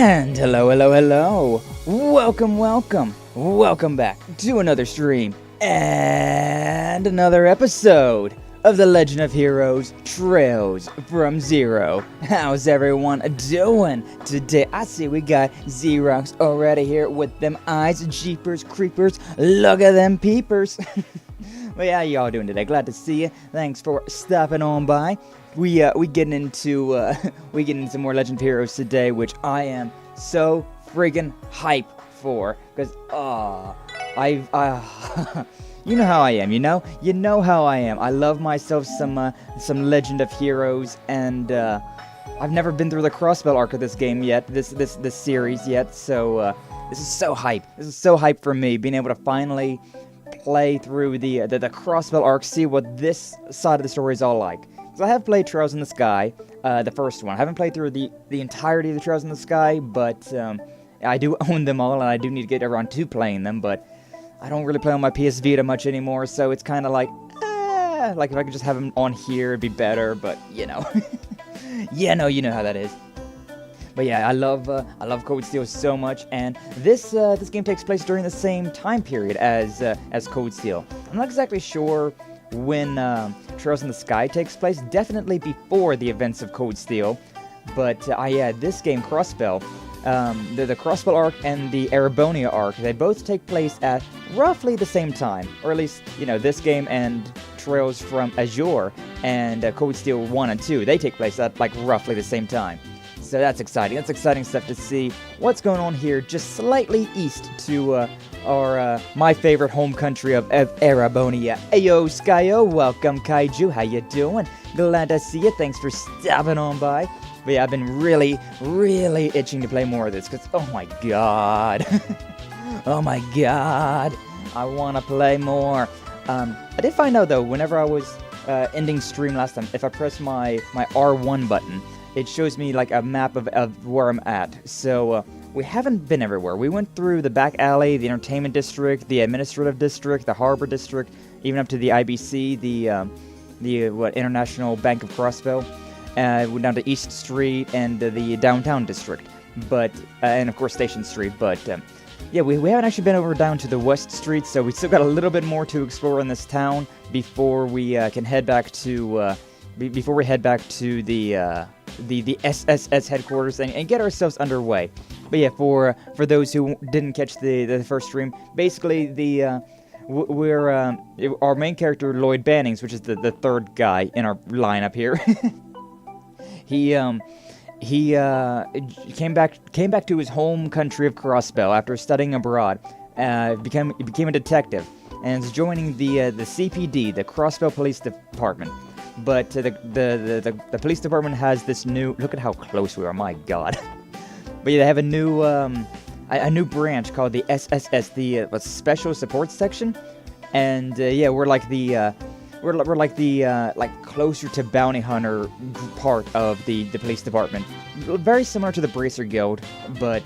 And hello. Welcome back to another stream and another episode of The Legend of Heroes Trails from Zero. How's everyone doing today? I see we got Xerox already here with them eyes, jeepers, creepers, look at them peepers. Well, yeah, how y'all doing today? Glad to see you. Thanks for stopping on by. We getting into more Legend of Heroes today, which I am so friggin' hype for, because you know how I am, you know how I am. I love myself some Legend of Heroes, and I've never been through the Crossbell arc of this game yet, this series yet. So this is so hype. This is so hype for me, being able to finally play through the Crossbell arc, see what this side of the story is all like. So I have played Trails in the Sky, the first one. I haven't played through the entirety of the Trails in the Sky, but I do own them all, and I do need to get around to playing them, but I don't really play on my PS Vita much anymore, so it's kind of like if I could just have them on here, it'd be better, but, you know. you know how that is. But yeah, I love Cold Steel so much, and this game takes place during the same time period as Cold Steel. I'm not exactly sure when Trails in the Sky takes place, definitely before the events of Cold Steel, but this game, Crossbell, the Crossbell arc and the Erebonia arc, they both take place at roughly the same time, or at least, this game and Trails from Azure and Cold Steel 1 and 2, they take place at roughly the same time. So that's exciting. That's exciting stuff to see what's going on here, just slightly east to my favorite home country of Erebonia. Ayo, Skyo, welcome, Kaiju. How you doing? Glad to see you. Thanks for stopping on by. But yeah, I've been really, really itching to play more of this, because, oh my god. Oh my god. I want to play more. I did find out, though, whenever I was ending stream last time, if I press my R1 button, it shows me a map of where I'm at. So we haven't been everywhere. We went through the back alley, the entertainment district, the administrative district, the harbor district, even up to the IBC, the International Bank of Crossbell. Went down to East Street and the downtown district, but and of course Station Street. But yeah, we haven't actually been over down to the West Street, so we still got a little bit more to explore in this town before we can head back to the SSS headquarters and get ourselves underway. But yeah, for those who didn't catch the first stream, basically our main character, Lloyd Bannings, which is the third guy in our lineup here. He came back to his home country of Crossbell after studying abroad. Became a detective and is joining the CPD, the Crossbell Police Department. But the police department has this new... Look at how close we are, my god. But yeah, they have a new branch called the SSS, the Special Support Section. And we're closer to bounty hunter part of the police department. Very similar to the Bracer Guild, but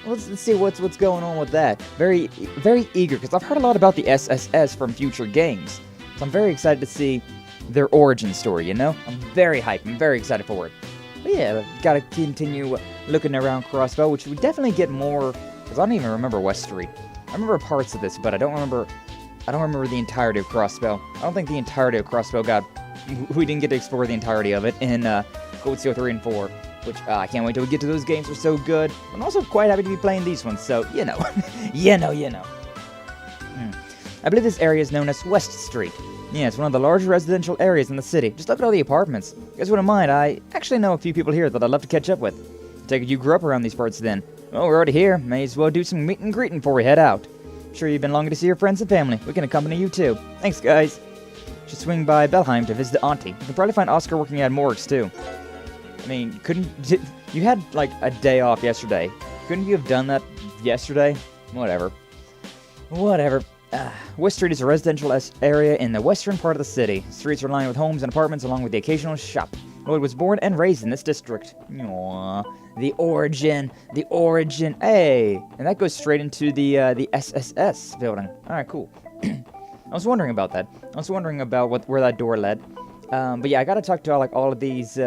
let's see what's going on with that. Very, very eager, because I've heard a lot about the SSS from future games. So I'm very excited to see their origin story, I'm very hyped. I'm very excited for it. But yeah, gotta continue looking around Crossbell, which we definitely get more, because I don't even remember West Street. I remember parts of this, but I don't remember the entirety of Crossbell. I don't think the entirety of Crossbell we didn't get to explore the entirety of it in Cold Steel 3 and 4, which I can't wait till we get to those games. They're so good. I'm also quite happy to be playing these ones, so, you know. I believe this area is known as West Street. Yeah, it's one of the larger residential areas in the city. Just look at all the apartments. You guys wouldn't mind, I actually know a few people here that I'd love to catch up with. Take it you grew up around these parts then. Well, we're already here. May as well do some meet and greeting before we head out. Sure you've been longing to see your friends and family. We can accompany you too. Thanks, guys. Should swing by Belheim to visit Auntie. You can probably find Oscar working at morgues too. I mean, you had a day off yesterday. Couldn't you have done that yesterday? Whatever. West Street is a residential area in the western part of the city. Streets are lined with homes and apartments along with the occasional shop. Lloyd was born and raised in this district. Aww. The origin. Hey! And that goes straight into the SSS building. Alright, cool. I was wondering about that. I was wondering about where that door led. But yeah, I gotta talk to all of these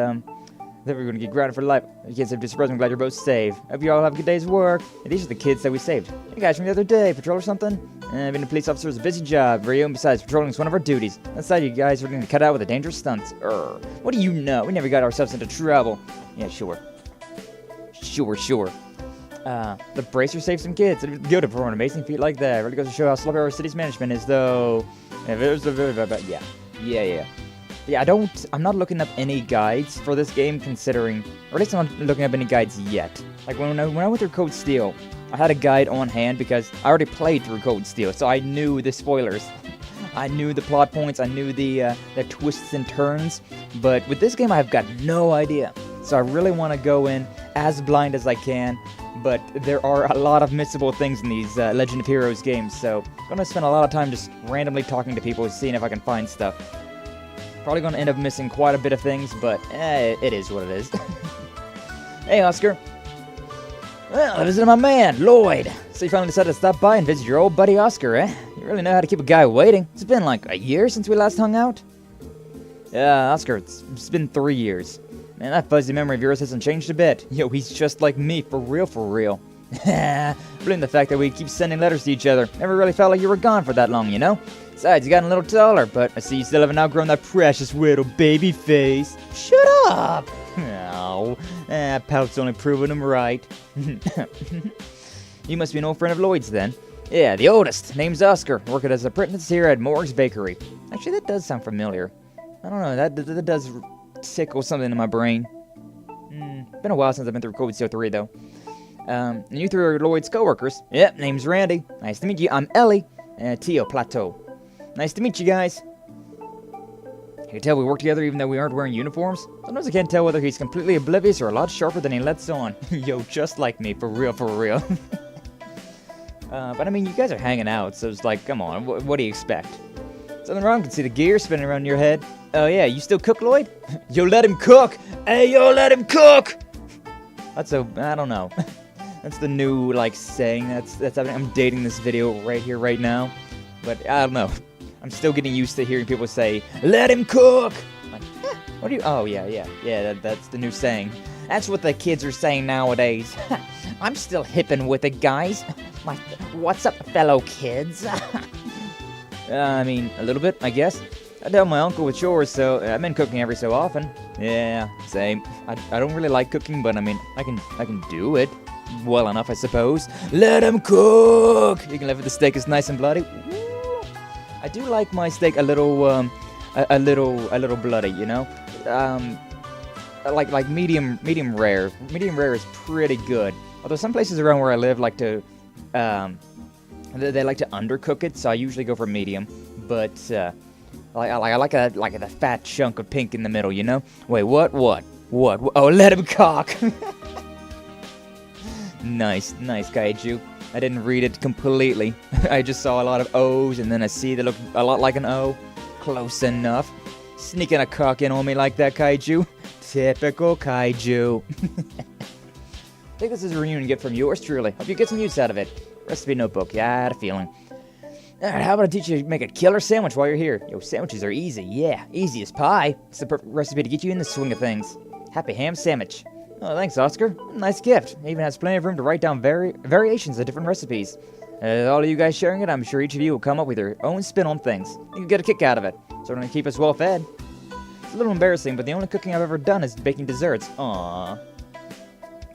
Then we're gonna get grounded for life. You can't save this surprise. I'm glad you're both safe. Hope you all have a good day's work. And these are the kids that we saved. Hey guys, from the other day, patrol or something? Being a police officer is a busy job, Rio, and besides, patrolling is one of our duties. That's how you guys are going to cut out with the dangerous stunts. What do you know? We never got ourselves into trouble. Yeah, sure. Sure. The bracer saved some kids. It's good to perform an amazing feat like that. It really goes to show how sloppy our city's management is, though. Yeah. Yeah, I'm not looking up any guides for this game, considering, or at least I'm not looking up any guides yet. Like, when I went through Code Steel, I had a guide on hand because I already played through Code Steel, so I knew the spoilers. I knew the plot points, I knew the twists and turns, but with this game I've got no idea. So I really want to go in as blind as I can, but there are a lot of missable things in these Legend of Heroes games, so I'm going to spend a lot of time just randomly talking to people, seeing if I can find stuff. Probably going to end up missing quite a bit of things, but it is what it is. Hey, Oscar. Well, I visited my man, Lloyd. So you finally decided to stop by and visit your old buddy Oscar, eh? You really know how to keep a guy waiting. It's been like a year since we last hung out. Yeah, Oscar, it's been 3 years. Man, that fuzzy memory of yours hasn't changed a bit. Yo, he's just like me, for real. Blame the fact that we keep sending letters to each other. Never really felt like you were gone for that long, you know? Besides, you got a little taller, but I see you still haven't outgrown that precious little baby face. Shut up! Oh, pout's only proving him right. You must be an old friend of Lloyd's then. Yeah, the oldest. Name's Oscar. Working as an apprentice here at Morg's Bakery. Actually, that does sound familiar. I don't know, that does tickle something in my brain. Been a while since I've been through Code Steel 3, though. And you three are Lloyd's co-workers. Yep, name's Randy. Nice to meet you. I'm Ellie. Tio Plateau. Nice to meet you guys. You can tell we work together even though we aren't wearing uniforms. Sometimes I can't tell whether he's completely oblivious or a lot sharper than he lets on. Yo, just like me, for real. But I mean, you guys are hanging out, so it's like, come on, what do you expect? Something wrong? Can see the gear spinning around your head. Oh yeah, you still cook, Lloyd? Yo, let him cook! Hey, yo, let him cook! I don't know. That's the new, like, saying that's happening. I'm dating this video right here, right now. But, I don't know. I'm still getting used to hearing people say, let him cook! Like, what do you... Oh, yeah, that's the new saying. That's what the kids are saying nowadays. I'm still hippin' with it, guys. Like, what's up, fellow kids? I mean, a little bit, I guess. I help my uncle with chores, so I've been cooking every so often. Yeah, same. I don't really like cooking, but I mean, I can do it well enough, I suppose. Let him cook! You can live with the steak is nice and bloody. I do like my steak a little bloody, you know? Like medium rare. Medium rare is pretty good. Although some places around where I live like to, they like to undercook it, so I usually go for medium. But I like a fat chunk of pink in the middle, you know? Wait, what? Oh, let him cook! Nice, kaiju. I didn't read it completely. I just saw a lot of O's and then a C that looked a lot like an O. Close enough. Sneaking a cock in on me like that, kaiju. Typical kaiju. I think this is a reunion gift from yours truly. Hope you get some use out of it. Recipe notebook. Yeah, I had a feeling. Alright, how about I teach you to make a killer sandwich while you're here? Yo, sandwiches are easy. Yeah, easy as pie. It's the perfect recipe to get you in the swing of things. Happy ham sandwich. Oh, thanks, Oscar. Nice gift. It even has plenty of room to write down variations of different recipes. All of you guys sharing it, I'm sure each of you will come up with your own spin on things. You can get a kick out of it. Certainly keep us well fed. It's a little embarrassing, but the only cooking I've ever done is baking desserts. Aww.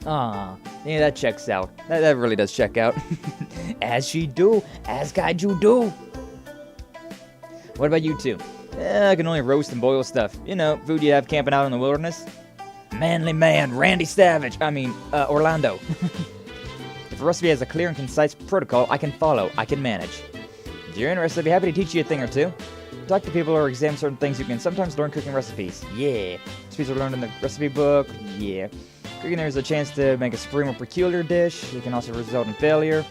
Yeah, that checks out. That really does check out. As she do. As kaiju do. What about you two? I can only roast and boil stuff. You know, food you have camping out in the wilderness. Manly man, Randy Savage. Orlando. If a recipe has a clear and concise protocol I can follow, I can manage. If you're interested, I'd be happy to teach you a thing or two. Talk to people or examine certain things, you can sometimes learn cooking recipes. Yeah. Recipes are learned in the recipe book. Yeah. Cooking there's a chance to make a supreme or peculiar dish. It can also result in failure.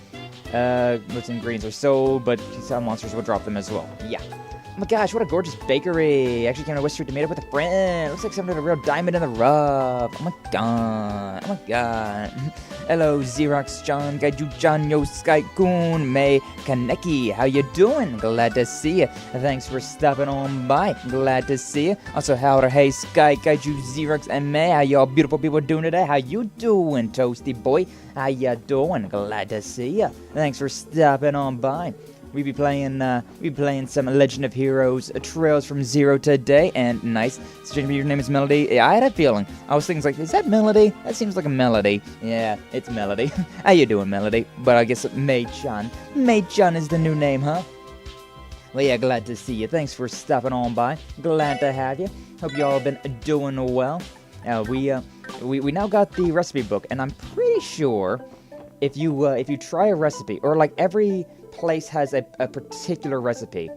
Most ingredients are sold, but some monsters will drop them as well. Yeah. Oh my gosh, what a gorgeous bakery. Actually came to West Street to meet up with a friend. Looks like someone had a real diamond in the rough. Oh my god. Oh my god. Hello, Xerox John, Gaiju John, Yo Sky Kun, May Kaneki. How you doing? Glad to see you. Thanks for stopping on by. Glad to see you. Also, howdy, hey, Sky, Gaiju, Xerox, and May. How y'all beautiful people doing today? How you doing, Toasty boy? How you doing? Glad to see you. Thanks for stopping on by. We be playing some Legend of Heroes Trails from Zero today, and nice. So your name is Melody. Yeah, I had a feeling. I was thinking, like, is that Melody? That seems like a melody. Yeah, it's Melody. How you doing, Melody? But I guess Mei-chan. Mei-chan is the new name, huh? Well, yeah, glad to see you. Thanks for stopping on by. Glad to have you. Hope you all been doing well. We now got the recipe book, and I'm pretty sure if you try a recipe, or like every place has a particular recipe,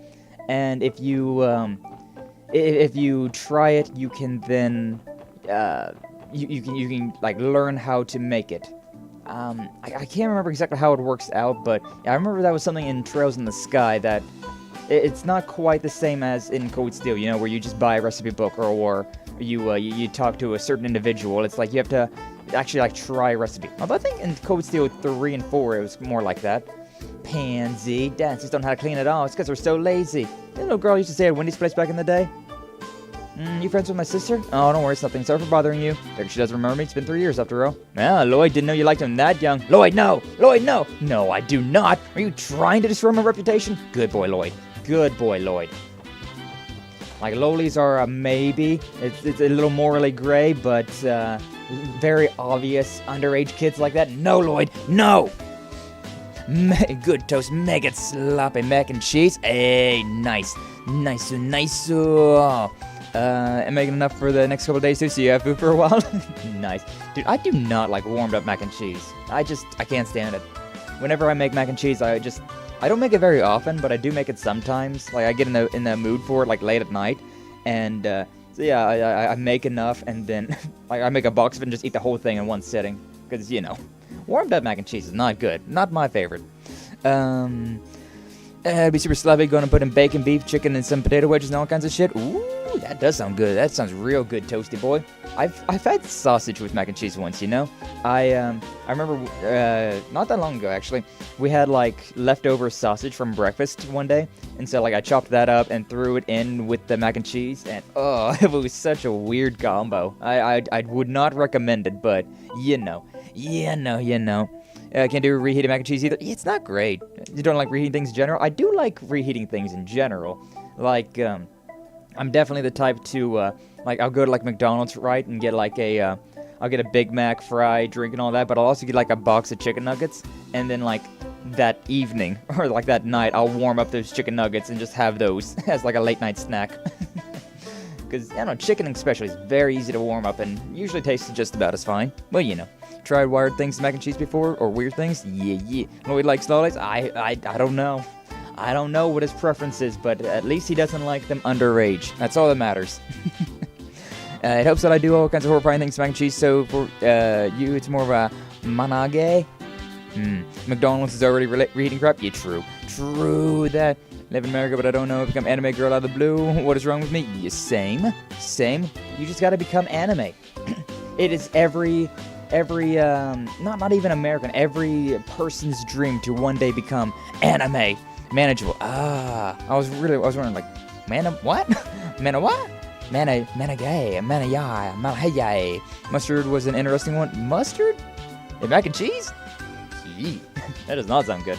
and if you try it, you can then you can like learn how to make it. I can't remember exactly how it works out, but I remember that was something in Trails in the Sky that it's not quite the same as in Code Steel, you know, where you just buy a recipe book, or you talk to a certain individual. It's like you have to actually like try a recipe. Although I think in Code Steel 3 and 4 it was more like that. Pansy, dancers don't know how to clean it all. It's because we're so lazy. That little girl used to stay at Wendy's place back in the day. You friends with my sister? Oh, don't worry, it's nothing. Sorry for bothering you. Figure she doesn't remember me. It's been 3 years after all. Yeah, Lloyd, didn't know you liked him that young. Lloyd, no! Lloyd, no! No, I do not! Are you trying to destroy my reputation? Good boy, Lloyd. Good boy, Lloyd. Like, lolies are a maybe. It's a little morally gray, but very obvious underage kids like that. No, Lloyd, no! Good toast, mega sloppy mac and cheese. Hey, nice. Nice. I'm making enough for the next couple days too, so you have food for a while? Nice. Dude, I do not like warmed up mac and cheese. I can't stand it. Whenever I make mac and cheese, I don't make it very often, but I do make it sometimes. Like, I get in the mood for it, like, late at night. And, so yeah, I make enough, and then like, I make a box of it and just eat the whole thing in one sitting. Because, you know, warmed up mac and cheese is not good. Not my favorite. It'd be super sloppy, gonna put in bacon, beef, chicken, and some potato wedges and all kinds of shit. Ooh, that does sound good. That sounds real good, Toasty boy. I've had sausage with mac and cheese once, you know? I remember, not that long ago, actually, we had, like, leftover sausage from breakfast one day, and so, like, I chopped that up and threw it in with the mac and cheese, and, oh, it was such a weird combo. I would not recommend it, but, you know. Can't do reheated mac and cheese either. It's not great. You don't like reheating things in general? I do like reheating things in general. Like, I'm definitely the type to, like, I'll go to, like, McDonald's, right, and get, like, I'll get a Big Mac, fry, drink, and all that, but I'll also get, like, a box of chicken nuggets, and then, like, that evening, or, like, that night, I'll warm up those chicken nuggets and just have those as, like, a late-night snack. Because, I don't know, chicken especially is very easy to warm up, and usually tastes just about as fine. Well, you know. Tried wired things mac and cheese before, or weird things? Yeah. Lloyd likes lollies? I don't know. I don't know what his preference is, but at least he doesn't like them underage. That's all that matters. It helps that I do all kinds of horrifying things to mac and cheese, so for you, it's more of a manage. McDonald's is already reheating crap? Yeah, true that. Live in America, but I don't know. Become anime girl out of the blue. What is wrong with me? Yeah, same. You just gotta become anime. It is every not even American, every person's dream to one day become anime manageable. I was wondering, like, what? Manayai. Mustard was an interesting one. Mustard? And mac and cheese? Gee, that does not sound good.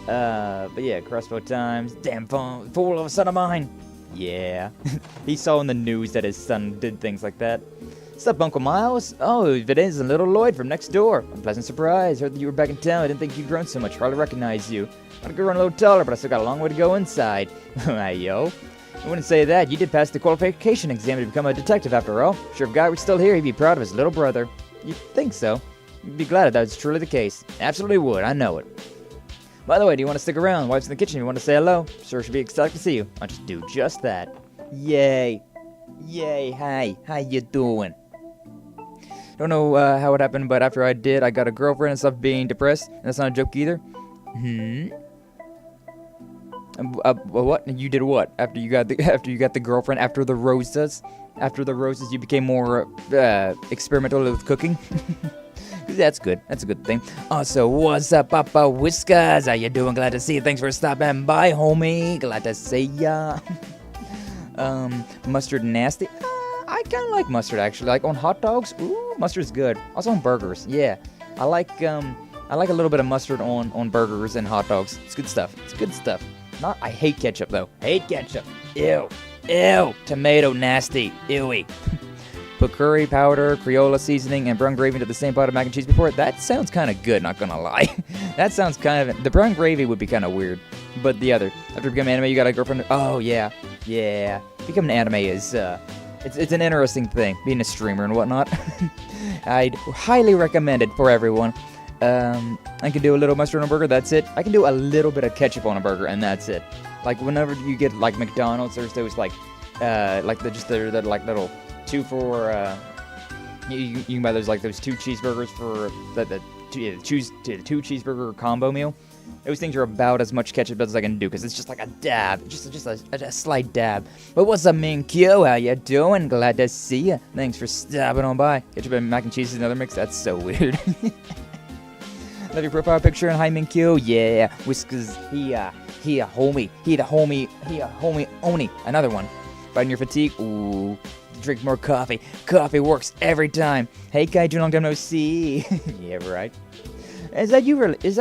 But yeah, Crossbell Times. Damn fool of a son of mine. Yeah. He saw in the news that his son did things like that. What's up, Uncle Miles? Oh, it is little Lloyd from next door. A pleasant surprise. Heard that you were back in town. I didn't think you'd grown so much. Hardly recognize you. I'm gonna run a little taller, but I still got a long way to go inside. Hey, yo. I wouldn't say that. You did pass the qualification exam to become a detective after all. Sure, if Guy were still here, he'd be proud of his little brother. You'd think so. You'd be glad if that was truly the case. Absolutely would. I know it. By the way, do you want to stick around? Wife's in the kitchen. You want to say hello? Sure, she'll be excited to see you. I'll just do just that. Yay. Hi. How you doing? Don't know how it happened, but after I did, I got a girlfriend and stopped being depressed. And that's not a joke either. What? You did what? After you got the girlfriend? After the roses? After the roses, you became more experimental with cooking? That's good. That's a good thing. Also, what's up, Papa Whiskers? How you doing? Glad to see you. Thanks for stopping by, homie. Glad to see ya. Mustard nasty. I kind of like mustard, actually. Like on hot dogs. Ooh, mustard's good. Also on burgers. Yeah, I like a little bit of mustard on burgers and hot dogs. It's good stuff. It's good stuff. I hate ketchup though. Hate ketchup. Ew. Ew. Tomato nasty. Ewy. Put curry powder, Crayola seasoning, and brown gravy into the same pot of mac and cheese before it. That sounds kind of good, not gonna lie. That sounds kind of... The brown gravy would be kind of weird. But the other. After becoming anime, you got a girlfriend... Oh, yeah. Yeah. Becoming an anime is... It's an interesting thing, being a streamer and whatnot. I'd highly recommend it for everyone. I can do a little mustard on a burger, that's it. I can do a little bit of ketchup on a burger, and that's it. Like, whenever you get, like, McDonald's, there's those, like the like, little... two for you can buy those like those 2 cheeseburgers for the two cheeseburger combo meal. Those things are about as much ketchup as I can do because it's just like a dab, just a slight dab. But what's up, Min Q? How ya doing? Glad to see ya. Thanks for stopping on by. Ketchup and mac and cheese is another mix. That's so weird. Love your profile picture and hi, Min Q. Yeah, Whiskers. He a homie. He a homie Oni. Another one. Fighting your fatigue. Ooh. Drink more coffee. Coffee works every time. Hey, Kaiju, long time no see. Yeah, right. Is that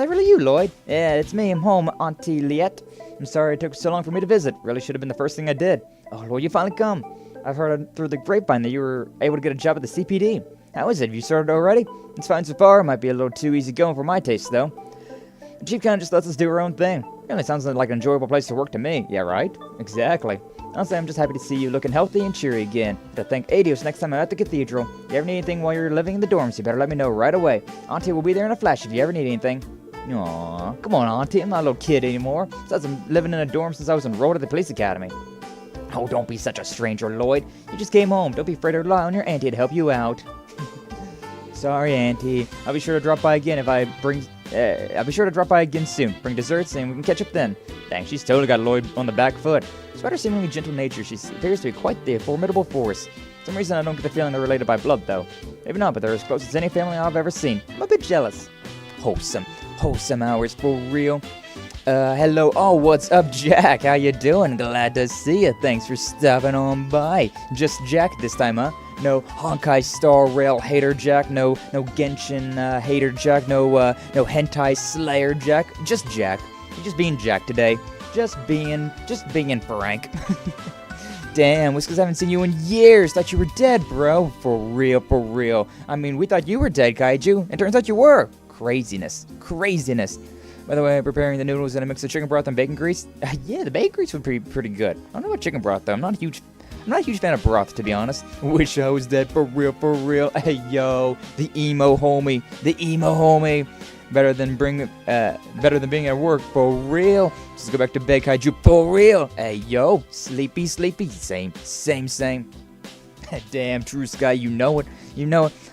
really you, Lloyd? Yeah, it's me. I'm home, Auntie Liette. I'm sorry it took so long for me to visit. Really should have been the first thing I did. Oh, Lloyd, you finally come. I've heard through the grapevine that you were able to get a job at the CPD. How is it? Have you started already? It's fine so far. Might be a little too easy going for my taste, though. The chief kind of just lets us do our own thing. Really sounds like an enjoyable place to work to me. Yeah, right? Exactly. Honestly, I'm just happy to see you looking healthy and cheery again. To thank Adios next time I'm at the cathedral. If you ever need anything while you're living in the dorms, you better let me know right away. Auntie will be there in a flash if you ever need anything. Aww, come on, Auntie. I'm not a little kid anymore. Since I'm living in a dorm since I was enrolled at the police academy. Oh, don't be such a stranger, Lloyd. You just came home. Don't be afraid to rely on your auntie to help you out. Sorry, Auntie. I'll be sure to drop by again if I bring... I'll be sure to drop by again soon. Bring desserts and we can catch up then. Dang, she's totally got Lloyd on the back foot. Despite her seemingly gentle nature, she appears to be quite the formidable force. For some reason I don't get the feeling they're related by blood, though. Maybe not, but they're as close as any family I've ever seen. I'm a bit jealous. Wholesome hours for real. Hello. Oh, what's up, Jack? How you doing? Glad to see you. Thanks for stopping on by. Just Jack this time, huh? No Honkai Star Rail hater Jack, no Genshin hater Jack, no hentai slayer Jack, just Jack. You're just being Jack today. Just being Frank. Damn, Whiskers, I haven't seen you in years. Thought you were dead, bro. For real. I mean, we thought you were dead, Kaiju. It turns out you were. Craziness. By the way, I'm preparing the noodles in a mix of chicken broth and bacon grease. Yeah, the bacon grease would be pretty good. I don't know about chicken broth, though. I'm not a huge fan of broth, to be honest. Wish I was dead, for real. Hey, yo, the emo homie. Better than being at work, for real. Just go back to bed, Kaiju, for real. Hey, yo, sleepy. Same. Damn, true, Sky, you know it.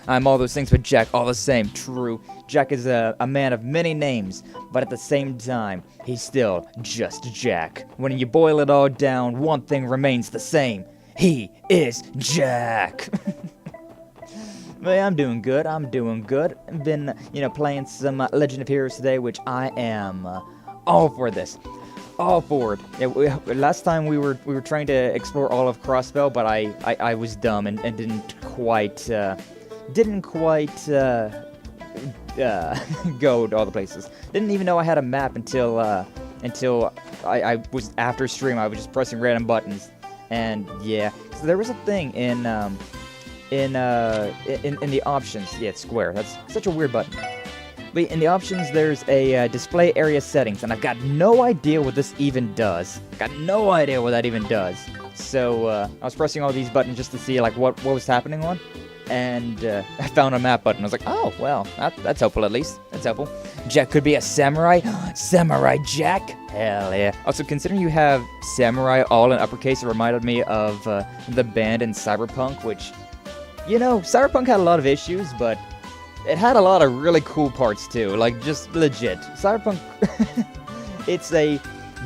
I'm all those things, but Jack, all the same. True. Jack is a man of many names, but at the same time, he's still just Jack. When you boil it all down, one thing remains the same. He is Jack. But I'm doing good. I've been, playing some Legend of Heroes today, which I am all for this. All for it. Yeah, last time we were trying to explore all of Crossbell, but I was dumb and didn't quite go to all the places. Didn't even know I had a map until I was after stream. I was just pressing random buttons, and yeah. So there was a thing in the options. Yeah, it's square. That's such a weird button. But in the options, there's a display area settings, and I've got no idea what this even does. So I was pressing all these buttons just to see like what was happening on, and I found a map button. I was like, oh well, that's helpful at least. That's helpful. Jack could be a samurai. Samurai Jack. Hell yeah. Also, considering you have samurai all in uppercase, it reminded me of the band in Cyberpunk, which, Cyberpunk had a lot of issues, but it had a lot of really cool parts too, like just legit. Cyberpunk, it's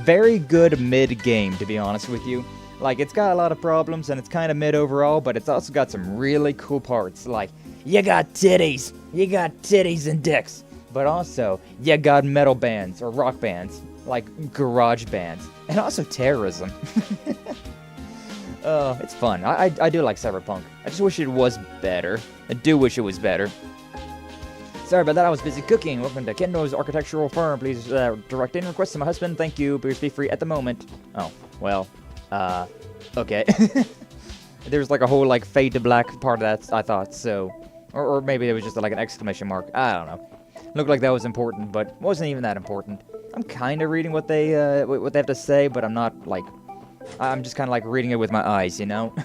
very good mid-game, to be honest with you. Like, it's got a lot of problems, and it's kind of mid overall, but it's also got some really cool parts. Like, you got titties and dicks. But also, you got metal bands, or rock bands, like garage bands, and also terrorism. It's fun. I do like Cyberpunk. I just wish it was better. I do wish it was better. Sorry about that, I was busy cooking. Welcome to Kendo's architectural firm. Please direct in request to my husband. Thank you. Beers be free at the moment. Oh, well, okay. There's like a whole like fade to black part of that, I thought, so. Or maybe it was just like an exclamation mark. I don't know. Looked like that was important, but wasn't even that important. I'm kind of reading what they have to say, but I'm not like. I'm just kind of like reading it with my eyes, you know?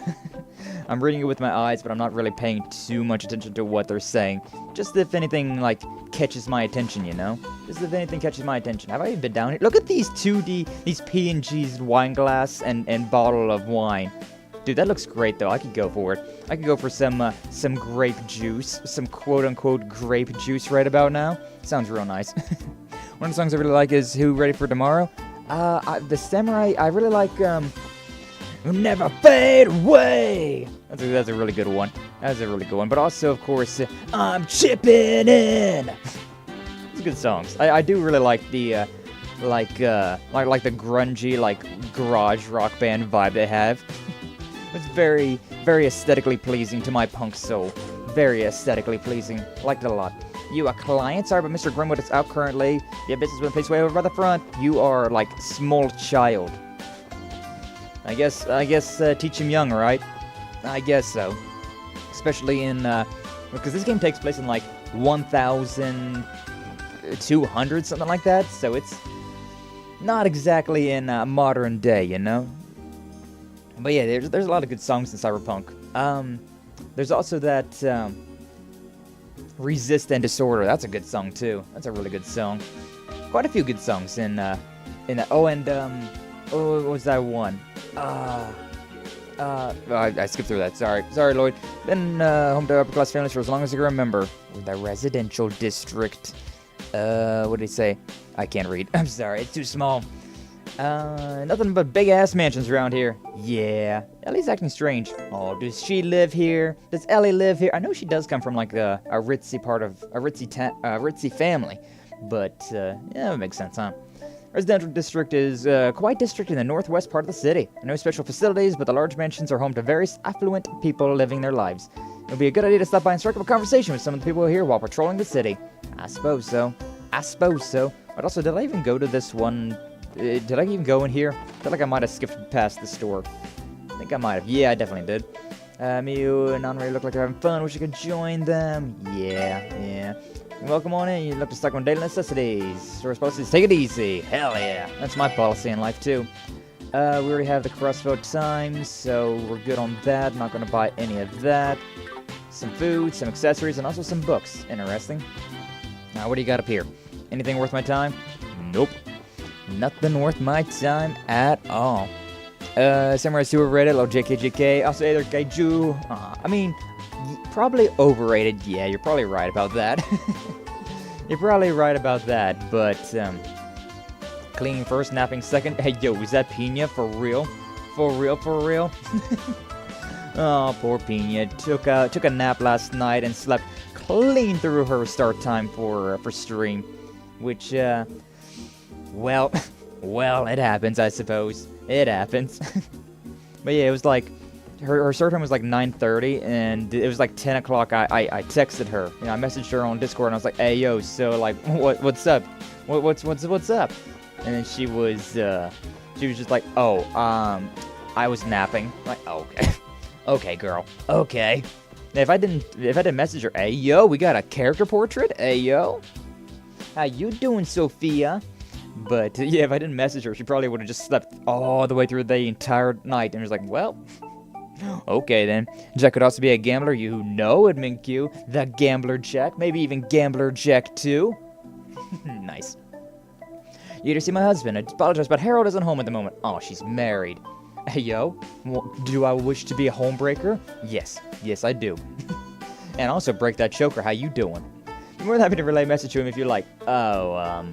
I'm reading it with my eyes, but I'm not really paying too much attention to what they're saying. Just if anything, like, catches my attention, you know? Just if anything catches my attention. Have I even been down here? Look at these 2D, these P&G's wine glass and bottle of wine. Dude, that looks great, though. I could go for it. I could go for some grape juice. Some quote-unquote grape juice right about now. Sounds real nice. One of the songs I really like is Who Ready for Tomorrow? The Samurai, I really like, Never Fade Away! That's a really good one. That's a really good one. But also, of course, I'm Chipping In! It's good songs. I do really like the, like the grungy, like, garage rock band vibe they have. It's very, very aesthetically pleasing to my punk soul. Very aesthetically pleasing. Liked it a lot. You a client? Sorry, but Mr. Grimwood is out currently. Your business with a place way over by the front. You are like small child. I guess teach him young, right? I guess so. Especially in because this game takes place in like 1,200 something like that. So it's not exactly in modern day, you know. But yeah, there's a lot of good songs in Cyberpunk. There's also that Resist and Disorder. That's a good song too. That's a really good song. Quite a few good songs in that. Oh, and what was that one? I skipped through that. Sorry, Lloyd. Been home to upper class families for as long as I can remember. With the residential district. What did he say? I can't read. I'm sorry, it's too small. Nothing but big-ass mansions around here. Yeah. Ellie's acting strange. Oh, does she live here? Does Ellie live here? I know she does come from, like, a ritzy part of... a ritzy family. But, yeah, it makes sense, huh? Residential district is a quiet district in the northwest part of the city. No special facilities, but the large mansions are home to various affluent people living their lives. It would be a good idea to stop by and strike up a conversation with some of the people here while patrolling the city. I suppose so. But also, did I even go to this one... did I even go in here? I feel like I might have skipped past the store. I think I might have. Yeah, I definitely did. Miu and Henri look like they're having fun. Wish I could join them. Yeah. Welcome on in. You look to stuck on daily necessities. Store policies, take it easy. Hell yeah. That's my policy in life, too. We already have the Crossbell Times, so we're good on that. Not going to buy any of that. Some food, some accessories, and also some books. Interesting. Now, what do you got up here? Anything worth my time? Nope. Nothing worth my time at all. Samurai Super rated, low JKJK. Also, either Kaiju. I mean, probably overrated. Yeah, you're probably right about that. You're probably right about that, but, cleaning first, napping second. Hey, yo, is that Pina for real? For real? Oh, poor Pina. Took a nap last night and slept clean through her start time for stream. Which, well, it happens, I suppose. It happens. But yeah, it was like, her start time was like 9:30, and it was like 10 o'clock. I texted her. You know, I messaged her on Discord, and I was like, hey, yo, so, like, what's up? What's up? And then she was just like, oh, I was napping. I'm like, oh, okay. Okay, girl. Okay. Now, if I didn't message her, hey, yo, we got a character portrait? Hey, yo. How you doing, Sophia? But, yeah, if I didn't message her, she probably would have just slept all the way through the entire night. And was like, well, okay, then. Jack could also be a gambler. You know, Admin Q. The Gambler Jack. Maybe even Gambler Jack 2. Nice. You here to see my husband. I apologize, but Harold isn't home at the moment. Oh, she's married. Hey, yo. Do I wish to be a homebreaker? Yes. Yes, I do. And also break that choker. How you doing? I'm more than happy to relay a message to him if you're like, oh,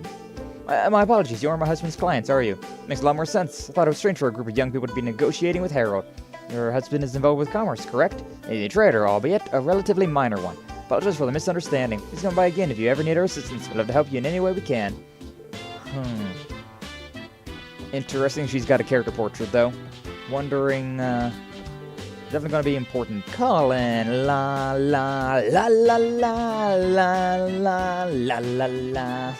My apologies, you aren't my husband's clients, are you? Makes a lot more sense. I thought it was strange for a group of young people to be negotiating with Harold. Your husband is involved with commerce, correct? A trader, albeit a relatively minor one. Apologize for the misunderstanding. Please come by again if you ever need our assistance. We'd love to help you in any way we can. Interesting, she's got a character portrait, though. Wondering, definitely gonna be important. Colin, la la la la la la la la la la.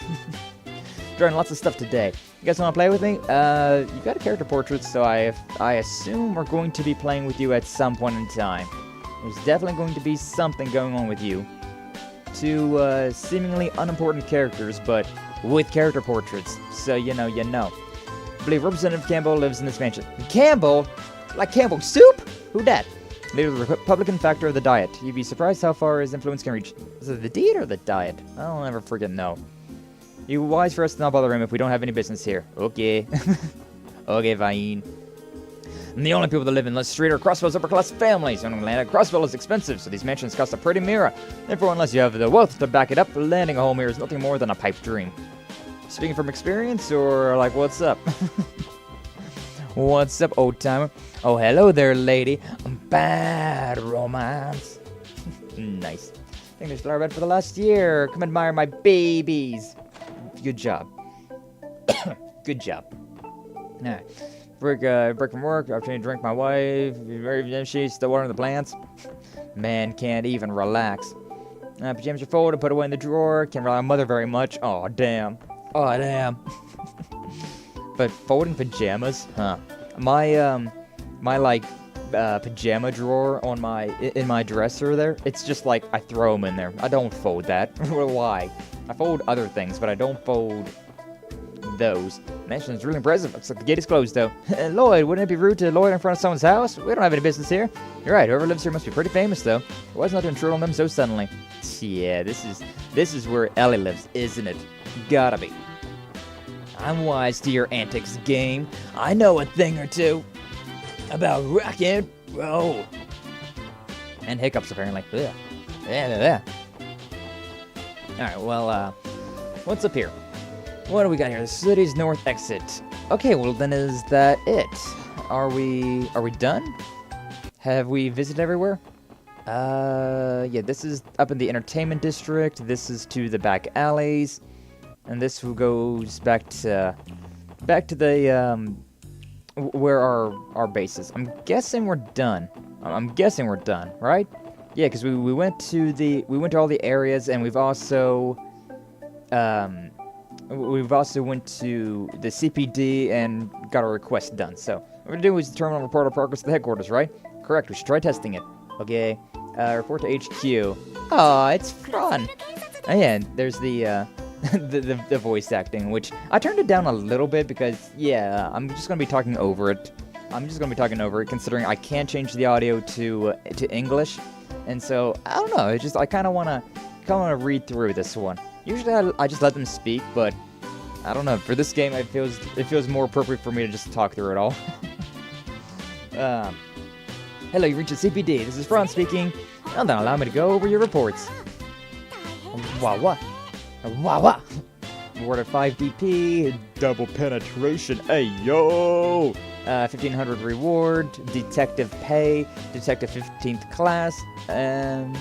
Drawing lots of stuff today. You guys want to play with me? You got a character portrait, so I assume we're going to be playing with you at some point in time. There's definitely going to be something going on with you. Two seemingly unimportant characters, but with character portraits. So you know. I believe Representative Campbell lives in this mansion. Campbell? Like Campbell soup? Who dat? Leader of the Republican factor of the diet. You'd be surprised how far his influence can reach. Is it the diet or the diet? I don't ever freaking know. You wise for us to not bother him if we don't have any business here. Okay. Okay, fine. And the only people that live in this street are Crossbell's upper-class families. Owning land at Crossbell is expensive, so these mansions cost a pretty mirror. Therefore, unless you have the wealth to back it up, landing a home here is nothing more than a pipe dream. Speaking from experience, or like, what's up? What's up, old timer? Oh, hello there, lady. Bad romance. Nice. English flower bed for the last year. Come admire my babies. Good job. Good job. Alright. Break from work. Opportunity to drink my wife. She's still watering the plants. Man can't even relax. Pajamas are folded, put away in the drawer. Can't rely on mother very much. Oh damn. Oh damn. But folding pajamas, huh? My like pajama drawer on in my dresser there. It's just like I throw them in there. I don't fold that. Why? I fold other things, but I don't fold those. Mansion is really impressive. Looks like the gate is closed, though. Lloyd, wouldn't it be rude to loiter in front of someone's house? We don't have any business here. You're right. Whoever lives here must be pretty famous, though. Why not to intrude on them so suddenly? Yeah, this is where Ellie lives, isn't it? Gotta be. I'm wise to your antics, game. I know a thing or two about rock and roll. And hiccups, apparently. Ugh. Yeah. Alright, well, what's up here? What do we got here? The city's north exit. Okay, well then is that it? Are we done? Have we visited everywhere? Yeah, this is up in the entertainment district. This is to the back alleys. And this goes back to the, where our base is. I'm guessing we're done. Right? Yeah, because we went to all the areas, and we've also went to the CPD and got our request done. So what we're gonna do is determine and report our progress to the headquarters, right? Correct. We should try testing it. Okay. Report to HQ. Aw, it's fun. Oh, yeah, there's the the voice acting, which I turned it down a little bit because, yeah, I'm just gonna be talking over it. Considering I can't change the audio to English, and so I don't know. It's just I kind of wanna read through this one. Usually I just let them speak, but I don't know. For this game, it feels more appropriate for me to just talk through it all. Hello, you reached the CPD. This is Franz speaking. Now then, allow me to go over your reports. Wah. Reward at 5 DP, double penetration, hey yo! 1500 reward, detective pay, detective 15th class, yeah,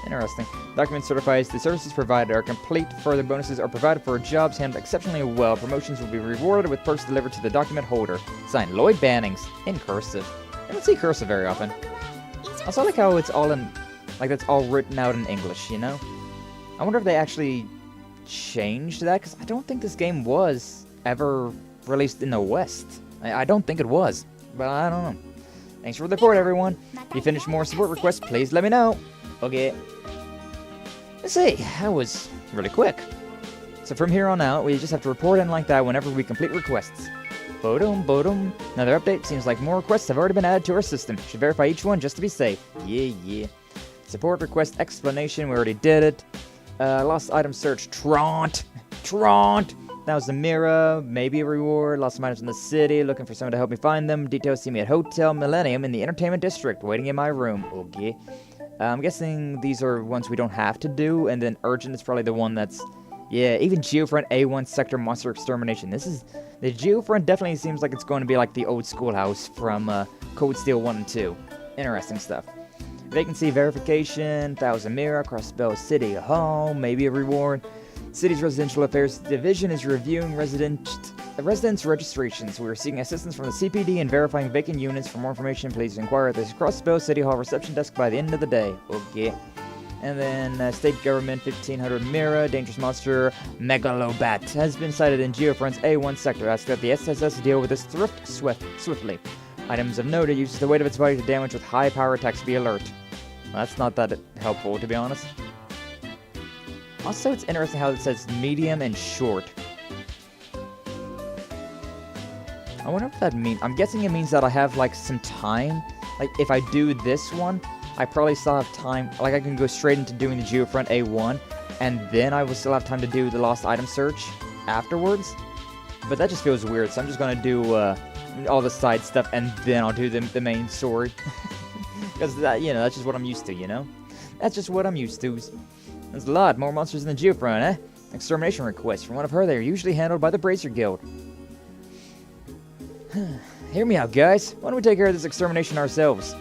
interesting. Document certifies the services provided are complete. Further bonuses are provided for jobs handled exceptionally well. Promotions will be rewarded with perks delivered to the document holder. Signed, Lloyd Bannings, in cursive. I don't see cursive very often. Also, I like how it's all in, like that's all written out in English, you know? I wonder if they actually changed that, because I don't think this game was ever released in the West. I don't think it was, but I don't know. Thanks for the report, everyone. If you finish more support requests, please let me know. Okay. Let's see, that was really quick. So from here on out, we just have to report in like that whenever we complete requests. Bodum. Another update. Seems like more requests have already been added to our system. Should verify each one just to be safe. Yeah. Support request explanation. We already did it. Lost item search. Traunt. That was the mirror. Maybe a reward. Lost some items in the city. Looking for someone to help me find them. Details see me at Hotel Millennium in the entertainment district. Waiting in my room. Okay. I'm guessing these are ones we don't have to do. And then urgent is probably the one that's Yeah, even GeoFront A1 Sector Monster Extermination. The GeoFront definitely seems like it's going to be like the old schoolhouse from Code Steel 1 and 2. Interesting stuff. Vacancy verification, Thousand Mirror, Crossbell City Hall, maybe a reward. City's Residential Affairs Division is reviewing residence registrations. We are seeking assistance from the CPD in verifying vacant units. For more information, please inquire at the Crossbell City Hall reception desk by the end of the day. Okay. And then State Government 1500 Mirror, Dangerous Monster, Megalobat has been sighted in GeoFront's A1 sector. Ask that the SSS deal with this thrift swiftly. Items of note, it uses the weight of its body to damage with high power attacks. Be alert. Well, that's not that helpful, to be honest. Also, it's interesting how it says medium and short. I wonder what that means. I'm guessing it means that I have, like, some time. Like, if I do this one, I probably still have time. Like, I can go straight into doing the GeoFront A1, and then I will still have time to do the lost item search afterwards. But that just feels weird, so I'm just gonna do all the side stuff, and then I'll do the main story. Because, that's just what I'm used to, you know? That's just what I'm used to. There's a lot more monsters in the GeoFront, eh? Extermination requests. From what I've heard, they are usually handled by the Bracer Guild. Hear me out, guys. Why don't we take care of this extermination ourselves?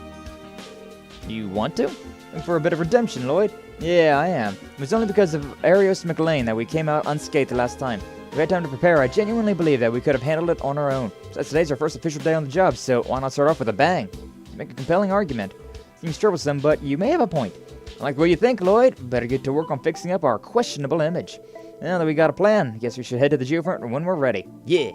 You want to? Looking for a bit of redemption, Lloyd? Yeah, I am. It was only because of Arios McLean that we came out unscathed the last time. We had time to prepare. I genuinely believe that we could have handled it on our own. Besides, today's our first official day on the job, so why not start off with a bang? You make a compelling argument. Seems troublesome, but you may have a point. I like what you think, Lloyd. Better get to work on fixing up our questionable image. Now that we got a plan, I guess we should head to the GeoFront when we're ready. Yeah!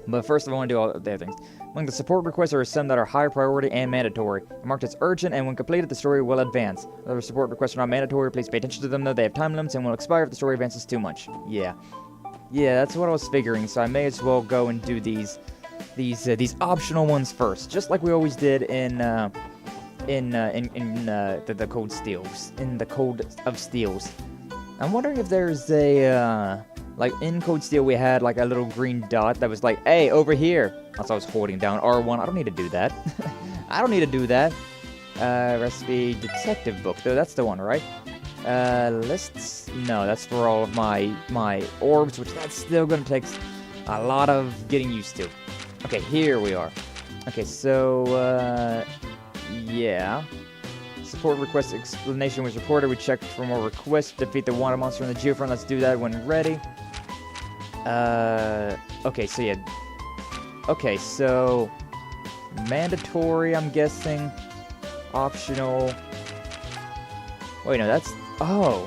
But first, I want to do all the other things. Among the support requests are some that are high priority and mandatory. Marked as urgent, and when completed, the story will advance. Other support requests are not mandatory. Please pay attention to them, though they have time limits and will expire if the story advances too much. Yeah. Yeah, that's what I was figuring, so I may as well go and do these optional ones first, just like we always did in the Code Steels, in the Code of Steels. I'm wondering if there's a like in Code Steel we had like a little green dot that was like, hey, over here. Also, I was holding down R1. I don't need to do that. I don't need to do that. Recipe detective book, though. That's the one, right? Lists? No, that's for all of my orbs, which that's still going to take a lot of getting used to. Okay, here we are. Okay, so, yeah. Support request explanation was reported. We checked for more requests to defeat the wanted monster in the GeoFront. Let's do that when ready. Okay, so yeah. Okay, so mandatory, I'm guessing. Optional. Wait, no, that's... Oh.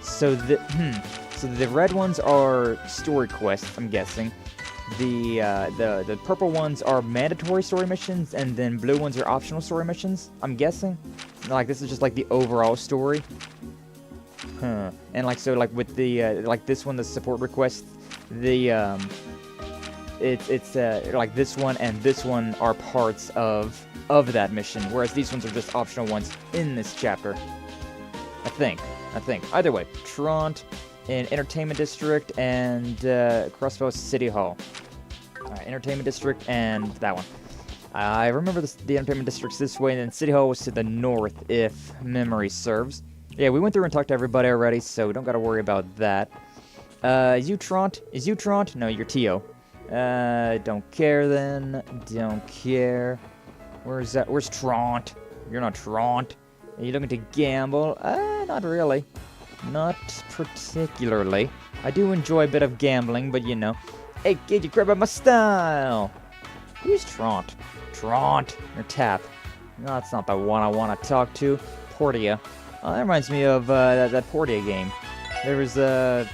So the red ones are story quests, I'm guessing. The purple ones are mandatory story missions, and then blue ones are optional story missions, I'm guessing. Like, this is just, like, the overall story. Huh. And, like, so, like, with the, like, this one, the support request, the, it's like, this one and this one are parts of that mission, whereas these ones are just optional ones in this chapter. I think. Either way, Tront in Entertainment District and Crossbell City Hall. Alright, Entertainment District and that one. I remember the Entertainment District's this way, and then City Hall was to the north, if memory serves. Yeah, we went through and talked to everybody already, so we don't gotta worry about that. Is you Tront? No, you're Tio. Don't care then. Don't care. Where's that? Where's Tront? You're not Tront. Are you looking to gamble? Not really. Not particularly. I do enjoy a bit of gambling, but you know. Hey, kid, you crap up my style! Who's Tront? Tront! Your tap. No, that's not the one I want to talk to. Portia. Oh, that reminds me of that Portia game. There was I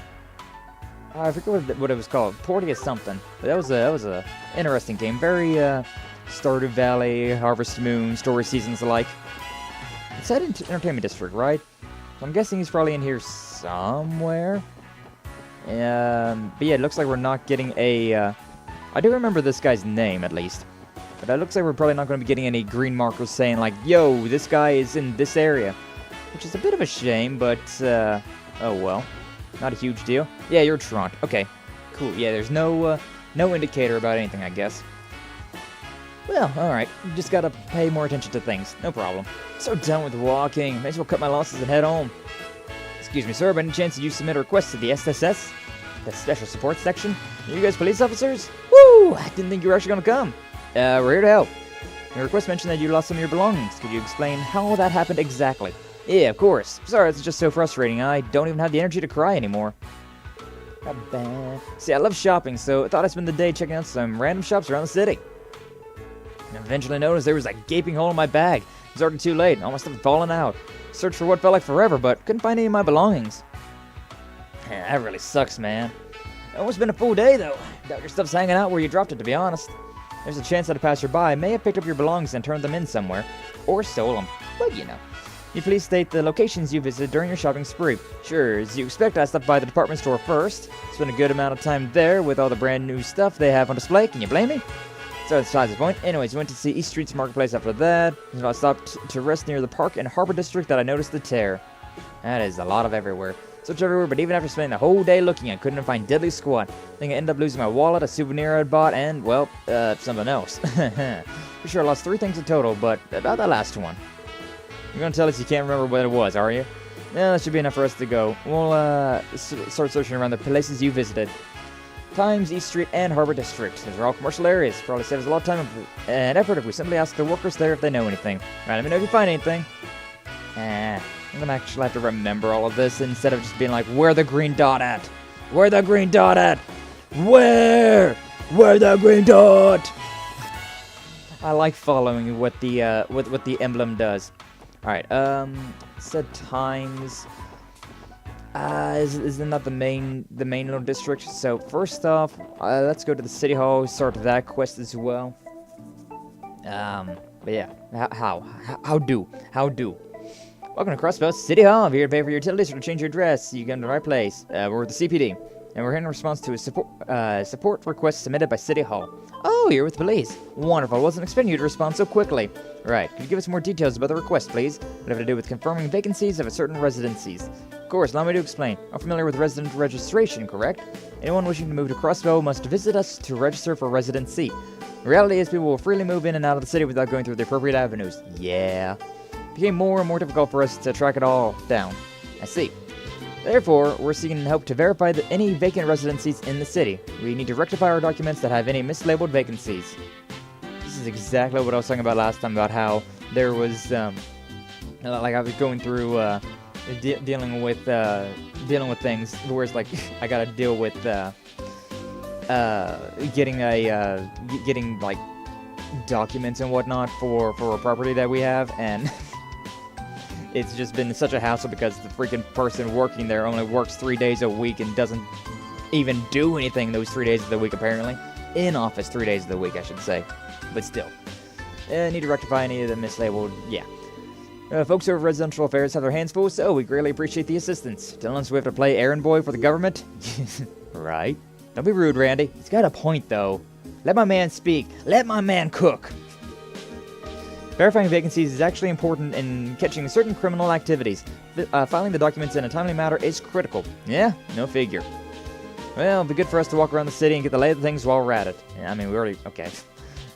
forget what it was called. Portia something. But that was a interesting game. Very Stardew Valley, Harvest Moon, story seasons alike. It's set in Entertainment District, right? So I'm guessing he's probably in here somewhere. But yeah, it looks like we're not getting a... I do remember this guy's name, at least. But it looks like we're probably not going to be getting any green markers saying, like, yo, this guy is in this area. Which is a bit of a shame, but, oh well. Not a huge deal. Yeah, you're Tront. Okay, cool. Yeah, there's no indicator about anything, I guess. Well, alright. You just gotta pay more attention to things. No problem. So done with walking. May as well cut my losses and head home. This Excuse me, sir, by any chance did you submit a request to the SSS? The Special Support Section? Are you guys police officers? Woo! I didn't think you were actually gonna come. We're here to help. Your request mentioned that you lost some of your belongings. Could you explain how that happened exactly? Yeah, of course. Sorry, it's just so frustrating. I don't even have the energy to cry anymore. Not bad. See, I love shopping, so I thought I'd spend the day checking out some random shops around the city. And eventually noticed there was a gaping hole in my bag. It was already too late. All my stuff had fallen out. Searched for what felt like forever, but couldn't find any of my belongings. Yeah, that really sucks, man. Almost been a full day, though. Doubt your stuff's hanging out where you dropped it, to be honest. There's a chance that a passerby may have picked up your belongings and turned them in somewhere. Or stole them. But, you know. You please state the locations you visited during your shopping spree. Sure, as you expect, I stopped by the department store first. Spent a good amount of time there with all the brand new stuff they have on display. Can you blame me? So that's besides the point. Anyways, went to see East Street's Marketplace after that. And I stopped to rest near the Park and Harbor District that I noticed the tear. That is a lot of everywhere. Searched everywhere, but even after spending the whole day looking, I couldn't find diddly squat. I think I ended up losing my wallet, a souvenir I'd bought, and, well, something else. For sure I lost 3 things in total, but about that last one. You're gonna tell us you can't remember what it was, are you? Yeah, that should be enough for us to go. We'll, start searching around the places you visited. Times, East Street, and Harbor District. Those are all commercial areas. Probably saves a lot of time and effort if we simply ask the workers there if they know anything. Right, let me know if you find anything. I'm gonna actually have to remember all of this instead of just being like, where the green dot at? Where the green dot at? Where? Where the green dot? I like following what the what the emblem does. All right, said times. Is not the main little district. So first off, let's go to the city hall. Start that quest as well. But yeah, how do? Welcome to Crossbell City Hall. I'm here to pay for your utilities or to change your address. You come to the right place. We're with the CPD, and we're here in response to a support request submitted by City Hall. Oh, you're with police. Wonderful. I wasn't expecting you to respond so quickly. Right. Could you give us more details about the request, please? Whatever to do with confirming vacancies of a certain residencies. Of course, allow me to explain. I'm familiar with resident registration, correct? Anyone wishing to move to Crossbell must visit us to register for residency. The reality is people will freely move in and out of the city without going through the appropriate avenues. Yeah. It became more and more difficult for us to track it all down. I see. Therefore, we're seeking help to verify any vacant residencies in the city. We need to rectify our documents that have any mislabeled vacancies. This is exactly what I was talking about last time, about how there was, like I was going through, dealing with things, whereas like I gotta deal with, getting like documents and whatnot for a property that we have, and it's just been such a hassle because the freaking person working there only works 3 days a week and doesn't even do anything those 3 days of the week, apparently. In office 3 days of the week, I should say. But still. Need to rectify any of the mislabeled, yeah. Folks over Residential Affairs have their hands full, so we greatly appreciate the assistance. Telling us we have to play errand boy for the government? Right. Don't be rude, Randy. He's got a point, though. Let my man speak. Let my man cook. Verifying vacancies is actually important in catching certain criminal activities. Filing the documents in a timely manner is critical. Yeah, no figure. Well, it'd be good for us to walk around the city and get the lay of things while we're at it. Yeah, I mean, we already... Okay.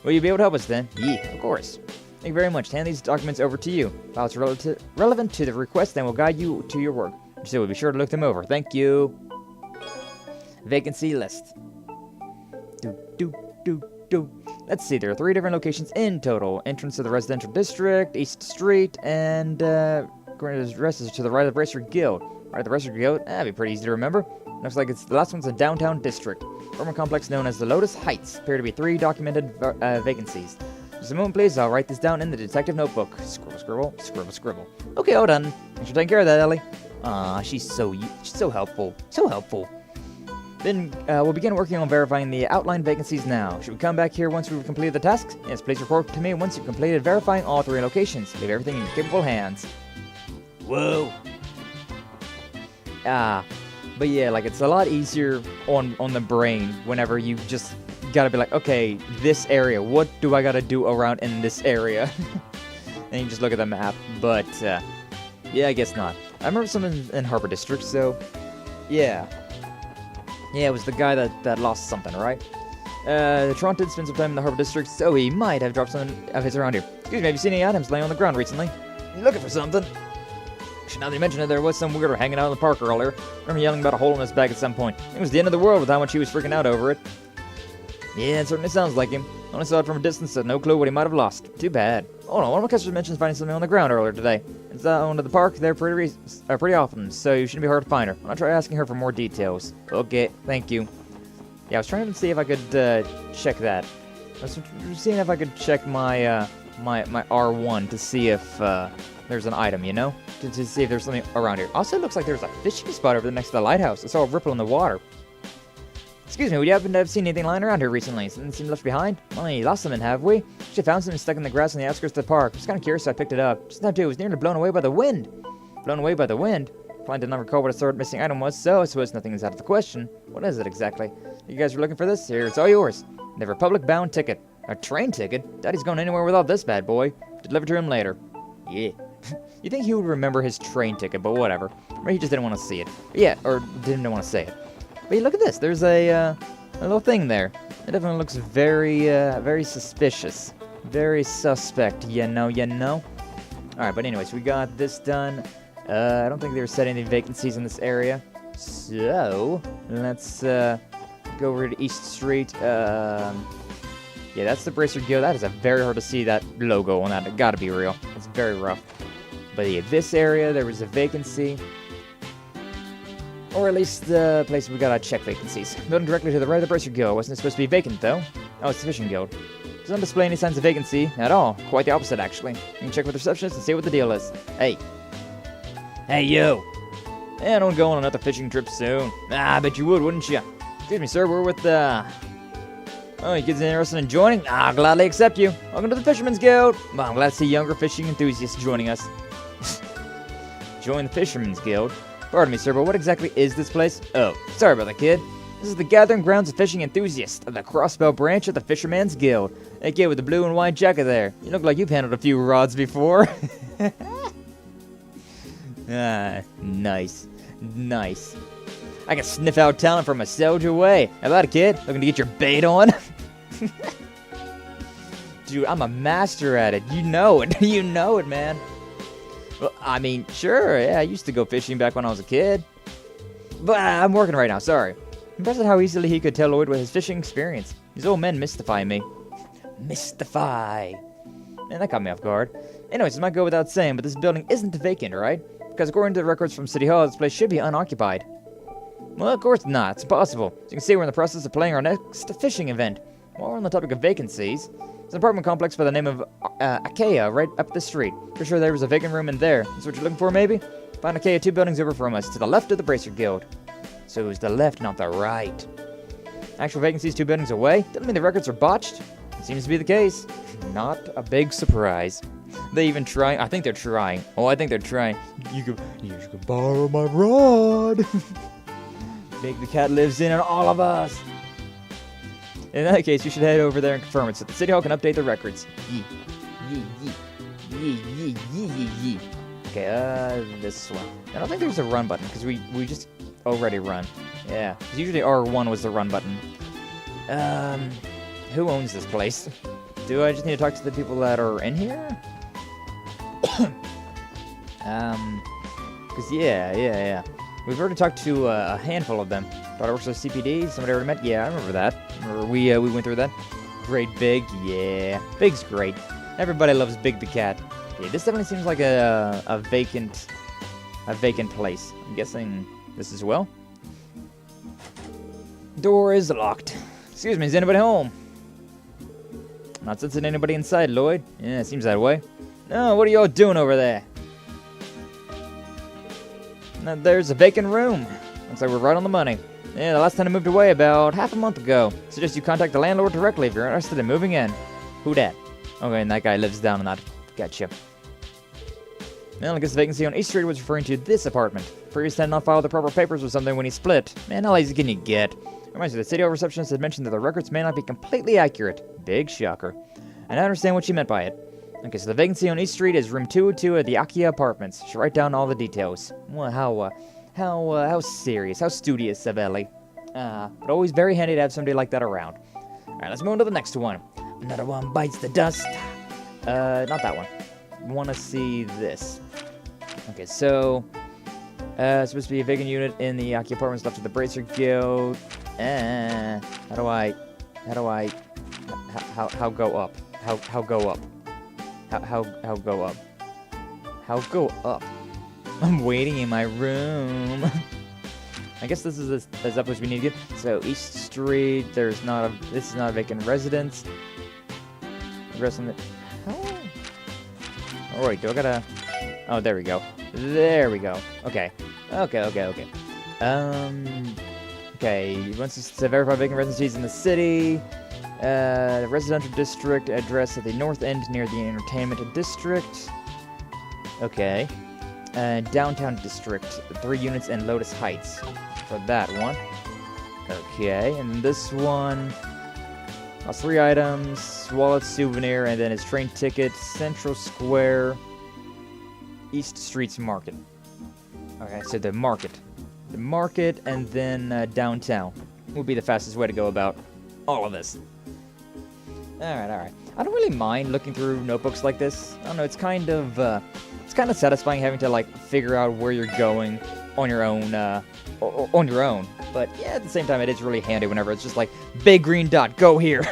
Will you be able to help us then? Yeah, of course. Thank you very much. Hand these documents over to you. Files relevant to the request, then we'll guide you to your work. So we'll be sure to look them over. Thank you. Vacancy list. Let's see, there are 3 different locations in total. Entrance to the residential district, East Street, and address is to the right of the Racer Guild. Right, the Racer Guild? That'd be pretty easy to remember. Looks like the last one's in downtown district. Apartment complex known as the Lotus Heights. Appear to be 3 documented vacancies. Just a moment, please. I'll write this down in the detective notebook. Scribble. Okay, all done. Thanks for taking care of that, Ellie. Aw, she's so helpful. So helpful. Then we'll begin working on verifying the outlined vacancies now. Should we come back here once we've completed the tasks? Yes, please report to me once you've completed verifying all 3 locations. Leave everything in your capable hands. Whoa. But yeah, like it's a lot easier on the brain whenever you just gotta be like, okay, this area, what do I gotta do around in this area? And you just look at the map. But yeah, I guess not. I remember something in Harbor District, so yeah. Yeah, it was the guy that lost something, right? Tron did spend some time in the Harbor District, so he might have dropped something of his around here. Excuse me, have you seen any items laying on the ground recently? You looking for something? Actually, now that you mention it, there was some weirdo hanging out in the park earlier. I remember yelling about a hole in his back at some point. It was the end of the world with how much he was freaking out over it. Yeah, it certainly sounds like him. Only saw it from a distance, so no clue what he might have lost. Too bad. Oh no, one of my customers mentioned finding something on the ground earlier today. It's out to the park there pretty often, so you shouldn't be hard to find her. I'll try asking her for more details. Okay, thank you. Yeah, I was trying to see if I could check that. I was seeing if I could check my my R1 to see if there's an item, you know? To see if there's something around here. Also, it looks like there's a fishing spot over next to the lighthouse. I saw a ripple in the water. Excuse me, would you happen to have seen anything lying around here recently? Something seemed left behind? Well, you lost something, have we? Actually found something stuck in the grass on the outskirts of the park. I was kind of curious, so I picked it up. Just now, too, it was nearly blown away by the wind. Blown away by the wind? Client did not recall what a sort of missing item was, so I suppose nothing is out of the question. What is it exactly? You guys were looking for this? Here, it's all yours. The Republic-bound ticket. A train ticket? Daddy's going anywhere without this bad boy. Deliver to him later. Yeah. You think he would remember his train ticket, but whatever. Or he just didn't want to see it. Yeah, or didn't want to say it. But look at this. There's a little thing there. It definitely looks very, very suspicious. Very suspect, you know. Alright, but anyways, we got this done. I don't think they were setting any vacancies in this area. So, let's go over to East Street. Yeah, that's the Bracer Guild. That is very hard to see that logo on that. It gotta be real. It's very rough. But yeah, this area, there was a vacancy. Or at least the place we gotta check vacancies. Building directly to the right of the Bracer Guild. Wasn't it supposed to be vacant, though? Oh, it's the Fishing Guild. Doesn't display any signs of vacancy at all. Quite the opposite, actually. You can check with the receptionist and see what the deal is. Hey. Hey, you. Yeah, don't go on another fishing trip soon. Ah, I bet you would, wouldn't you? Excuse me, sir. We're with, Oh, you kids interested in joining? I'll gladly accept you. Welcome to the Fisherman's Guild. Well, I'm glad to see younger fishing enthusiasts joining us. Join the Fisherman's Guild? Pardon me, sir, but what exactly is this place? Oh, sorry about that, kid. This is the gathering grounds of fishing enthusiasts of the Crossbell branch of the Fisherman's Guild. That kid with the blue and white jacket there. You look like you've handled a few rods before. Ah, nice. Nice. I can sniff out talent from a soldier away. How about it, kid? Looking to get your bait on? Dude, I'm a master at it. You know it. You know it, man. Well, I mean, sure, yeah, I used to go fishing back when I was a kid. But I'm working right now, sorry. Impressive how easily he could tell Lloyd with his fishing experience. These old men mystify me. Mystify. Man, that caught me off guard. Anyways, it might go without saying, but this building isn't vacant, right? Because according to the records from City Hall, this place should be unoccupied. Well, of course not. It's impossible. As you can see, we're in the process of planning our next fishing event. While we're on the topic of vacancies, there's an apartment complex by the name of Achaia right up the street. Pretty sure there was a vacant room in there. That's what you're looking for, maybe? Find Achaia 2 buildings over from us, to the left of the Bracer Guild. So it was the left, not the right. Actual vacancies 2 buildings away? Doesn't mean the records are botched. It seems to be the case. Not a big surprise. They even try. I think they're trying. Oh, I think they're trying. You could borrow my rod. Big the cat lives in all of us. In that case, you should head over there and confirm it so the City Hall can update the records. Yee. Okay, this one. I don't think there's a run button because we just already run. Yeah, 'cause usually R1 was the run button. Who owns this place? Do I just need to talk to the people that are in here? Cause yeah. We've already talked to a handful of them. Thought it works with CPD. Somebody already met. Yeah, I remember that. Remember we went through that. Great Big. Yeah, Big's great. Everybody loves Big the cat. Yeah, this definitely seems like a vacant place. I'm guessing this as well. Door is locked. Excuse me, is anybody home? Not sensing anybody inside, Lloyd. Yeah, it seems that way. No, what are y'all doing over there? Now, there's a vacant room. Looks like we're right on the money. Yeah, the last time I moved away about half a month ago. Suggest you contact the landlord directly if you're interested in moving in. Who dat? Okay, and that guy lives down on that. Gotcha. Well, I guess the vacancy on East Street was referring to this apartment. Previous tenant not filed the proper papers or something when he split. Man, how lazy can you get? Reminds me, the city hall receptionist had mentioned that the records may not be completely accurate. Big shocker. And I understand what she meant by it. Okay, so the vacancy on East Street is room 202 at the Achaia Apartments. Should write down all the details. Well, how serious, how studious of Ellie. But always very handy to have somebody like that around. Alright, let's move on to the next one. Another one bites the dust. Not that one. Want to see this. Okay, so it's supposed to be a vacant unit in the Aki apartments left of the Bracer Guild. How go up? How go up? How go up? How go up? I'm waiting in my room. I guess this is as up as we need to get. So East Street, this is not a vacant residence. Oh wait, do I gotta? Oh, there we go. There we go. Okay. Okay. Okay. He wants us to verify vacant residencies in the city. The residential district address at the north end near the entertainment district. Okay. Downtown district, 3 units in Lotus Heights. For that one. Okay, and this one. Lost 3 items, wallet, souvenir, and then his train ticket, Central Square, East Streets Market. Okay, so the market. The market, and then downtown would be the fastest way to go about all of this. Alright. I don't really mind looking through notebooks like this. I don't know, it's kind of satisfying having to, like, figure out where you're going on your own, But, yeah, at the same time, it is really handy whenever it's just like, big green dot, go here.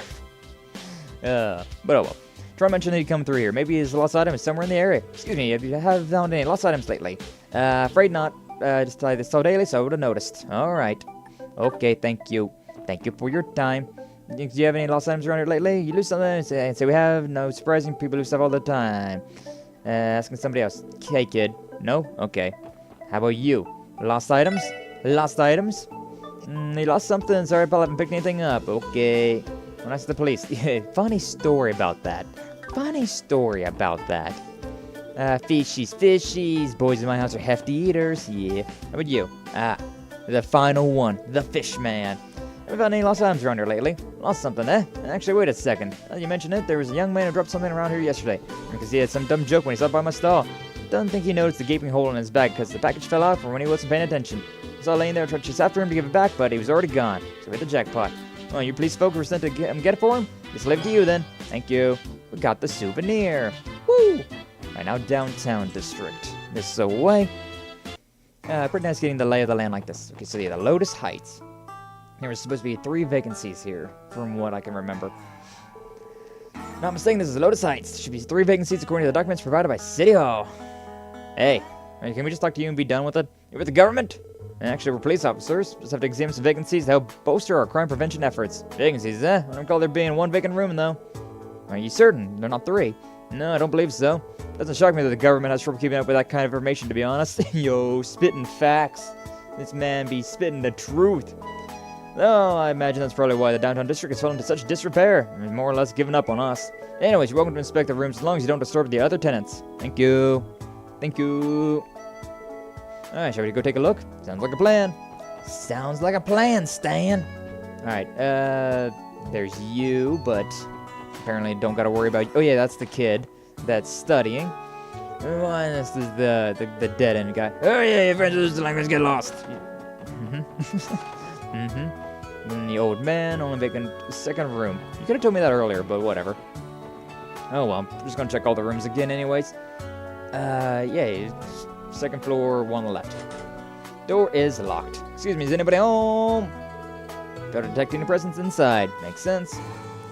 But oh well. Try mentioning that you come through here. Maybe his lost item is somewhere in the area. Excuse me, have you found any lost items lately? Afraid not. Just tell this so daily, so I would have noticed. Alright. Okay, thank you. Thank you for your time. Do you have any lost items around here lately? You lose something and say we have? No, surprising, people lose stuff all the time. Asking somebody else. Hey, kid. No? Okay. How about you? Lost items? Lost items? You lost something. Sorry, pal, I haven't picked anything up. Okay. When I said the police. Funny story about that. Fishies. Boys in my house are hefty eaters. Yeah. How about you? The final one. The fish man. Haven't found any lost items around here lately. Lost something, eh? Actually, wait a second. Now you mentioned it, there was a young man who dropped something around here yesterday. Because he had some dumb joke when he stopped by my stall. Don't think he noticed the gaping hole in his bag because the package fell out from when he wasn't paying attention. I was all laying there, tried to chase after him to give it back, but he was already gone. So we hit the jackpot. Oh, you police folk were sent to get it for him? Just leave it to you then. Thank you. We got the souvenir. Woo! Right now, downtown district. This is away. Pretty nice getting the lay of the land like this. Okay, so yeah, the Lotus Heights. There was supposed to be 3 vacancies here, from what I can remember. Not mistaken, this is Lotus Heights. There should be 3 vacancies according to the documents provided by City Hall. Hey, can we just talk to you and be done with it? You're with the government? Actually, we're police officers. Just have to examine some vacancies to help bolster our crime prevention efforts. Vacancies, eh? I don't recall there being 1 vacant room, though. Are you certain? They're not 3. No, I don't believe so. Doesn't shock me that the government has trouble keeping up with that kind of information, to be honest. Yo, spitting facts. This man be spitting the truth. Oh, I imagine that's probably why the downtown district has fallen into such disrepair. It's more or less given up on us. Anyways, you're welcome to inspect the rooms as long as you don't disturb the other tenants. Thank you. Thank you. Alright, shall we go take a look? Sounds like a plan. Sounds like a plan, Stan. Alright, there's you, but apparently don't gotta worry about... Oh yeah, that's the kid that's studying. This is the dead-end guy. Oh yeah, your friends lose the language, get lost. And the old man, only vacant 2nd room. You could have told me that earlier, but whatever. Oh well, I'm just gonna check all the rooms again anyways. Yeah, 2nd floor, 1 left. Door is locked. Excuse me, is anybody home? Better detect any presence inside. Makes sense.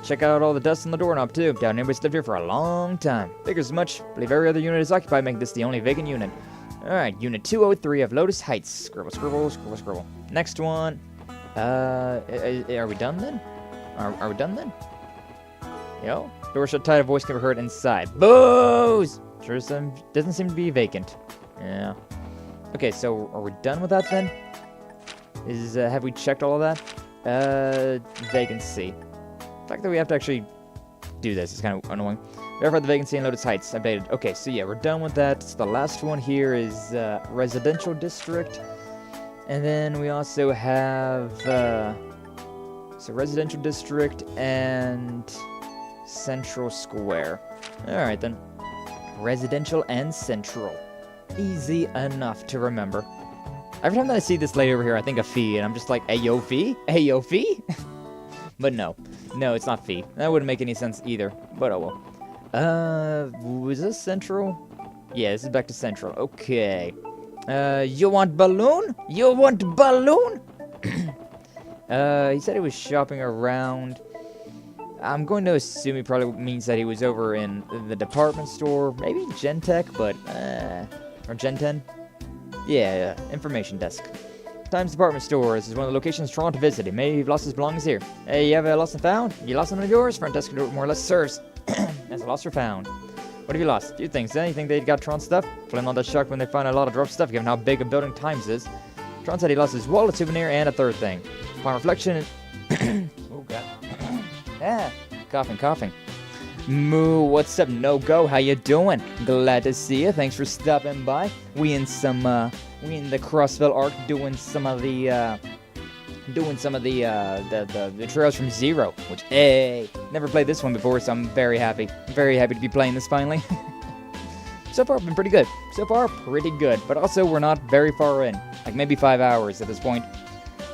Check out all the dust on the doorknob too. Doubt anybody's lived here for a long time. Figures as much. Believe every other unit is occupied, making this the only vacant unit. Alright, unit 203 of Lotus Heights. Scribble. Next one. Are we done then? Are we done then? Yo. Door shut tight, a voice can be heard inside. Booze! Sure doesn't seem to be vacant. Yeah. Okay, so are we done with that then? Have we checked all of that? Vacancy. The fact that we have to actually do this is kind of annoying. Verify the vacancy in Lotus Heights. Updated. Okay, so yeah, we're done with that. So the last one here is residential district. And then we also have so residential district and Central Square. Alright then. Residential and Central. Easy enough to remember. Every time that I see this lady over here, I think of Fee, and I'm just like, Ayo Fee? Ayo Fee? But no. No, it's not Fee. That wouldn't make any sense either. But oh well. Was this Central? Yeah, this is back to Central. Okay. You want balloon? You want balloon? He said he was shopping around. I'm going to assume he probably means that he was over in the department store. Maybe Gentech, but, or Gen10? Yeah, information desk. Times department store. This is one of the locations Toronto visited. Maybe you've lost his belongings here. Hey, you have a lost and found? You lost one of yours? Front desk more or less serves as lost or found. What have you lost? A few things. Anything they got Tron stuff? Feeling all that shocked when they find a lot of drop stuff, given how big a building Times is. Tron said he lost his wallet, souvenir, and a third thing. Upon reflection, oh god. Coughing. Moo, what's up, No Go? How you doing? Glad to see you. Thanks for stopping by. We in the Crossbell arc doing some of the trails from Zero, which, hey, never played this one before, so I'm very happy. Very happy to be playing this finally. So far, been pretty good. But also, we're not very far in. Like, maybe 5 hours at this point.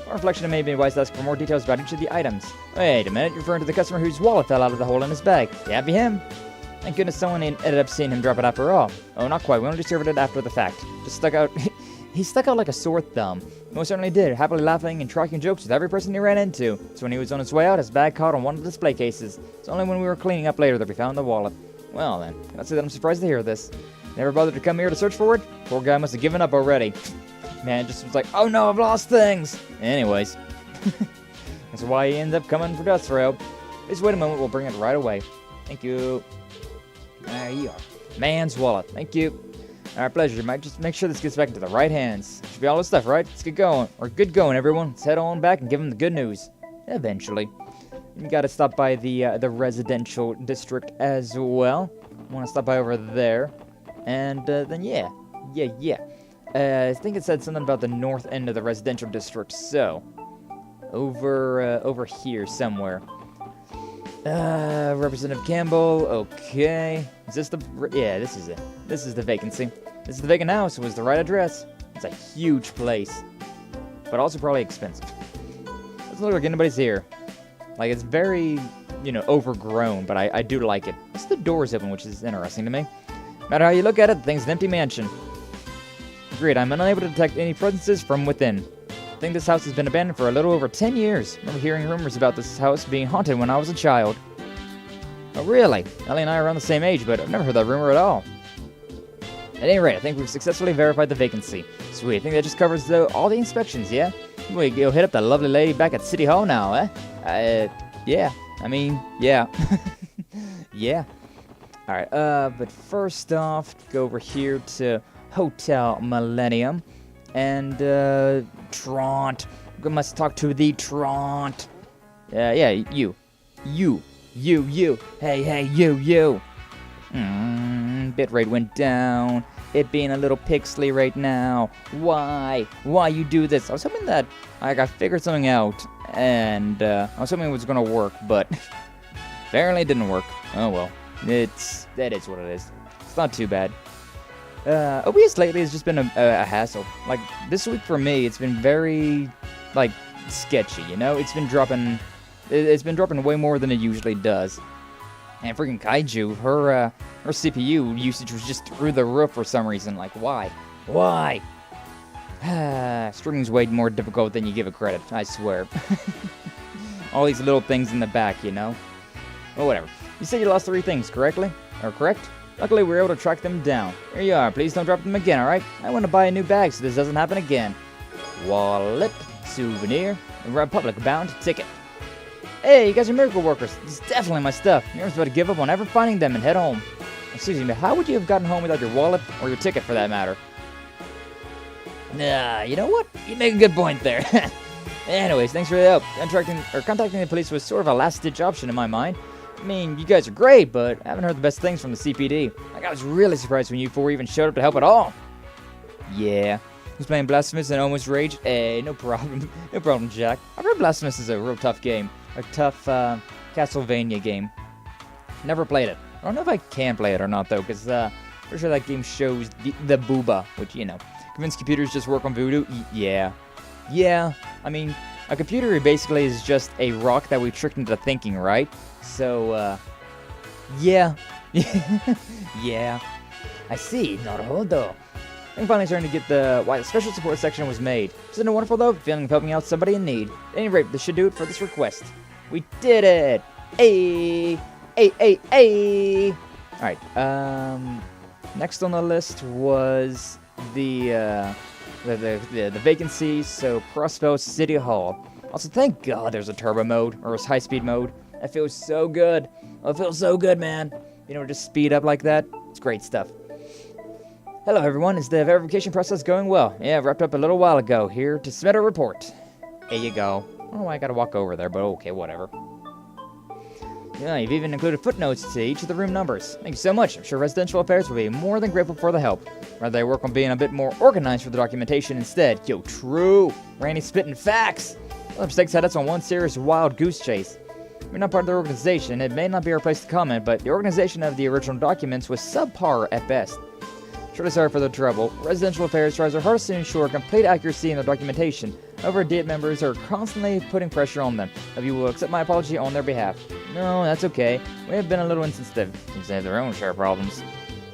On reflection, it may be wise to ask for more details about each of the items. Wait a minute, you're referring to the customer whose wallet fell out of the hole in his bag. Yeah, be him. Thank goodness someone ended up seeing him drop it after all. Oh, not quite. We only discovered it after the fact. Just stuck out... He stuck out like a sore thumb. Most certainly did, happily laughing and cracking jokes with every person he ran into. So when he was on his way out, his bag caught on one of the display cases. It's only when we were cleaning up later that we found the wallet. Well then, can I say that I'm surprised to hear this. Never bothered to come here to search for it? Poor guy must have given up already. Man, just was like, oh no, I've lost things! Anyways. That's why he ended up coming for us for help. Just wait a moment, we'll bring it right away. Thank you. There you are. Man's wallet. Thank you. Our pleasure, Mike. Just make sure this gets back into the right hands. Should be all this stuff, right? Let's get going. Or good going, everyone. Let's head on back and give them the good news. Eventually. You gotta stop by the residential district as well. Want to stop by over there. And then yeah. I think it said something about the north end of the residential district. So, over here somewhere. Representative Campbell, okay. Is this the... Yeah, this is it. This is the vacancy. This is the vacant house. It was the right address. It's a huge place. But also probably expensive. Doesn't look like anybody's here. Like, it's very, overgrown, but I do like it. It's the doors open, which is interesting to me. No matter how you look at it, the thing's an empty mansion. Agreed, I'm unable to detect any presences from within. I think this house has been abandoned for a little over 10 years. I remember hearing rumors about this house being haunted when I was a child. Oh, really? Ellie and I are around the same age, but I've never heard that rumor at all. At any rate, I think we've successfully verified the vacancy. Sweet, I think that just covers all the inspections, yeah? We go hit up the lovely lady back at City Hall now, eh? Yeah. I mean, yeah. Yeah. Alright, but first off, go over here to Hotel Millennium. And, Trant. We must talk to the Trant. Yeah, you. Hey, you. Bitrate went down. It being a little pixely right now. Why you do this? I was hoping that I figured something out, and I was hoping it was gonna work, but apparently it didn't work. Oh well, that is what it is. It's not too bad. OBS lately has just been a hassle. Like this week for me, it's been very sketchy. It's been dropping. It's been dropping way more than it usually does. And freaking Kaiju, her CPU usage was just through the roof for some reason. Like, why? Streaming's way more difficult than you give it credit, I swear. All these little things in the back, Well, whatever. You said you lost 3 things, correct? Luckily, we were able to track them down. Here you are. Please don't drop them again, alright? I want to buy a new bag so this doesn't happen again. Wallet, souvenir, Republic-bound ticket. Hey, you guys are miracle workers. This is definitely my stuff. You're about to give up on ever finding them and head home. Excuse me, but how would you have gotten home without your wallet or your ticket for that matter? You know what? You make a good point there. Anyways, thanks for the help. Contacting the police was sort of a last-ditch option in my mind. I mean, you guys are great, but I haven't heard the best things from the CPD. I was really surprised when you 4 even showed up to help at all. Yeah. Who's playing Blasphemous and almost raged? Hey, no problem. No problem, Jack. I've heard Blasphemous is a real tough game. A tough Castlevania game. Never played it. I don't know if I can play it or not, though, because pretty sure that game shows the booba, which, convince computers just work on voodoo. Yeah. I mean, a computer basically is just a rock that we tricked into thinking, right? So, yeah. Yeah. I see. Naruhodo. I'm finally starting to get why the special support section was made. Isn't it wonderful, though? Feeling of helping out somebody in need. At any rate, this should do it for this request. We did it! Ay! Ay! Alright, next on the list was the vacancies, so Crossbell City Hall. Also, thank God there's a turbo mode, or a high-speed mode. That feels so good. Oh, it feels so good, man. You know, just speed up like that. It's great stuff. Hello, everyone. Is the verification process going well? Yeah, wrapped up a little while ago. Here to submit a report. There you go. I don't know why I gotta walk over there, but okay, whatever. Yeah, you've even included footnotes to each of the room numbers. Thank you so much. I'm sure Residential Affairs will be more than grateful for the help. Rather, they work on being a bit more organized for the documentation instead. Yo, true. Randy spitting facts. Other mistakes had us on one serious wild goose chase. We're not part of the organization. It may not be our place to comment, but the organization of the original documents was subpar at best. Truly sorry for the trouble. Residential Affairs tries their hardest to ensure complete accuracy in their documentation. However, DIT members are constantly putting pressure on them. If you will accept my apology on their behalf. No, that's okay. We have been a little insensitive. Seems they have their own share of problems.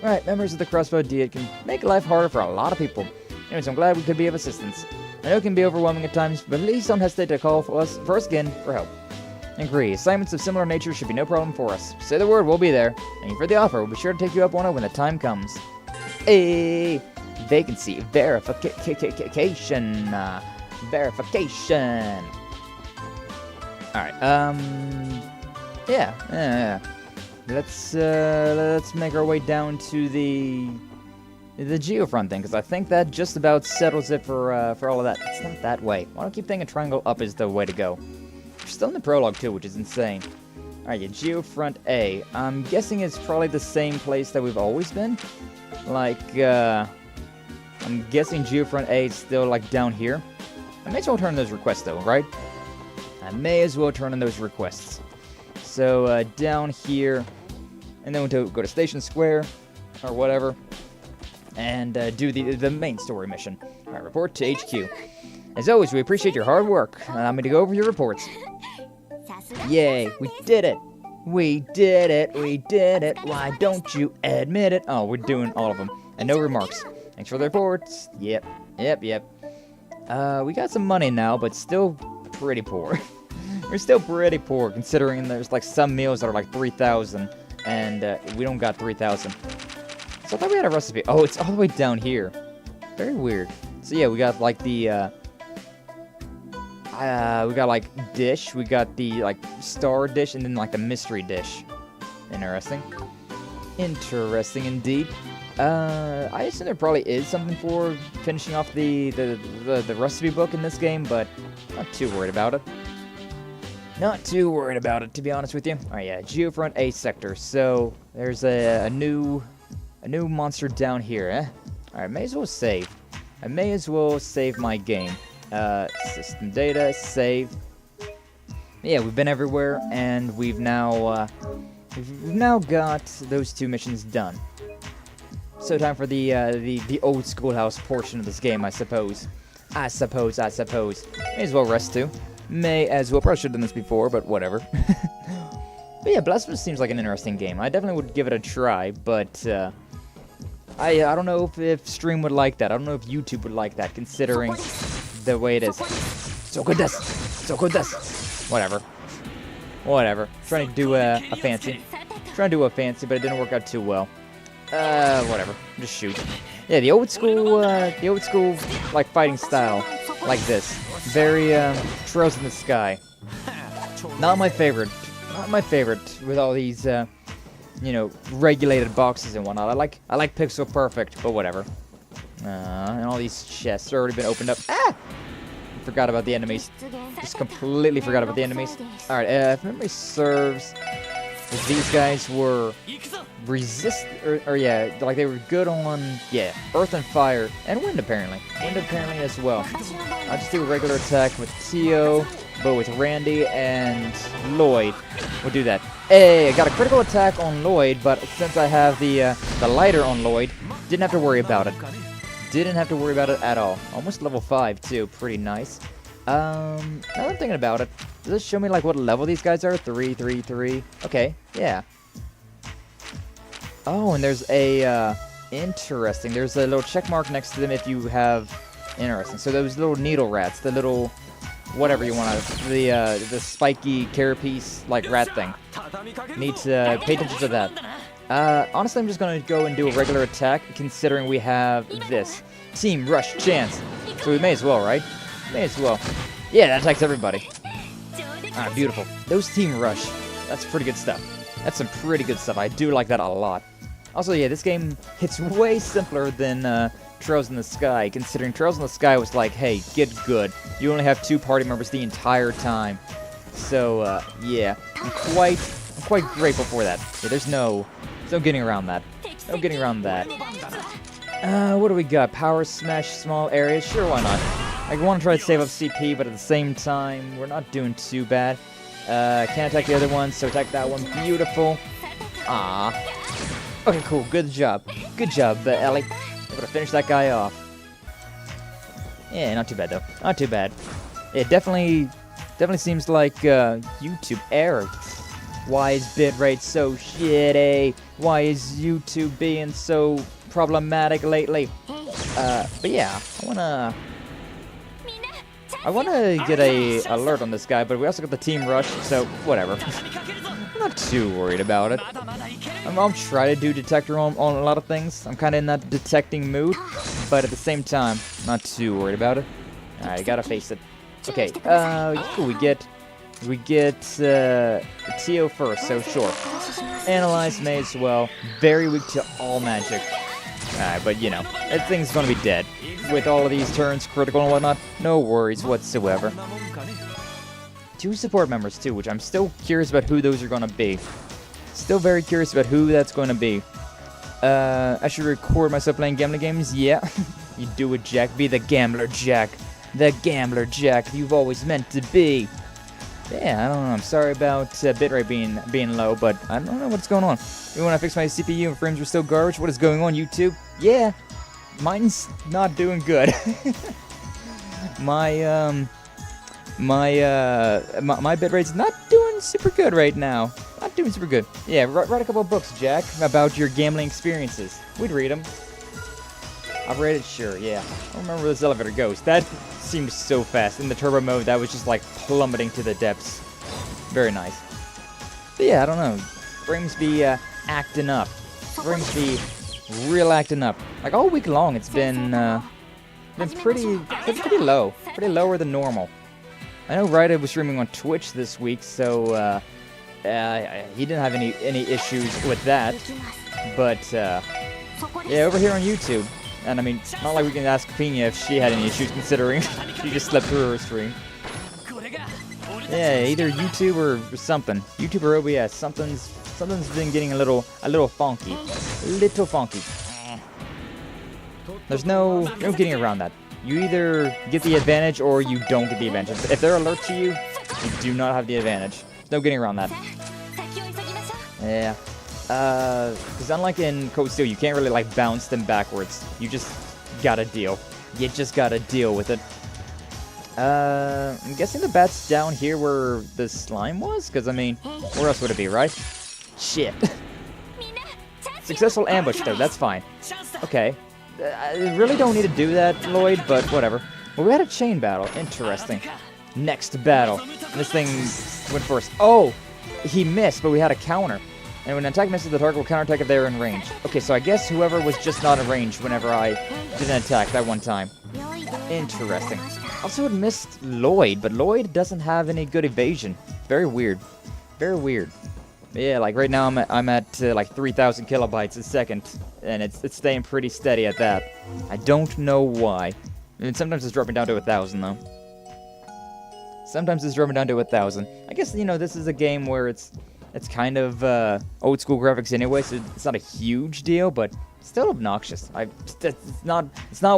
Right, members of the Crossbell DIT can make life harder for a lot of people. Anyways, I'm glad we could be of assistance. I know it can be overwhelming at times, but at least don't hesitate to call for us again for help. Agree. Assignments of similar nature should be no problem for us. Say the word, we'll be there. Thank you for the offer. We'll be sure to take you up on it when the time comes. A vacancy verification. Verification. All right. Yeah. Let's make our way down to the geofront thing, because I think that just about settles it for all of that. It's not that way. Why do I keep thinking triangle up is the way to go? We're still in the prologue too, which is insane. All right, yeah, geofront A. I'm guessing it's probably the same place that we've always been. Like, I'm guessing geofront A is still, like, down here. I may as well turn in those requests, though, right? I may as well turn in those requests. So, down here, and then we'll go to Station Square, or whatever, and do the main story mission. All right, report to HQ. As always, we appreciate your hard work. Allow me to go over your reports. Yay, we did it! We did it! We did it! Why don't you admit it? Oh, we're doing all of them. And no remarks. Thanks for the reports. Yep. We got some money now, but still pretty poor. We're still pretty poor, considering there's like some meals that are like 3,000, and we don't got 3,000. So I thought we had a recipe. Oh, it's all the way down here. Very weird. So yeah, we got like the, we got like dish, we got the like star dish, and then like the mystery dish. Interesting. Interesting indeed. I assume there probably is something for finishing off the recipe book in this game, but not too worried about it. Not too worried about it, to be honest with you. Alright, yeah, Geofront A sector. So there's a new monster down here, eh? Alright, may as well save. I may as well save my game. System data, save. Yeah, we've been everywhere, and we've now got those two missions done. So time for the old schoolhouse portion of this game, I suppose. I suppose. May as well rest too. May as well. Probably should have done this before, but whatever. But yeah, Blasphemous seems like an interesting game. I definitely would give it a try, but I don't know if Stream would like that. I don't know if YouTube would like that, considering the way it is. So good this. Whatever. Trying to do a fancy. But it didn't work out too well. Whatever. Just shoot. Yeah, the old school, like, fighting style, like this. Very, Trails in the Sky. Not my favorite. With all these, regulated boxes and whatnot. I like Pixel Perfect, but whatever. And all these chests have already been opened up. Ah! Forgot about the enemies. Just completely forgot about the enemies. Alright, if memory serves, these guys were like they were good on, earth and fire, and wind apparently. As well. I'll just do a regular attack with Tio, but with Randy and Lloyd, we'll do that. Hey, I got a critical attack on Lloyd, but since I have the lighter on Lloyd, didn't have to worry about it. At all. Almost level 5 too, pretty nice. Now that I'm thinking about it, does this show me like what level these guys are? 3, 3, 3. Okay, yeah. Oh, and there's a Interesting. There's a little check mark next to them if you have... Interesting. So those little needle rats, the little... whatever you want to... the spiky carapace, like, rat thing. Need to pay attention to that. Honestly, I'm just going to go and do a regular attack, considering we have this. Team Rush chance. So we may as well, right? May as well. Yeah, that attacks everybody. Ah, beautiful. Those Team Rush. That's pretty good stuff. That's some pretty good stuff. I do like that a lot. Also, yeah, this game hits way simpler than Trails in the Sky, considering Trails in the Sky was like, hey, get good. You only have 2 party members the entire time. So, yeah, I'm quite grateful for that. Yeah, there's no getting around that. No getting around that. What do we got? Power Smash small areas? Sure, why not? I want to try to save up CP, but at the same time, we're not doing too bad. Can't attack the other one, so attack that one. Beautiful. Ah. Okay, cool. Good job. Good job, Ellie. Able to finish that guy off. Yeah, not too bad, though. Not too bad. It definitely seems like YouTube error. Why is bitrate so shitty? Why is YouTube being so problematic lately? But yeah, I wanna get a alert on this guy, but we also got the Team Rush, so whatever. I'm not too worried about it. I'll try to do detector on a lot of things. I'm kind of in that detecting mood, but at the same time, not too worried about it. Alright, I gotta face it. Okay, cool, we get TO first, so sure. Analyze may as well. Very weak to all magic. Alright, but you know, that thing's gonna be dead. With all of these turns, critical and whatnot, no worries whatsoever. 2 support members too, which I'm still curious about who those are gonna be. Still very curious about who that's gonna be. I should record myself playing gambling games? Yeah. You do it, Jack. Be the gambler, Jack. The gambler, Jack, you've always meant to be. Yeah, I don't know. I'm sorry about bitrate being low, but I don't know what's going on. Maybe when I fix my CPU and frames are still garbage. What is going on, YouTube? Yeah, mine's not doing good. my bitrate's not doing super good right now. Not doing super good. Yeah, write a couple of books, Jack, about your gambling experiences. We'd read them. I've read it, sure, yeah. I don't remember where this elevator goes. That seemed so fast. In the turbo mode, that was just like plummeting to the depths. Very nice. But yeah, I don't know. Frames be acting up. Frames be real acting up. Like all week long, it's been pretty low. Pretty lower than normal. I know Ryder was streaming on Twitch this week, so he didn't have any issues with that. But yeah, over here on YouTube. And I mean, not like we can ask Pina if she had any issues, considering she just slept through her stream. Yeah, either YouTube or something. YouTube or OBS. Something's been getting a little funky. Little funky. There's no getting around that. You either get the advantage or you don't get the advantage. If they're alert to you, you do not have the advantage. There's no getting around that. Yeah. Because unlike in Code Steel, you can't really, like, bounce them backwards. You just gotta deal. You just gotta deal with it. I'm guessing the bat's down here where the slime was? Because, I mean, where else would it be, right? Shit. Successful ambush, though. That's fine. Okay. I really don't need to do that, Lloyd, but whatever. Well, we had a chain battle. Interesting. Next battle. And this thing went first. Oh! He missed, but we had a counter. And when an attack misses, the target will counterattack if they're in range. Okay, so I guess whoever was just not in range whenever I did an attack that one time. Interesting. Also, it missed Lloyd, but Lloyd doesn't have any good evasion. Very weird. Very weird. Yeah, like right now I'm at like 3,000 kilobytes a second, and it's staying pretty steady at that. I don't know why. I mean, sometimes it's dropping down to 1,000 though. Sometimes it's dropping down to 1,000. I guess, you know, this is a game where it's kind of old school graphics anyway, so it's not a huge deal, but it's still obnoxious. It's not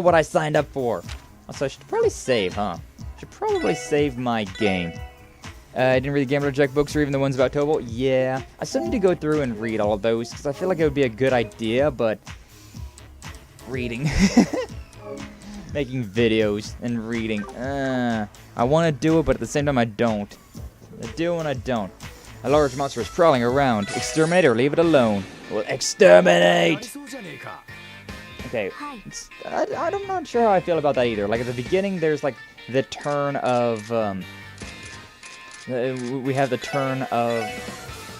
what I signed up for. Also, I should probably save, huh? Should probably save my game. I didn't read the Gambler Jack books or even the ones about Tobal. Yeah, I still need to go through and read all of those because I feel like it would be a good idea, but reading, making videos and reading. I want to do it, but at the same time I don't. I do and I don't. A large monster is prowling around. Exterminate or leave it alone. Well, exterminate! Okay, I'm not sure how I feel about that either. Like, at the beginning, there's, like, the turn of, we have the turn of,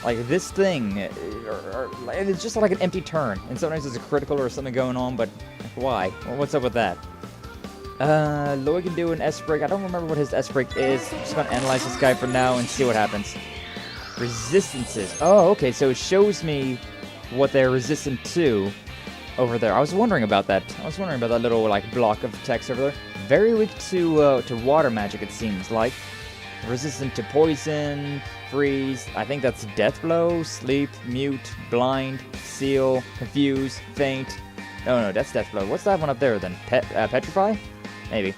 like, this thing, it's just like an empty turn, and sometimes there's a critical or something going on, but why? Well, what's up with that? Lloyd can do an S-break. I don't remember what his S-break is. I'm just gonna analyze this guy for now and see what happens. Resistances. Oh, okay, so it shows me what they're resistant to over there. I was wondering about that. I was wondering about that little, like, block of text over there. Very weak to water magic, it seems like. Resistant to poison, freeze, I think that's death blow, sleep, mute, blind, seal, confuse, faint. No, that's death blow. What's that one up there then? Petrify? Maybe.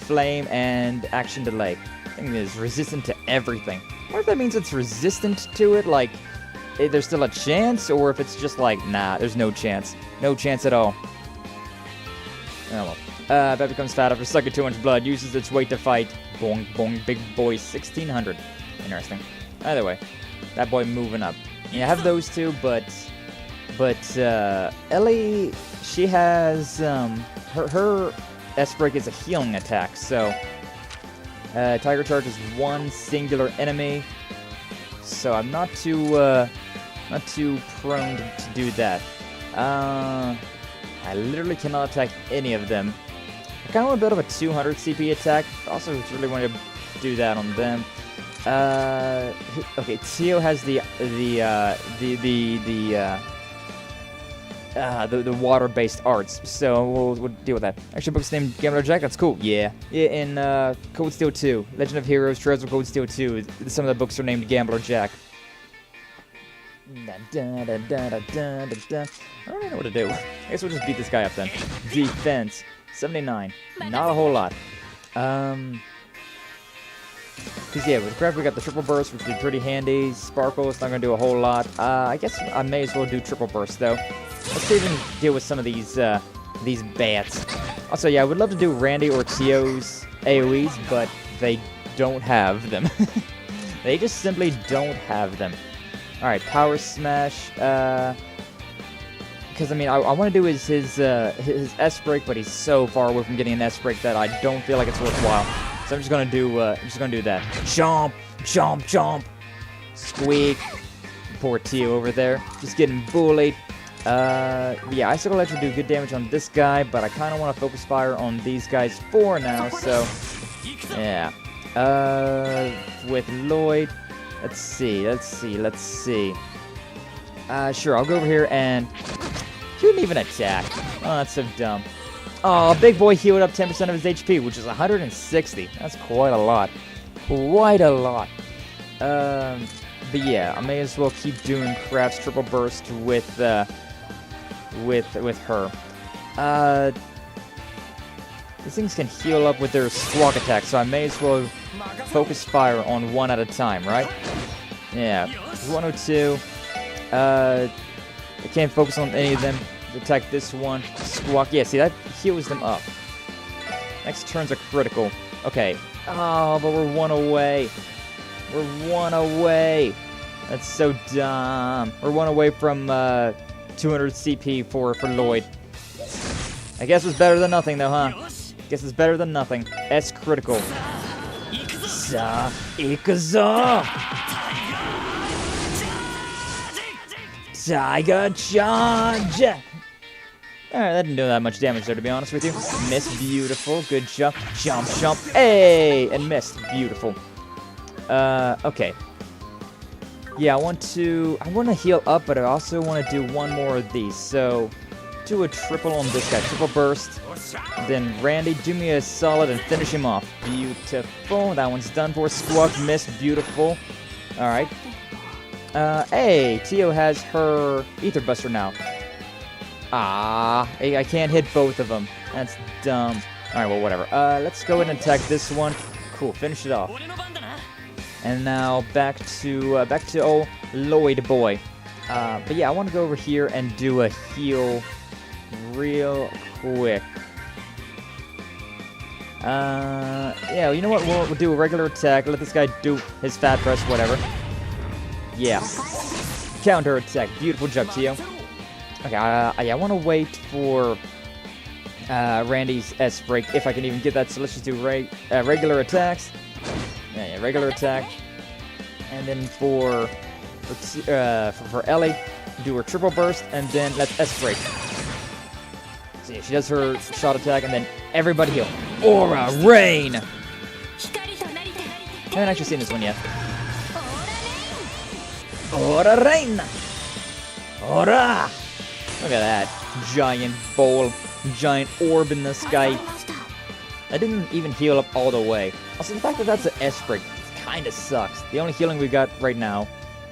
Flame and action delay. I think it is resistant to everything. I wonder if that means it's resistant to it, like, there's still a chance, or if it's just like, nah, there's no chance. No chance at all. Oh well. That becomes fat after sucking too much blood, uses its weight to fight. Boing, boing, big boy, 1600. Interesting. Either way, that boy moving up. Yeah, I have those two, but Ellie, she has, her S-break is a healing attack, so, Tiger Charge is one singular enemy, so I'm not too prone to do that. I literally cannot attack any of them. I kind of want a bit of a 200 CP attack. Also, really want to do that on them. Okay, Tio has the water-based arts, so we'll deal with that. Actually, book's named Gambler Jack. That's cool. Yeah. In Cold Steel 2, Legend of Heroes, Trails of Cold Steel 2. Some of the books are named Gambler Jack. I don't really know what to do. I guess we'll just beat this guy up then. Defense 79. Not a whole lot. Because, yeah, with Craft, we got the triple burst, which would be pretty handy. Sparkle, it's not going to do a whole lot. I guess I may as well do triple burst, though. Let's even deal with some of these bats. Also, yeah, I would love to do Randy or Tio's AoEs, but they don't have them. They just simply don't have them. Alright, Power Smash. Because, I mean, I want to do his S-break, but he's so far away from getting an S-break that I don't feel like it's worthwhile. So I'm just gonna do that. Chomp, chomp, chomp. Squeak. Poor Tio over there, just getting bullied. Yeah, Icicle Edge will do good damage on this guy, but I kind of want to focus fire on these guys for now. So, yeah. With Lloyd, let's see. Sure, I'll go over here and he didn't even attack. Oh, that's so dumb. Oh, Big Boy healed up 10% of his HP, which is 160. That's quite a lot. Quite a lot. But yeah, I may as well keep doing Craft's triple burst with her. These things can heal up with their squawk attack, so I may as well focus fire on one at a time, right? Yeah, 102. I can't focus on any of them. Attack this one. Squawk. Yeah, see, that heals them up. Next turn's a critical. Okay. Oh, but we're one away. We're one away. That's so dumb. We're one away from 200 CP for Lloyd. I guess it's better than nothing, though, huh? Guess it's better than nothing. S critical. Sa Ikuzo! Tiger Charge! Alright, that didn't do that much damage there, to be honest with you. Missed, beautiful. Good jump. Jump, jump. Hey! And missed. Beautiful. Okay. Yeah, I want to heal up, but I also want to do one more of these. So, do a triple on this guy. Triple burst. Then Randy, do me a solid and finish him off. Beautiful. That one's done for. Squawk, missed. Beautiful. Alright. Hey, Tio has her Ether Buster now. Ah, I can't hit both of them. That's dumb. Alright, well, whatever. Let's go ahead and attack this one. Cool, finish it off. And now back to old Lloyd boy. But yeah, I want to go over here and do a heal real quick. Yeah, you know what? We'll do a regular attack. Let this guy do his fat press, whatever. Yeah. Counter attack. Beautiful job, Tio. Okay, I want to wait for Randy's S break if I can even get that. So let's just do regular attacks. Yeah, regular attack. And then for Ellie, do her triple burst, and then let's S break. So yeah, she does her shot attack, and then everybody heal. Aura Rain. I haven't actually seen this one yet. Aura Rain. Aura. Look at that giant bowl, giant orb in the sky. I didn't even heal up all the way. Also, the fact that that's an S break kind of sucks. The only healing we got right now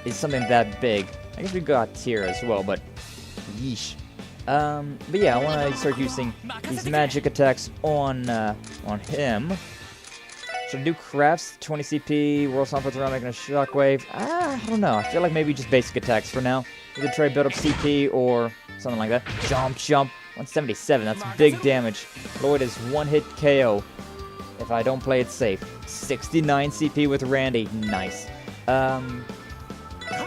is something that big. I guess we got tier as well, but yeesh. But yeah, I want to start using these magic attacks on him. Should I do crafts? 20 CP, World Stomp around making a shockwave. I don't know. I feel like maybe just basic attacks for now. We could try build up CP or something like that. Jump, jump. 177. That's big damage. Lloyd is one-hit KO if I don't play it safe. 69 CP with Randy. Nice.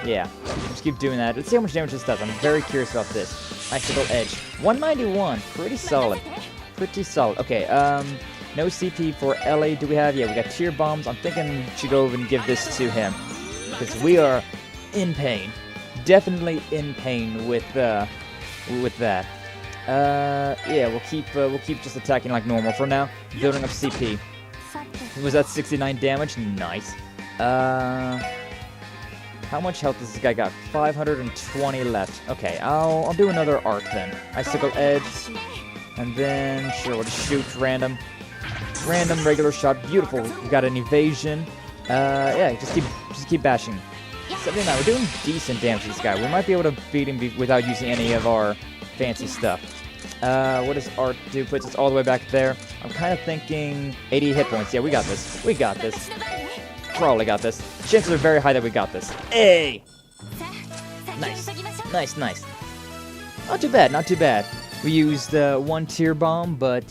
Yeah. Just keep doing that. Let's see how much damage this does. I'm very curious about this. Icicle Edge. 191. Pretty solid. Pretty solid. Okay, no CP for LA. Do we have? Yeah, we got tier bombs. I'm thinking we should go over and give this to him. Because we are in pain. Definitely in pain with that. Yeah, we'll keep just attacking like normal for now. Building up CP. Was that 69 damage? Nice. How much health does this guy got? 520 left. Okay, I'll do another arc then. Icicle Edge. And then, sure, we'll just shoot random. Random, regular shot. Beautiful. We got an evasion. Yeah, just keep bashing. 79. We're doing decent damage to this guy. We might be able to beat him without using any of our fancy stuff. What does art do? Puts us all the way back there. I'm kind of thinking 80 hit points. Yeah, we got this. We got this. Probably got this. Chances are very high that we got this. Hey! Nice. Nice, nice. Not too bad, not too bad. We used one tier bomb, but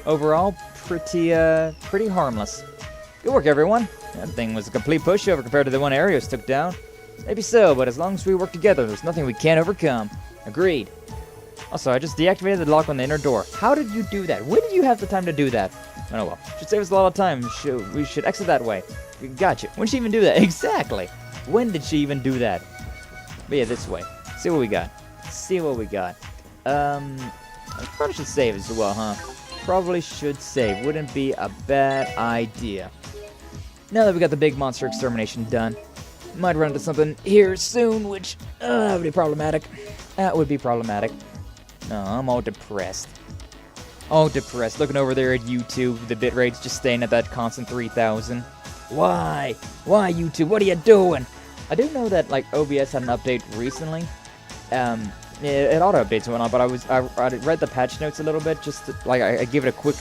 overall, pretty harmless. Good work, everyone. That thing was a complete pushover compared to the one Arios took down. Maybe so, but as long as we work together, there's nothing we can't overcome. Agreed. Also, I just deactivated the lock on the inner door. How did you do that? When did you have the time to do that? Oh well. Should save us a lot of time. We should exit that way. Gotcha. When did she even do that? Exactly. When did she even do that? But yeah, this way. See what we got. See what we got. I probably should save as well, huh? Probably should save. Wouldn't be a bad idea. Now that we got the big monster extermination done, might run into something here soon, which would be problematic. That would be problematic. No, I'm all depressed. All depressed. Looking over there at YouTube, the bitrate's just staying at that constant 3,000. Why? Why, YouTube? What are you doing? I do know that like OBS had an update recently. It auto updates and whatnot, but I read the patch notes a little bit, just to, like I gave it a quick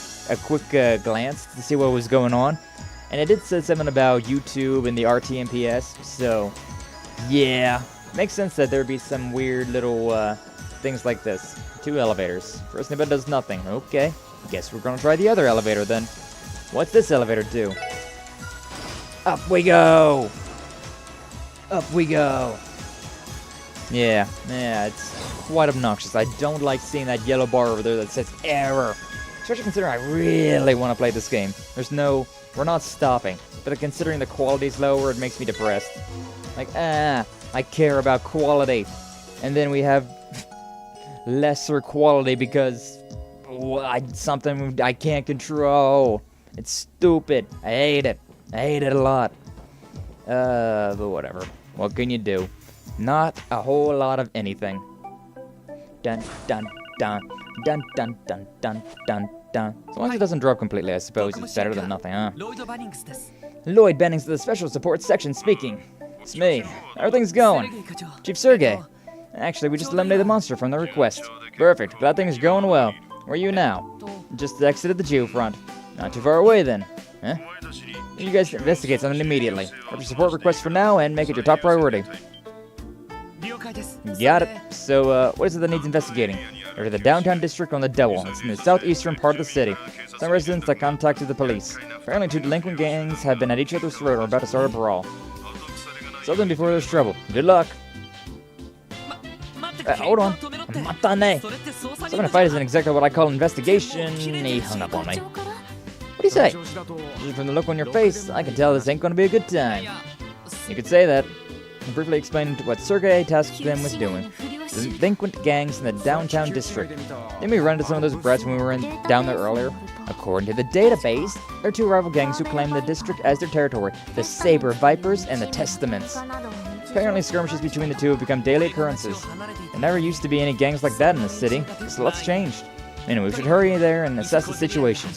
glance to see what was going on, and it did say something about YouTube and the RTMPS. So yeah, makes sense that there'd be some weird little things like this. 2 elevators. First neighbor does nothing. Okay, guess we're gonna try the other elevator then. What's this elevator do? Up we go! Up we go! Yeah, it's quite obnoxious. I don't like seeing that yellow bar over there that says error. Especially considering I really want to play this game. We're not stopping. But considering the quality's lower, it makes me depressed. Like, I care about quality. And then we have lesser quality because something I can't control. It's stupid. I hate it. I hate it a lot. But whatever. What can you do? Not a whole lot of anything. Dun dun dun dun dun dun dun dun dun. As long as it doesn't drop completely, I suppose it's better than nothing, huh? Lloyd Bannings of the Special Support Section speaking. It's me. Everything's going. Chief Sergey. Actually, we just eliminated the monster from the request. Perfect. Glad things are going well. Where are you now? Just exited the geofront. Not too far away then. Huh? You guys investigate something immediately. Have your support request for now and make it your top priority. Got it. So, what is it that needs investigating? Or the downtown district on the Devil. It's in the southeastern part of the city. Some residents that contacted the police. Apparently 2 delinquent gangs have been at each other's throat or about to start a brawl. Solve them before there's trouble. Good luck. Hold on. Matane! Starting a fight isn't exactly what I call investigation. He hung up on me. What do you say? Just from the look on your face, I can tell this ain't gonna be a good time. You could say that. I briefly explained what Sergei tasked them with doing. Delinquent gangs in the downtown district. Didn't we run into some of those brats when we were down there earlier? According to the database, there are two rival gangs who claim the district as their territory, the Saber Vipers and the Testaments. Apparently skirmishes between the two have become daily occurrences. There never used to be any gangs like that in the city, so lots changed. Anyway, we should hurry there and assess the situation.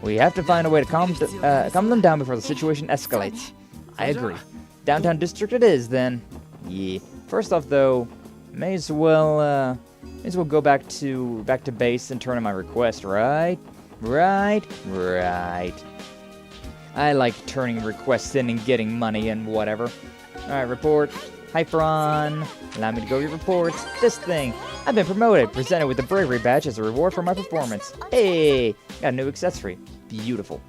We have to find a way to calm them down before the situation escalates. I agree. Downtown district it is, then. Yeah. First off, though, may as well go back to base and turn in my request, right? Right. I like turning requests in and getting money and whatever. Alright, report. Hi, Fran. Allow me to go to your reports. This thing. I've been promoted. Presented with the bravery badge as a reward for my performance. Hey! Got a new accessory. Beautiful.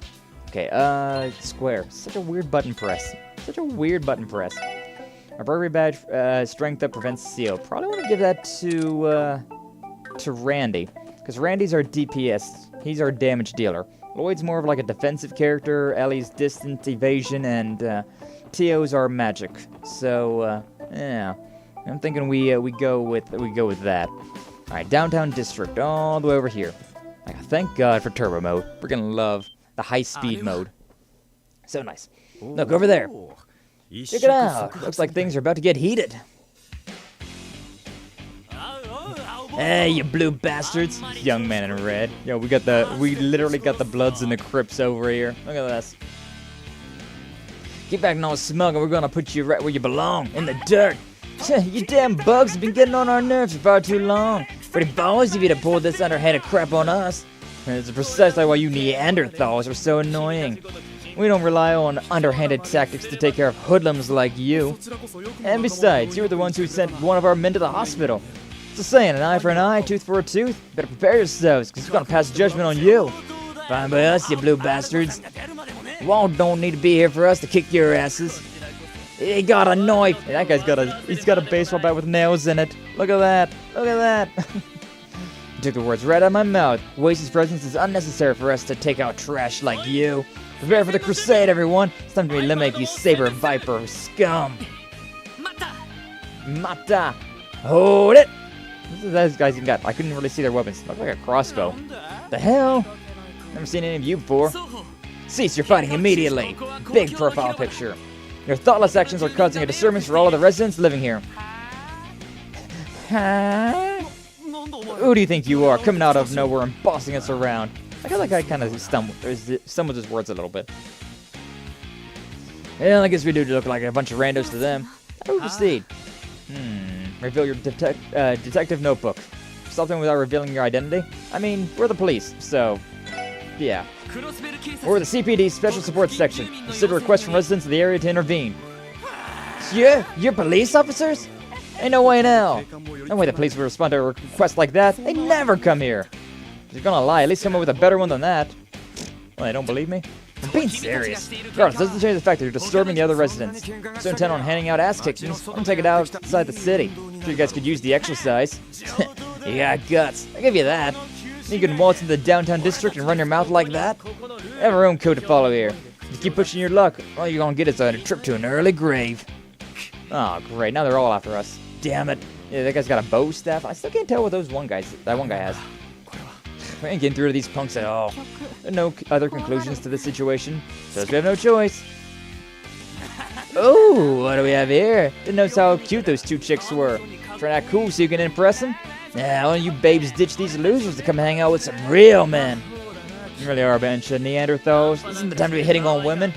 Okay, square. Such a weird button press. Our bravery badge, strength that prevents seal. Probably want to give that to Randy. Because Randy's our DPS. He's our damage dealer. Lloyd's more of like a defensive character. Ellie's distant evasion, and Tio's our magic. So, yeah. I'm thinking we go with that. All right, downtown district, all the way over here. Like, thank God for turbo mode. We're gonna love the high speed mode. So nice. Look over there. Check it out. Looks like things are about to get heated. Hey, you blue bastards! Young man in red. Yo, we literally got the Bloods and the Crips over here. Look at this. Keep acting all smug, and we're gonna put you right where you belong, in the dirt. You damn bugs have been getting on our nerves for far too long. Pretty balls of you to pull this underhanded crap on us. And it's precisely why you Neanderthals are so annoying. We don't rely on underhanded tactics to take care of hoodlums like you. And besides, you were the ones who sent one of our men to the hospital. It's a saying, an eye for an eye, tooth for a tooth. Better prepare yourselves, because we're gonna pass judgment on you. Fine by us, you blue bastards. Wall don't need to be here for us to kick your asses. He got a knife. Hey, that guy's he's got a baseball bat with nails in it. Look at that. Look at that. You took the words right out of my mouth. Wasted presence is unnecessary for us to take out trash like you. Prepare for the crusade, everyone. It's time to eliminate you Saber Viper scum. Mata. Hold it. Those guys even got. I couldn't really see their weapons. Look like a crossbow. The hell? Never seen any of you before. Cease your fighting immediately. Big profile picture. Your thoughtless actions are causing a disturbance for all of the residents living here. Who do you think you are, coming out of nowhere and bossing us around? I feel like I kind of stumbled his words a little bit. Well, I guess we do look like a bunch of randos to them. How do we proceed? Reveal your detective notebook. Something without revealing your identity? I mean, we're the police, so... yeah. We're the CPD Special Support Section. Received a request from residents of the area to intervene. You're police officers? Ain't no way in hell. No way the police would respond to a request like that. They never come here. If you're gonna lie, at least come up with a better one than that. Well, they don't believe me? I'm being serious. Regardless, doesn't change the fact that you're disturbing the other residents. So intent on handing out ass kickings, I'm gonna take it outside the city. Sure you guys could use the exercise. You got guts. I give you that. You can waltz into the downtown district and run your mouth like that? I have our own code to follow here. If you keep pushing your luck, all you're gonna get is a trip to an early grave. Oh, great. Now they're all after us. Damn it. Yeah, that guy's got a bow staff. I still can't tell what that one guy has. We ain't getting through to these punks at all. There are no other conclusions to this situation, so we have no choice. Oh, what do we have here? Didn't notice how cute those two chicks were. Trying to act cool so you can impress them? Yeah, why don't you babes ditch these losers to come hang out with some real men? You really are a bunch of Neanderthals. This isn't the time to be hitting on women.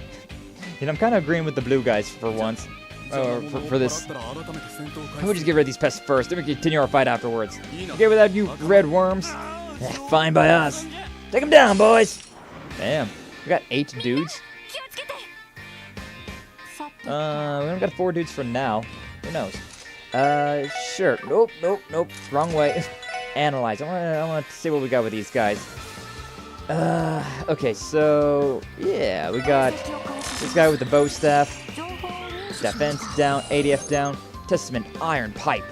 You know, I'm kind of agreeing with the blue guys for once. For this. Why would just get rid of these pests first, then we can continue our fight afterwards. Okay with that, you red worms? Yeah, fine by us. Take them down, boys! Damn, we got 8 dudes. We only got 4 dudes for now. Who knows? Sure. Nope. Wrong way. Analyze. I want to see what we got with these guys. Okay, so yeah, we got this guy with the bow staff. Defense down, ADF down, Testament iron pipe.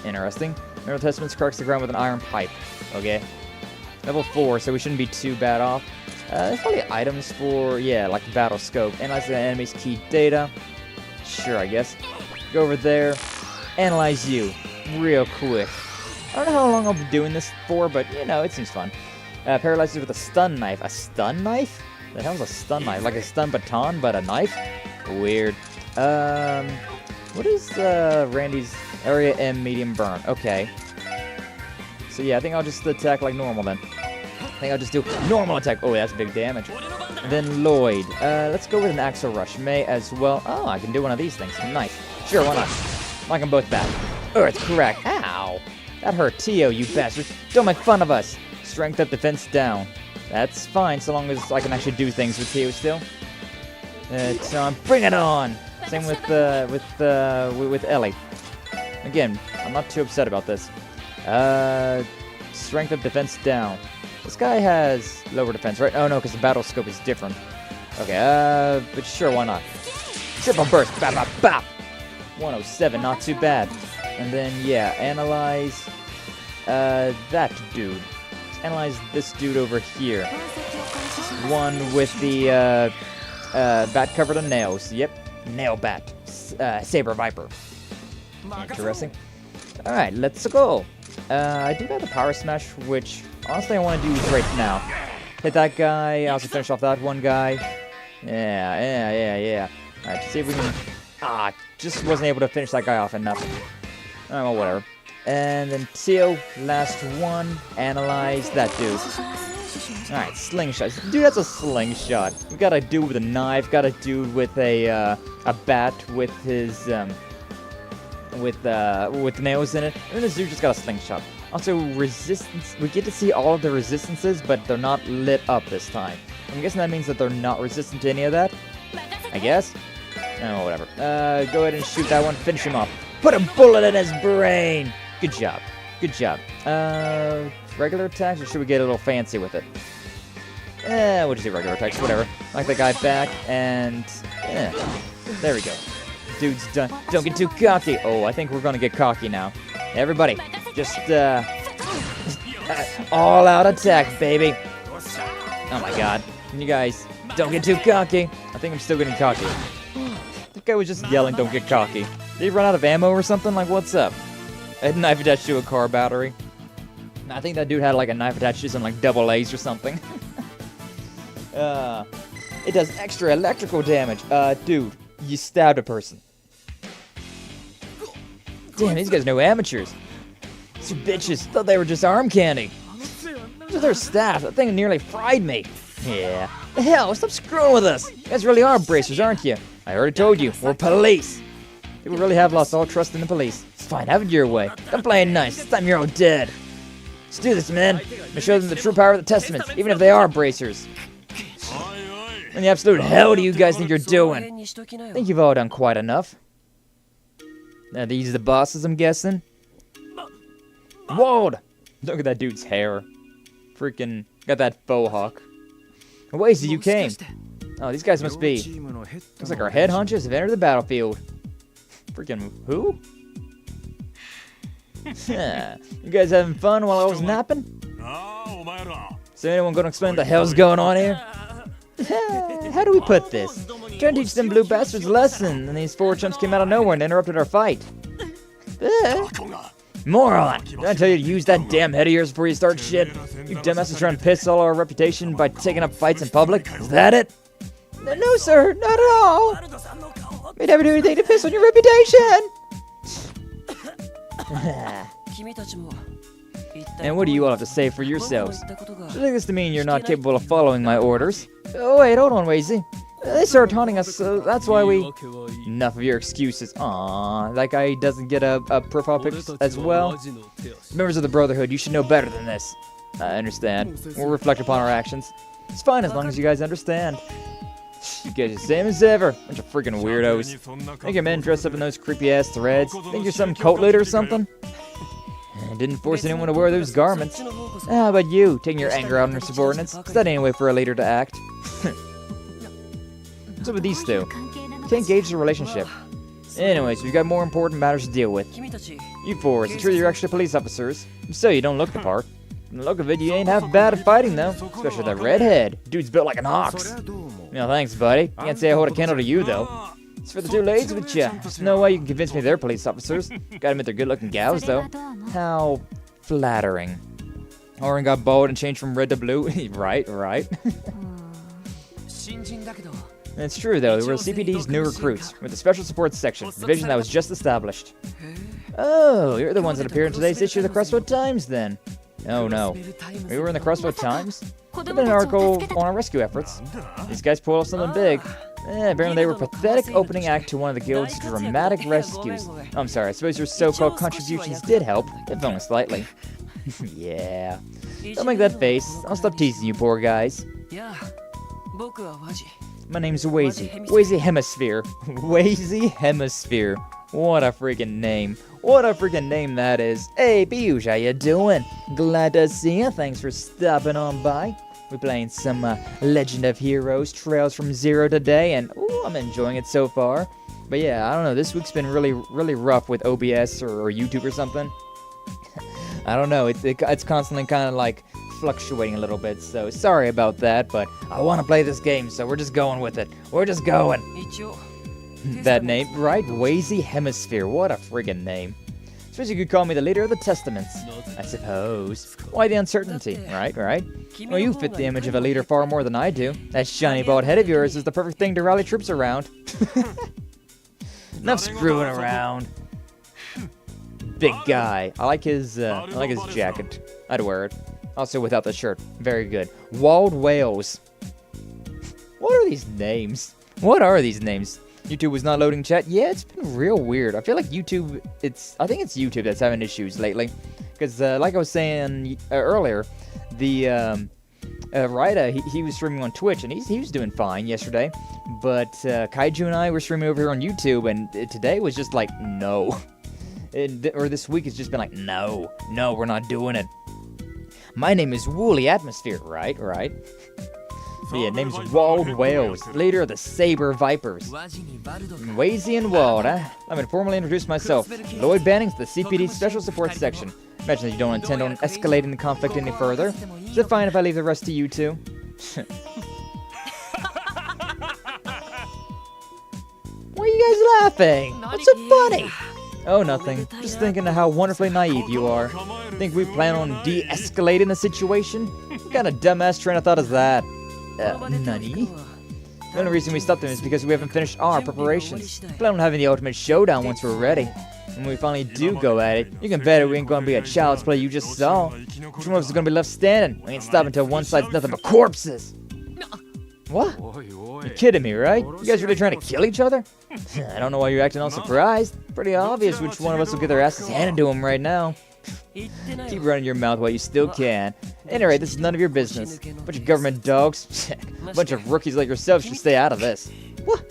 Interesting. Mineral Testaments cracks the ground with an iron pipe. Okay. Level 4, so we shouldn't be too bad off. There's probably items for, yeah, like battle scope. Analyze the enemy's key data. Sure, I guess. Go over there. Analyze you. Real quick. I don't know how long I'll be doing this for, but, you know, it seems fun. Paralyze you with a stun knife. A stun knife? The hell's a stun knife? Like a stun baton, but a knife? Weird. What is, Randy's area M medium burn? Okay. So, yeah, I think I'll just attack like normal, then. I think I'll just do normal attack. Oh, that's big damage. And then Lloyd. Let's go with an Axle Rush. May as well. Oh, I can do one of these things. Nice. Sure, why not? Like them both back. Earth crack. Ow. That hurt Tio, you bastard. Don't make fun of us. Strength up, defense down. That's fine, so long as I can actually do things with Tio still. Bring it on. Same with Ellie. Again, I'm not too upset about this. Strength up, defense down. This guy has lower defense, right? Oh no, because the battle scope is different. Okay, but sure, why not? Triple burst, bap, bap, bap. 107, not too bad. And then, yeah, analyze that dude. Let's analyze this dude over here. One with the bat covered in nails. Yep, nail bat. Saber Viper. Interesting. Alright, let's go. I do have the Power Smash, which honestly I want to do right now. Hit that guy, also finish off that one guy. Yeah. Alright, see if we can... just wasn't able to finish that guy off enough. Alright, well, whatever. And then Tio, last one, analyze that dude. Alright, slingshot. Dude, that's a slingshot. We got a dude with a knife, got a dude with a bat with his, with nails in it, and then this dude just got a slingshot. Also, resistance, we get to see all of the resistances, but they're not lit up this time. I'm guessing that means that they're not resistant to any of that, I guess? Oh, whatever. Go ahead and shoot that one, finish him off. Put a bullet in his brain! Good job. Good job. Regular attacks, or should we get a little fancy with it? We'll just do regular attacks, whatever. Knock that guy back, and... there we go. Dude's done. Don't get too cocky. Oh, I think we're gonna get cocky now. Everybody, just, all-out attack, baby. Oh my god. You guys, don't get too cocky. I think I'm still getting cocky. That guy was just yelling, don't get cocky. Did he run out of ammo or something? Like, what's up? I had a knife attached to a car battery. I think that dude had, like, a knife attached to some, like, double A's or something. It does extra electrical damage. Dude, you stabbed a person. Damn, these guys are no amateurs. These bitches thought they were just arm candy. Look at their staff. That thing nearly fried me. Yeah. The hell, stop screwing with us. You guys really are bracers, aren't you? I already told you, we're police. People really have lost all trust in the police. It's fine, have it your way. I'm playing nice. This time you're all dead. Let's do this, man. I'm gonna show them the true power of the Testaments, even if they are bracers. What the absolute hell do you guys think you're doing? I think you've all done quite enough. Now, these are the bosses, I'm guessing. Whoa! Look at that dude's hair. Freaking got that faux hawk. Wait, so you came. Oh, these guys must be. Looks like our head hunches have entered the battlefield. Freaking who? You guys having fun while I was napping? So anyone gonna explain what the hell's going on here? How do we put this? Trying to teach them blue bastards a lesson, and these four chumps came out of nowhere and interrupted our fight. Moron! Did I tell you to use that damn head of yours before you start shit? You dumbasses trying to piss all our reputation by taking up fights in public? Is that it? No, sir, not at all. We never do anything to piss on your reputation. And what do you all have to say for yourselves? I think this to mean you're not capable of following my orders. Oh, wait, hold on, Wazy. They started taunting us, so that's why we... Enough of your excuses. Aww, that guy doesn't get a profile picture as well. Members of the Brotherhood, you should know better than this. I understand. We'll reflect upon our actions. It's fine as long as you guys understand. You guys are the same as ever. Bunch of freaking weirdos. Think your men dressed up in those creepy-ass threads? Think you're some cult leader or something? Didn't force anyone to wear those garments. How about you, taking your anger out on your subordinates? Is that any way for a leader to act? What's up with these two? Can't gauge the relationship. Anyways, we've got more important matters to deal with. You four, it's true you're actually police officers. So you don't look the part. From the look of it, you ain't half bad at fighting, though. Especially that redhead. Dude's built like an ox. No thanks, buddy. Can't say I hold a candle to you, though. As for the two ladies with ya, there's no way you can convince me they're police officers. Gotta admit they're good-looking gals, though. How flattering. Oren got bald and changed from red to blue. right. It's true, though. We're CPD's new recruits, with the Special Support Section, division that was just established. Oh, you're the ones that appeared in today's issue of the Crossbell Times, then. Oh, no. We were in the Crossbell Times? There's been an article on our rescue efforts. These guys pulled off something big. Apparently they were a pathetic opening act to one of the guild's dramatic rescues. Oh, I'm sorry, I suppose your so-called contributions did help, if only slightly. Yeah. Don't make that face. I'll stop teasing you poor guys. My name's Wazy Hemisphere. Wazy Hemisphere. What a freaking name. What a freaking name that is. Hey, Piyush, how you doing? Glad to see you. Thanks for stopping on by. We're playing some Legend of Heroes Trails from Zero today, and ooh, I'm enjoying it so far. But yeah, I don't know. This week's been really rough with OBS or YouTube or something. I don't know. It's constantly kind of like fluctuating a little bit, so sorry about that, but I want to play this game, so we're just going with it. We're just going. That name, right? Wazy Hemisphere. What a friggin' name. Suppose you could call me the leader of the Testaments, I suppose. Why the uncertainty, right? Well, you fit the image of a leader far more than I do. That shiny bald head of yours is the perfect thing to rally troops around. Enough screwing around. Big guy. I like his jacket. I'd wear it. Also without the shirt. Very good. Walled Whales. What are these names? YouTube was not loading chat. Yeah, it's been real weird. I feel like YouTube, I think it's YouTube that's having issues lately. Because, like I was saying earlier, the Raida, he was streaming on Twitch, and he was doing fine yesterday. But Kaiju and I were streaming over here on YouTube, and today was just like, no. Or this week it's just been like, no, we're not doing it. My name is Woolly Atmosphere, right? Yeah, name's Walled Whales, leader of the Saber Vipers. Wazy and Walled, huh? I'm going to formally introduce myself. Lloyd Bannings, the CPD Special Support Section. Imagine that you don't intend on escalating the conflict any further. Is it fine if I leave the rest to you two? Why are you guys laughing? What's so funny? Oh, nothing. Just thinking of how wonderfully naive you are. Think we plan on de-escalating the situation? What kind of dumbass train of thought is that? Nani? The only reason we stopped them is because we haven't finished our preparations. We plan on having the ultimate showdown once we're ready. When we finally do go at it, you can bet it we ain't gonna be a child's play you just saw. Which one of us is gonna be left standing? We ain't stopping until one side's nothing but corpses. What? You're kidding me, right? You guys really trying to kill each other? I don't know why you're acting all surprised. Pretty obvious which one of us will get their asses handed to them right now. Keep running your mouth while you still can. Anyway, this is none of your business. Bunch of government dogs. Bunch of rookies like yourselves should stay out of this. What?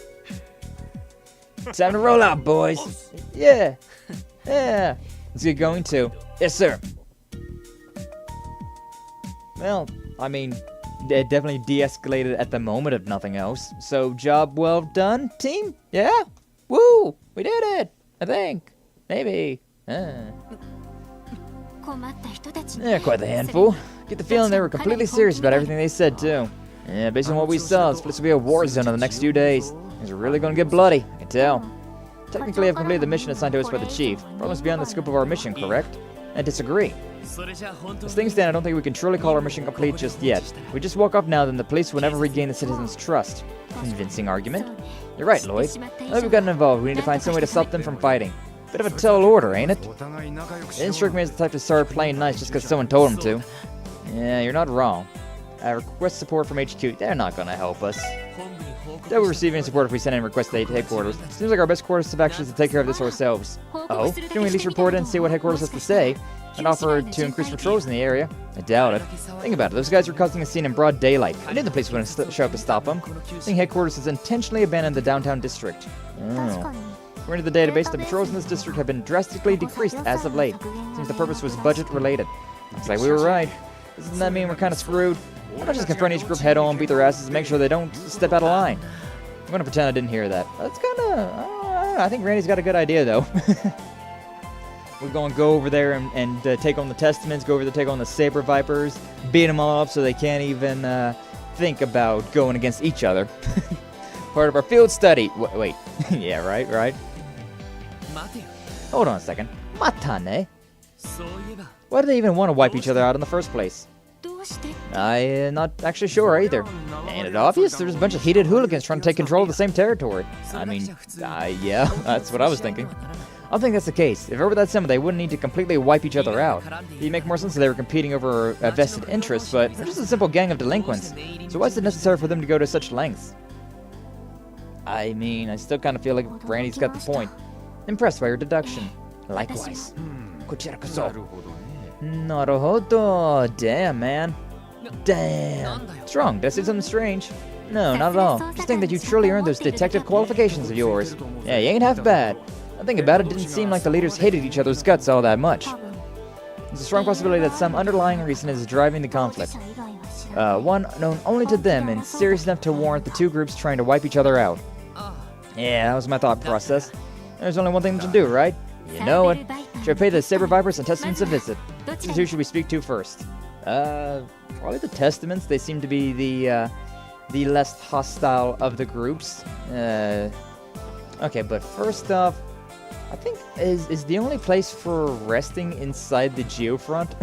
Time to roll out, boys. Yeah. Let's get going too. Yes, sir. Well, I mean, it definitely de-escalated at the moment, if nothing else. So, job well done, team? Yeah? Woo! We did it! I think. Maybe. Yeah, quite the handful. Get the feeling they were completely serious about everything they said, too. Yeah, based on what we saw, this place will be a war zone in the next few days. Things are really gonna get bloody, I can tell. Technically, I've completed the mission assigned to us by the chief. Problems beyond the scope of our mission, correct? I disagree. As things stand, I don't think we can truly call our mission complete just yet. If we just walk off now, then the police will never regain the citizens' trust. Convincing argument. You're right, Lloyd. Now that we've gotten involved, we need to find some way to stop them from fighting. Bit of a tall order, ain't it? It didn't strike me as the type to start playing nice just because someone told him to. Yeah, you're not wrong. I request support from HQ. They're not gonna help us. They'll be receiving support if we send in requests to headquarters. Seems like our best course of action is to take care of this ourselves. Oh? Can we at least report in and see what headquarters has to say? And offer to increase patrols in the area? I doubt it. Think about it. Those guys were causing a scene in broad daylight. I knew the police wouldn't show up to stop them. I think headquarters has intentionally abandoned the downtown district. Oh. According to the database, the patrols in this district have been drastically decreased as of late. Seems the purpose was budget related. Looks like we were right. Doesn't that mean we're kind of screwed? Why not just confront each group head on, beat their asses, and make sure they don't step out of line? I'm gonna pretend I didn't hear that. That's kinda... I think Randy's got a good idea, though. We're gonna go over there and take on the Testaments, go over there, take on the Saber Vipers, beat them all up so they can't even think about going against each other. Part of our field study. Wait. Yeah, right. Hold on a second. Matane? Why do they even want to wipe each other out in the first place? I'm not actually sure either. Ain't it obvious? There's a bunch of heated hooligans trying to take control of the same territory. I mean, yeah, that's what I was thinking. I don't think that's the case. If it were that simple, they wouldn't need to completely wipe each other out. It'd make more sense if they were competing over a vested interest, but they're just a simple gang of delinquents. So why is it necessary for them to go to such lengths? I mean, I still kind of feel like Brandy's got the point. Impressed by her deduction. Likewise. Naruhodo. Damn, man. Damn. What's wrong? Did I say something strange? No, not at all. Just think that you truly earned those detective qualifications of yours. Yeah, you ain't half bad. I think about it, didn't seem like the leaders hated each other's guts all that much. There's a strong possibility that some underlying reason is driving the conflict. One known only to them and serious enough to warrant the two groups trying to wipe each other out. Yeah, that was my thought process. There's only one thing to do, right? You know it. Should I pay the Saber Vipers and Testaments a visit? Who should we speak to first? Probably the Testaments. They seem to be the less hostile of the groups. Okay, but first off, I think is the only place for resting inside the Geofront.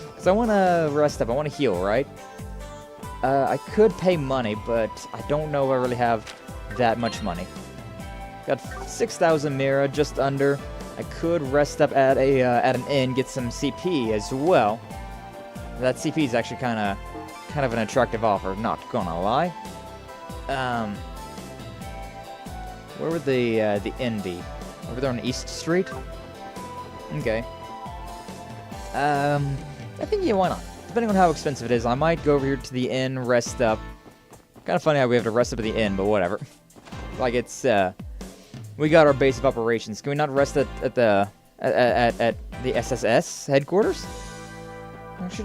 Because I want to rest up. I want to heal, right? I could pay money, but I don't know if I really have that much money. Got 6,000 Mira, just under. I could rest up at an inn, get some CP as well. That CP is actually kind of an attractive offer. Not gonna lie. Where would the inn be? Over there on East Street? Okay. I think, yeah, why not? Depending on how expensive it is, I might go over here to the inn, rest up. Kind of funny how we have to rest up at the inn, but whatever. Like, it's, we got our base of operations. Can we not rest at the SSS headquarters?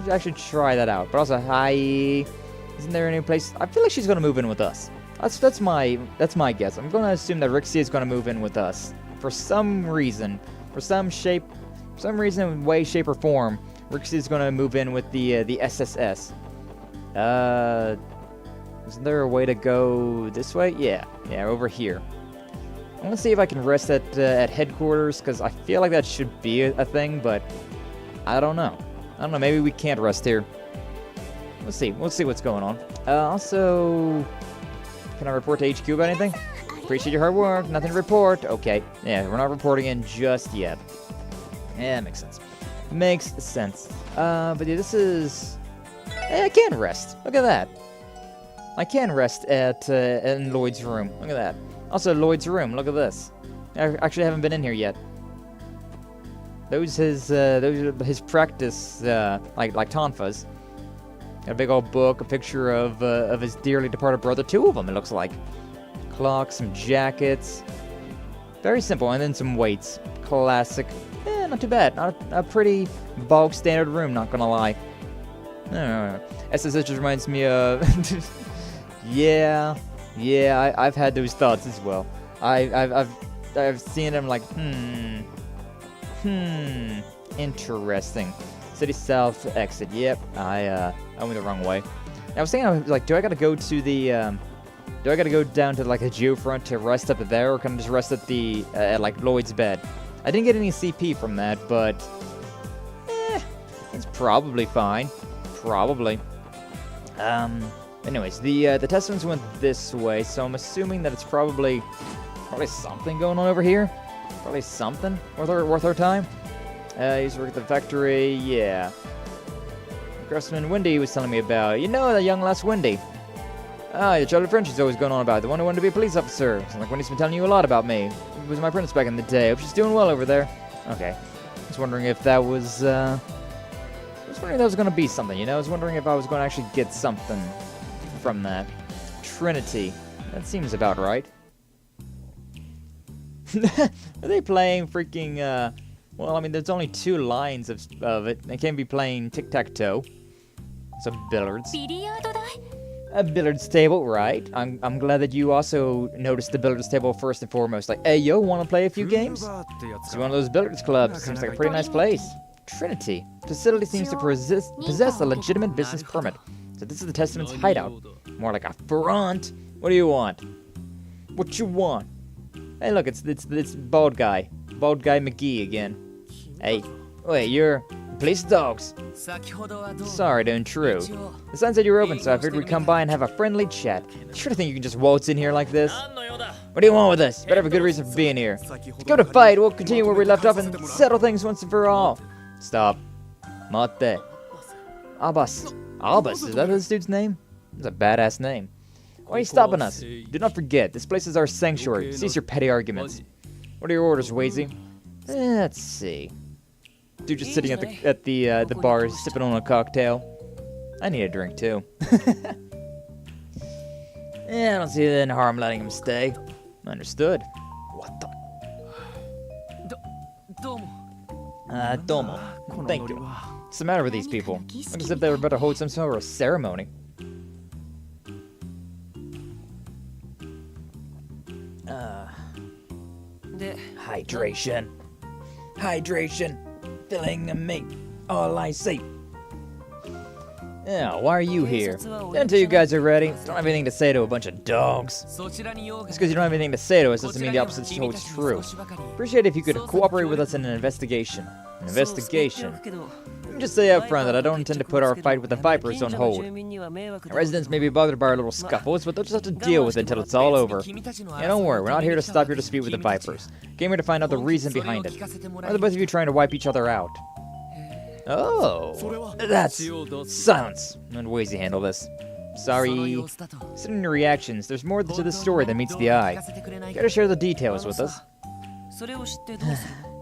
I should try that out. But also, isn't there any place? I feel like she's gonna move in with us. That's my guess. I'm gonna assume that Rixie is gonna move in with us for some reason, way, shape, or form. Rixie is gonna move in with the SSS. Isn't there a way to go this way? Yeah, over here. I'm gonna see if I can rest at headquarters, because I feel like that should be a thing, but I don't know. Maybe we can't rest here. We'll see what's going on. Also, can I report to HQ about anything? Appreciate your hard work. Nothing to report. Okay. Yeah, we're not reporting in just yet. Yeah, makes sense. Makes sense. But yeah, this is... Hey, I can rest. Look at that. I can rest in Lloyd's room. Look at that. Also, Lloyd's room. Look at this. I actually haven't been in here yet. Those are his practice, like tonfas. Got a big old book, a picture of his dearly departed brother. 2 of them, it looks like. Clocks, some jackets. Very simple, and then some weights. Classic. Not too bad. Not a pretty bog standard room, not gonna lie. No. SSS just reminds me of... yeah, I've had those thoughts as well. I've seen them like, interesting. City South exit. Yep, I went the wrong way. I was thinking, like, do I gotta go to the, do I gotta go down to, like, a Geofront to rest up there, or can I just rest at the, like, Lloyd's bed? I didn't get any CP from that, but, it's probably fine. Probably. Anyways, the Testaments went this way, so I'm assuming that it's probably something going on over here. Probably something worth our time. Used to work at the factory, yeah. Craftsman Wendy was telling me about. You know that young lass Wendy. The childhood friend she's always going on about. The one who wanted to be a police officer. Sounds like Wendy's been telling you a lot about me. It was my apprentice back in the day. Hope she's doing well over there. Okay. I was wondering if that was, I was wondering if that was going to be something, you know? I was wondering if I was going to actually get something from that. Trinity. That seems about right. Are they playing freaking, well, I mean, there's only 2 lines of it. They can't be playing tic-tac-toe. So billiards. A billiards table, right? I'm glad that you also noticed the billiards table first and foremost. Like, hey, yo, want to play a few games? It's one of those billiards clubs. Seems like a pretty nice place. Trinity. Facility seems to possess a legitimate business permit. So this is the Testament's hideout. More like a front. What do you want? What you want? Hey, look, it's bald guy. Bald guy McGee again. Hey, wait, you're police dogs. Sorry to intrude. The sign said you were open, so I figured we'd come by and have a friendly chat. Sure to think you can just waltz in here like this? What do you want with us? Better have a good reason for being here. Let's go to fight. We'll continue where we left off and settle things once and for all. Stop. Mate. Abbas. Abbas, is that this dude's name? That's a badass name. Why are you stopping us? Do not forget, this place is our sanctuary. Cease your petty arguments. What are your orders, Wazy? Let's see. Dude just sitting at the bar, sipping on a cocktail. I need a drink too. Yeah, I don't see any harm letting him stay. Understood. What the? Domo. Thank you. What's the matter with these people? Look as if they were about to hold some sort of ceremony. Hydration. Hydration. Filling me. All I see. Yeah, why are you here? Until you guys are ready. Don't have anything to say to a bunch of dogs. Just because you don't have anything to say to us doesn't mean the opposite holds true. Appreciate it if you could cooperate with us in an investigation. An investigation? Let me just say up front that I don't intend to put our fight with the Vipers on hold. Our residents may be bothered by our little scuffles, but they'll just have to deal with it until it's all over. Yeah, don't worry, we're not here to stop your dispute with the Vipers. Came here to find out the reason behind it. Why are the both of you trying to wipe each other out? Oh, that's... Silence. Let Wazy handle this. Sorry. Considering your reactions, there's more to this story than meets the eye. Care to share the details with us?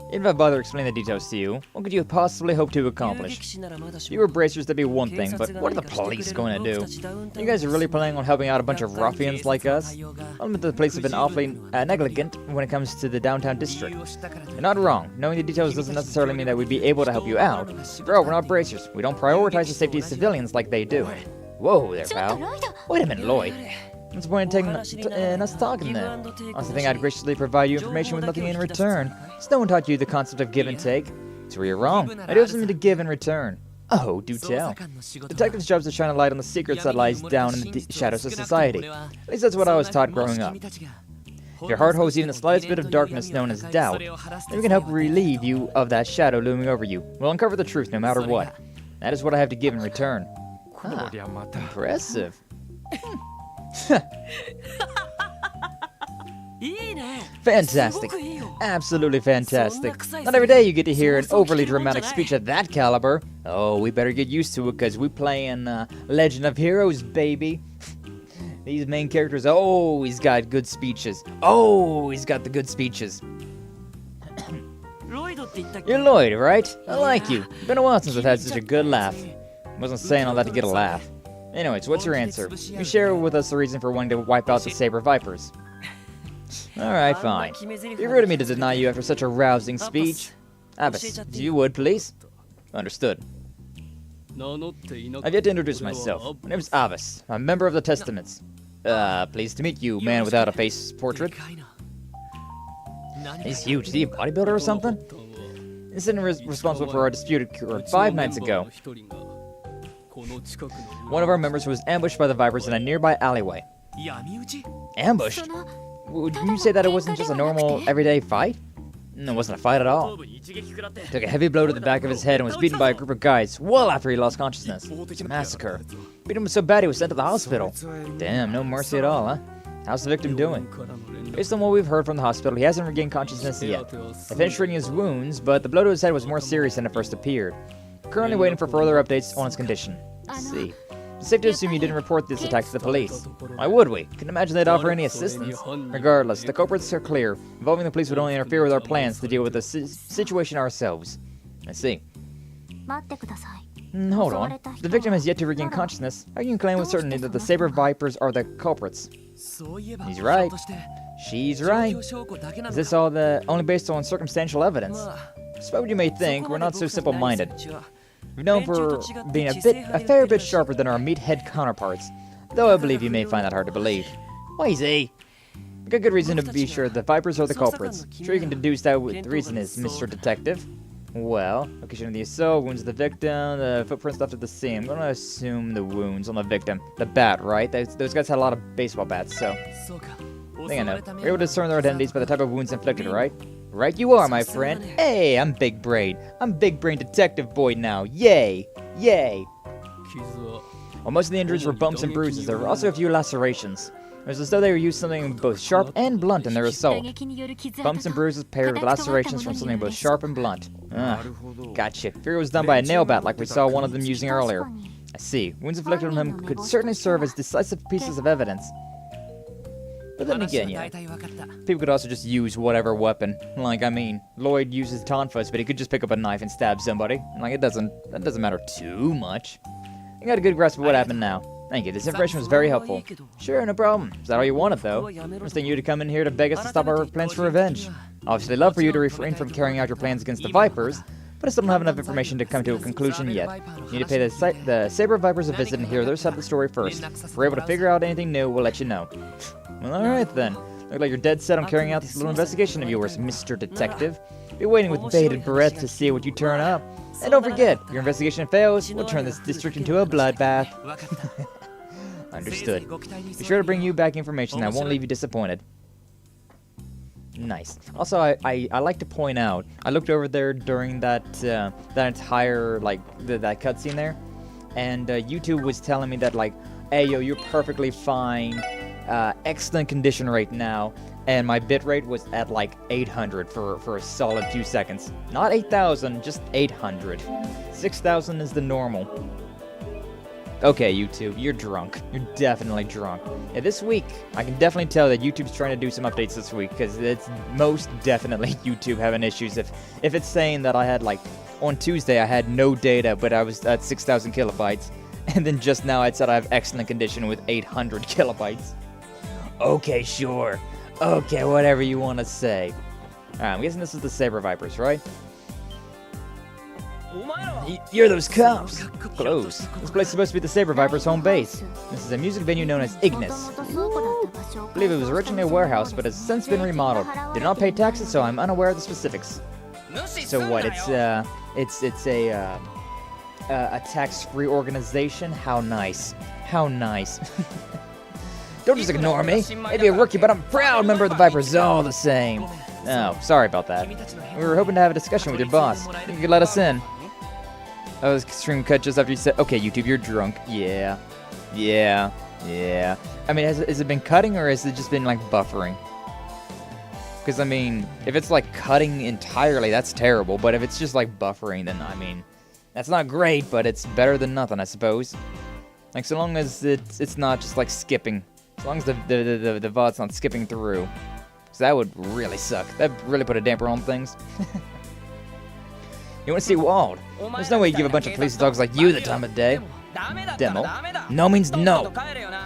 Even if I bother explaining the details to you, what could you possibly hope to accomplish? If you were bracers, that'd be one thing, but what are the police going to do? You guys are really planning on helping out a bunch of ruffians like us? I'll admit that the police have been awfully negligent when it comes to the downtown district. You're not wrong. Knowing the details doesn't necessarily mean that we'd be able to help you out. After all, we're not bracers. We don't prioritize the safety of civilians like they do. Whoa there, pal. Wait a minute, Lloyd. What's the point in us talking then? I think I'd graciously provide you information with nothing in return. No one taught you the concept of give and take. That's where you're wrong. I do have something to give in return. Oh, do tell. Detectives' jobs are to shine a light on the secrets that lies down in the shadows of society. At least that's what I was taught growing up. If your heart holds even the slightest bit of darkness known as doubt, then we can help relieve you of that shadow looming over you. We'll uncover the truth no matter what. That is what I have to give in return. Huh. Impressive. Fantastic. Absolutely fantastic. Not every day you get to hear an overly dramatic speech of that caliber. Oh, we better get used to it because we playing Legend of Heroes, baby. These main characters always got good speeches. Always got the good speeches. You're Lloyd, right? I like you. Been a while since I've had such a good laugh. I wasn't saying all that to get a laugh. Anyways, what's your answer? You share with us the reason for wanting to wipe out the Saber Vipers. Alright, fine. It'd be rude of me to deny you after such a rousing speech. Abbas, if you would, please. Understood. I've yet to introduce myself. My name is Abbas. I'm a member of the Testaments. Pleased to meet you, man without a face portrait. He's huge. Is he a bodybuilder or something? This isn't responsible for our dispute occurred 5 nights ago. One of our members was ambushed by the Vipers in a nearby alleyway. Ambushed? Would you say that it wasn't just a normal, everyday fight? No, it wasn't a fight at all. Took a heavy blow to the back of his head and was beaten by a group of guys well after he lost consciousness. It's a massacre. Beat him so bad he was sent to the hospital. Damn, no mercy at all, huh? How's the victim doing? Based on what we've heard from the hospital, he hasn't regained consciousness yet. They finished treating his wounds, but the blow to his head was more serious than it first appeared. Currently waiting for further updates on his condition. Let's see. It's safe to assume you didn't report this attack to the police. Why would we? Couldn't imagine they'd offer any assistance. Regardless, the culprits are clear. Involving the police would only interfere with our plans to deal with the situation ourselves. I see. Hold on. The victim has yet to regain consciousness. How can you claim with certainty that the Saber Vipers are the culprits? He's right. She's right. Is this all only based on circumstantial evidence? Despite what you may think, we're not so simple-minded. We're known for being a fair bit sharper than our meathead counterparts. though I believe you may find that hard to believe. Why is he? I got good reason to be sure the Vipers are the culprits. Sure you can deduce that what the reason is, Mr. Detective. Well, location of the assault, wounds of the victim, the footprints left at the scene. I'm gonna assume the wounds on the victim. The bat, right? Those guys had a lot of baseball bats, so... I think I know. We're able to discern their identities by the type of wounds inflicted, right? Right you are, my friend. Hey, I'm Big Brain. I'm Big Brain Detective Boy now. Yay! Yay! While most of the injuries were bumps and bruises, there were also a few lacerations. It was as though they used something both sharp and blunt in their assault. Bumps and bruises paired with lacerations from something both sharp and blunt. Gotcha. Fear it was done by a nail bat like we saw one of them using earlier. I see. Wounds inflicted on him could certainly serve as decisive pieces of evidence. But then again, yeah, people could also just use whatever weapon. Like, I mean, Lloyd uses tonfas, but he could just pick up a knife and stab somebody. Like, that doesn't matter too much. I got a good grasp of what happened now. Thank you, this information was very helpful. Sure, no problem. Is that all you wanted, though? I'm just thinking you to come in here to beg us to stop our plans for revenge. Obviously, love for you to refrain from carrying out your plans against the Vipers, but I still don't have enough information to come to a conclusion yet. You need to pay the Saber Vipers a visit and hear their side of the story first. If we're able to figure out anything new, we'll let you know. Well, alright then. Look like you're dead set on carrying out this little investigation of yours, Mr. Detective. Be waiting with bated breath to see what you turn up. And don't forget, if your investigation fails, we'll turn this district into a bloodbath. Understood. Be sure to bring you back information that won't leave you disappointed. Nice. Also, I like to point out, I looked over there during that entire, like, that cutscene there, and YouTube was telling me that, like, hey, yo, you're perfectly fine, excellent condition right now, and my bitrate was at, like, 800 for a solid few seconds. Not 8,000, just 800. 6,000 is the normal. Okay, YouTube, you're drunk. You're definitely drunk. Yeah, this week, I can definitely tell that YouTube's trying to do some updates this week, because it's most definitely YouTube having issues. If it's saying that I had, like, on Tuesday I had no data, but I was at 6,000 kilobytes, and then just now it said I have excellent condition with 800 kilobytes. Okay, sure. Okay, whatever you want to say. Alright, I'm guessing this is the Saber Vipers, right? You're those cops! Close. This place is supposed to be the Saber Vipers' home base. This is a music venue known as Ignis. I believe it was originally a warehouse, but has since been remodeled. Did not pay taxes, so I'm unaware of the specifics. So what? It's a tax-free organization? How nice. How nice. Don't just ignore me. Maybe a rookie, but I'm a proud member of the Vipers all the same. Oh, sorry about that. We were hoping to have a discussion with your boss. Think you could let us in? Oh, this stream cut just after you said, okay, YouTube, you're drunk. Yeah. Yeah. Yeah. I mean, has it been cutting, or has it just been, like, buffering? Because, I mean, if it's, like, cutting entirely, that's terrible. But if it's just, like, buffering, then, I mean, that's not great, but it's better than nothing, I suppose. Like, so long as it's not just, like, skipping. As long as the VOD's not skipping through. Because that would really suck. That'd really put a damper on things. You want to see Wald? There's no way you give a bunch of police dogs like you the time of day. Demo? No means no.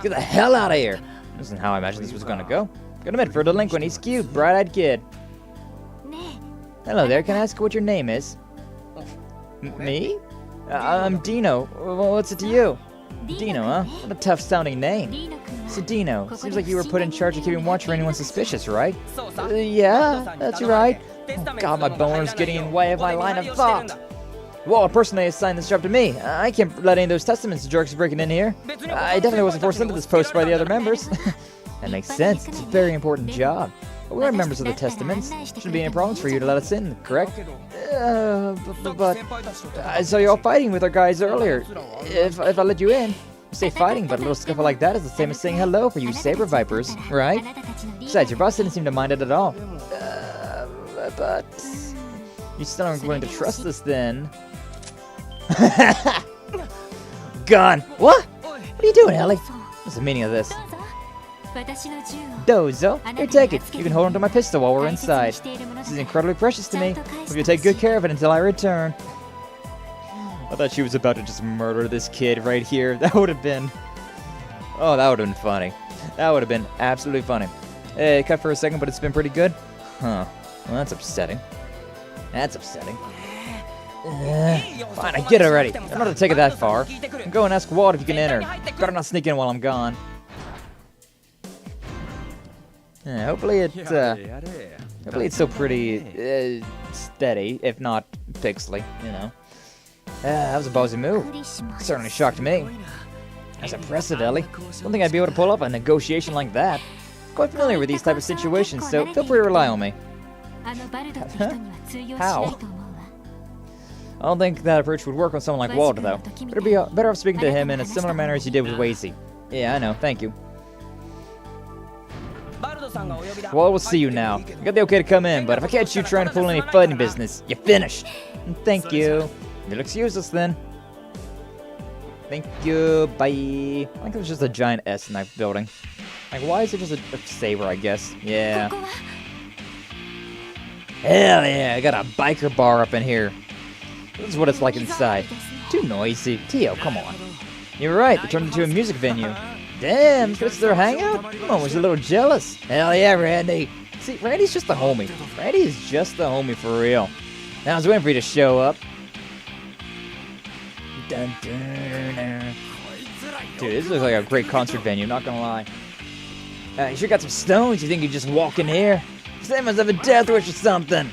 Get the hell out of here. This isn't how I imagined this was going to go. Gotta admit, for a delinquent, he's cute, bright-eyed kid. Hello there, can I ask what your name is? Me? I'm Dino. What's it to you? Dino, huh? What a tough-sounding name. So Dino, seems like you were put in charge of keeping watch for anyone suspicious, right? Yeah, that's right. Oh god, my boner's getting in the way of my line of thought. Well, personally assigned this job to me. I can't let any of those testaments jerks breaking in here. I definitely wasn't forced into this post by the other members. That makes sense. It's a very important job. But we are members of the testaments. Shouldn't be any problems for you to let us in, correct? But I saw you all fighting with our guys earlier. If I let you in, you say fighting, but a little scuffle like that is the same as saying hello for you Saber Vipers, right? Besides, your boss didn't seem to mind it at all. But you still aren't willing to trust us then. Gone. What? What are you doing, Ellie? What's the meaning of this? Dozo, here, take it. You can hold onto my pistol while we're inside. This is incredibly precious to me. Hope you'll take good care of it until I return. I thought she was about to just murder this kid right here. That would have been... Oh, that would have been funny. That would have been absolutely funny. Hey, cut for a second, but it's been pretty good? Huh. Well, that's upsetting. That's upsetting. Fine, I get it already. I don't have to take it that far. Go and ask Walt if you can enter. Better not sneak in while I'm gone. Yeah, hopefully it's still pretty steady, if not pixely, you know. That was a ballsy move. Certainly shocked me. That's impressive, Ellie. Don't think I'd be able to pull up a negotiation like that. Quite familiar with these type of situations, so feel free to rely on me. How? I don't think that approach would work on someone like Walt, though. Better off speaking to him in a similar manner as you did with Wazy. Yeah, I know. Thank you. Walt will see you now. You got the okay to come in, but if I catch you trying to pull any fighting business, you're finished. Thank you. It looks useless then. Thank you. Bye. I think there's just a giant S in that building. Like, why is it just a saber, I guess? Yeah. Hell yeah, I got a biker bar up in here. This is what it's like inside. Too noisy. Tio, come on. You're right, they turned into a music venue. Damn, this is their hangout? I'm almost a little jealous. Hell yeah, Randy. See, Randy's just a homie. Randy is just a homie for real. Now I was waiting for you to show up. Dun, dun, dun. Dude, this looks like a great concert venue, not gonna lie. You sure got some stones? You think you just walk in here? They must have a death wish or something.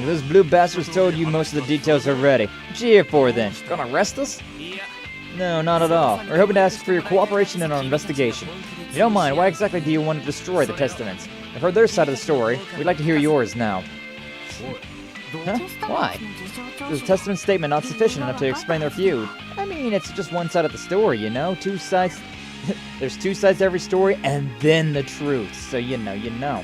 Those blue bastards told you most of the details already. What you here for then? Gonna arrest us? No, not at all. We're hoping to ask for your cooperation in our investigation. If you don't mind, why exactly do you want to destroy the testaments? I've heard their side of the story. We'd like to hear yours now. Huh? Why? Is the testament statement not sufficient enough to explain their feud? I mean, it's just one side of the story, you know? Two sides. There's two sides to every story, and then the truth. So you know. No,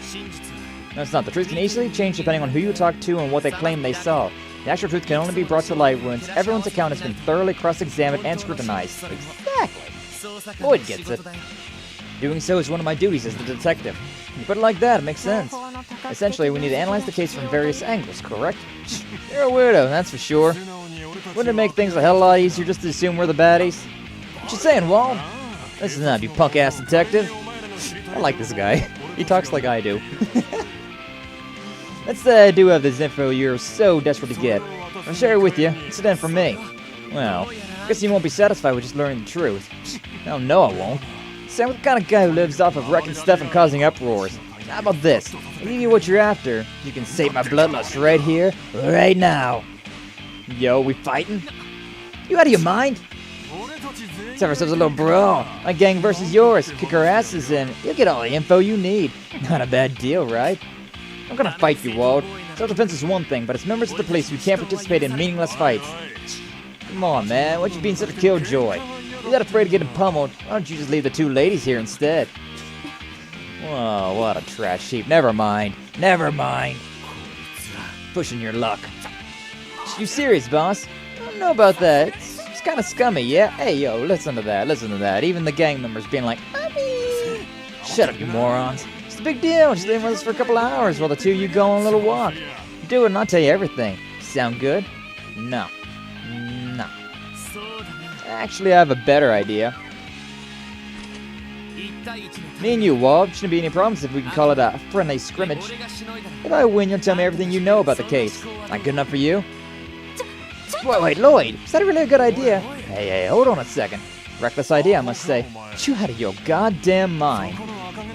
it's not. The truth can easily change depending on who you talk to and what they claim they saw. The actual truth can only be brought to light once everyone's account has been thoroughly cross-examined and scrutinized. Exactly. Lloyd gets it. Doing so is one of my duties as the detective. You put it like that, it makes sense. Essentially, we need to analyze the case from various angles, correct? You're a weirdo, that's for sure. Wouldn't it make things a hell of a lot easier just to assume we're the baddies? What you saying, Walt? Listen up, you punk-ass detective. I like this guy. He talks like I do. Let's do have this info you're so desperate to get. I'll share it with you. It's in for me. Well, I guess you won't be satisfied with just learning the truth. Hell no, I won't. Sam, what kind of guy who lives off of wrecking stuff and causing uproars? How about this? I'll give you what you're after. You can save my bloodlust right here, right now. Yo, we fighting? You out of your mind? Let's have ourselves a little brawl. My gang versus yours. Kick our asses in. You'll get all the info you need. Not a bad deal, right? I'm gonna fight you, Walt. Self-defense is one thing, but as members of the police, we can't participate in meaningless fights. Come on, man. Why'd you being such a killjoy? You're that afraid of getting pummeled. Why don't you just leave the two ladies here instead? Whoa, what a trash heap. Never mind. Pushing your luck. You serious, boss? I don't know about that. It's kind of scummy, yeah? Hey, yo, listen to that. Even the gang members being like, I mean... Shut up, you morons. It's a big deal. Just leave with us for a couple of hours while the two of you go on a little walk. Do it and I'll tell you everything. Sound good? No. Actually, I have a better idea. Me and you, Walt, shouldn't be any problems if we can call it a friendly scrimmage. If I win, you'll tell me everything you know about the case. Not good enough for you? Wait, Lloyd, is that really a good idea? Hey, hold on a second. Reckless idea, I must say. You out of your goddamn mind.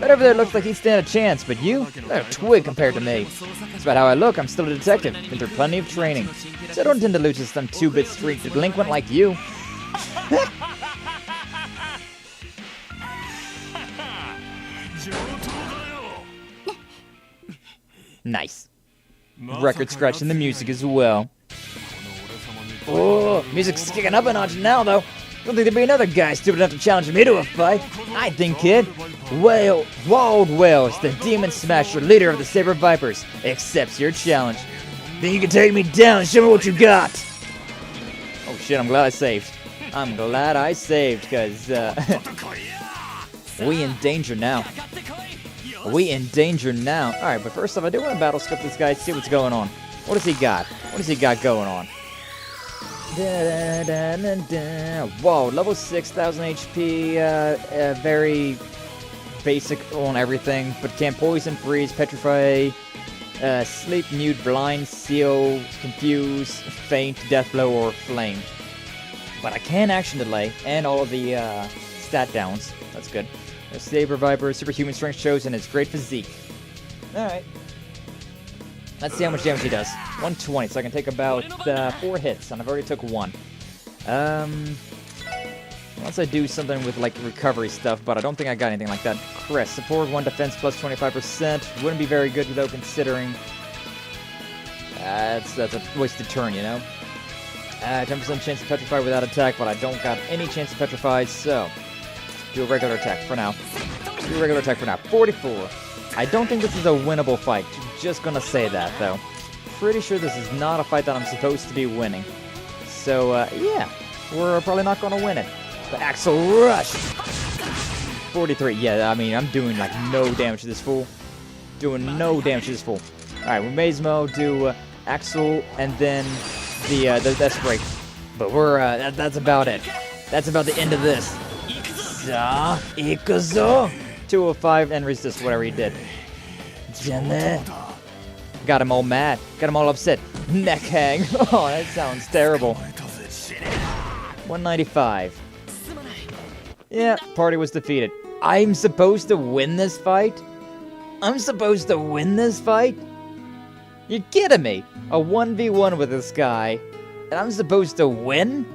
That over there looks like he'd stand a chance, but you? They're a twig compared to me. That's about how I look. I'm still a detective. Been through plenty of training. So I don't intend to lose to some two-bit street delinquent like you. Nice. Record scratch in the music as well. Oh, music's kicking up a notch now, though. Don't think there'd be another guy stupid enough to challenge me to a fight. I think, kid. Wald Wells, the Demon Smasher, leader of the Saber Vipers, accepts your challenge. Then you can take me down and show me what you got. Oh shit, I'm glad I saved. Because, we in danger now. Alright, but first off, I do want to battle script this guy, see what's going on. What does he got going on? Whoa, level 6,000 HP, very basic on everything, but can poison, freeze, petrify, sleep, mute, blind, seal, confuse, faint, death blow, or flame. But I can action delay, and all of the stat downs. That's good. Saber Viper, superhuman strength shows, and it's great physique. Alright. Let's see how much damage he does. 120, so I can take about 4 hits, and I've already took 1. Unless I do something with, like, recovery stuff, but I don't think I got anything like that. Chris, support 1 defense plus 25%. Wouldn't be very good, though, considering... that's a wasted turn, you know? 10% chance to petrify without attack, but I don't got any chance to petrify, so... do a regular attack for now. 44. I don't think this is a winnable fight. Just gonna say that, though. Pretty sure this is not a fight that I'm supposed to be winning. So, yeah. We're probably not gonna win it. The Axel Rush! 43. Yeah, I mean, I'm doing, like, no damage to this fool. Alright, with Mazemo, do Axel, and then the Death Break. But we're, that's about it. That's about the end of this. Ikuzo! 205 and resist whatever he did. Got him all mad. Got him all upset. Neck hang. Oh, that sounds terrible. 195. Yeah, party was defeated. I'm supposed to win this fight? You're kidding me. A 1v1 with this guy, and I'm supposed to win?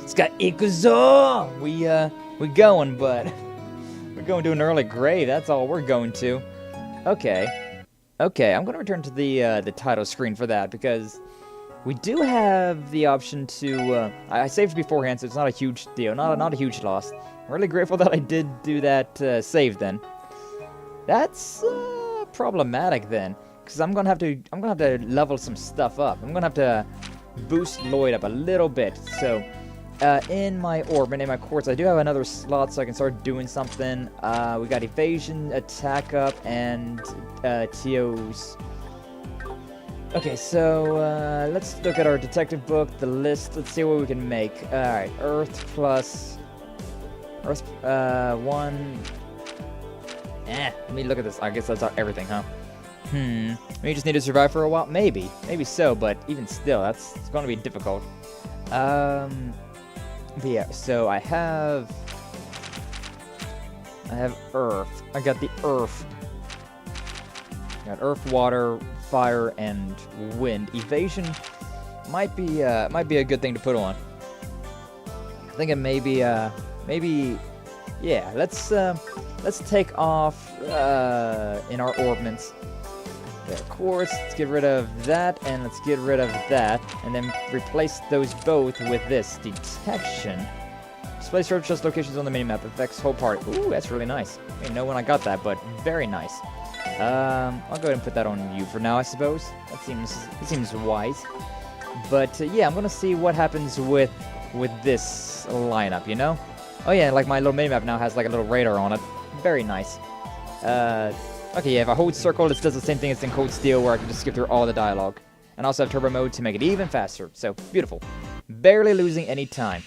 It's got Ikuzo! We're going, but we're going to an early grave. That's all we're going to. Okay, I'm going to return to the title screen for that, because we do have the option to... I saved beforehand, so it's not a huge deal, not a huge loss. I'm really grateful that I did do that save then. That's problematic then, because I'm gonna have to level some stuff up. I'm gonna have to boost Lloyd up a little bit. So in my orbit, in my quartz, I do have another slot, so I can start doing something. We got evasion, attack up, and TOs. Okay, so let's look at our detective book, the list. Let's see what we can make. All right, Earth plus 1. Let me look at this. I guess that's everything, huh? We just need to survive for a while. Maybe so, but even still, it's going to be difficult. But yeah, so I have Earth. I got the Earth. Got Earth, Water, Fire, and Wind. Evasion might be a good thing to put on. I think it maybe yeah. Let's take off in our orbments. Quartz. Let's get rid of that, and let's get rid of that, and then replace those both with this detection. Display search just locations on the minimap. Affects whole party. Ooh, that's really nice. I didn't know when I got that, but very nice. I'll go ahead and put that on you for now, I suppose. That seems wise. But yeah, I'm gonna see what happens with this lineup. You know? Oh yeah, like my little minimap now has like a little radar on it. Very nice. Okay, yeah, if I hold circle, this does the same thing as in Cold Steel, where I can just skip through all the dialogue. And also have turbo mode to make it even faster. So, beautiful. Barely losing any time.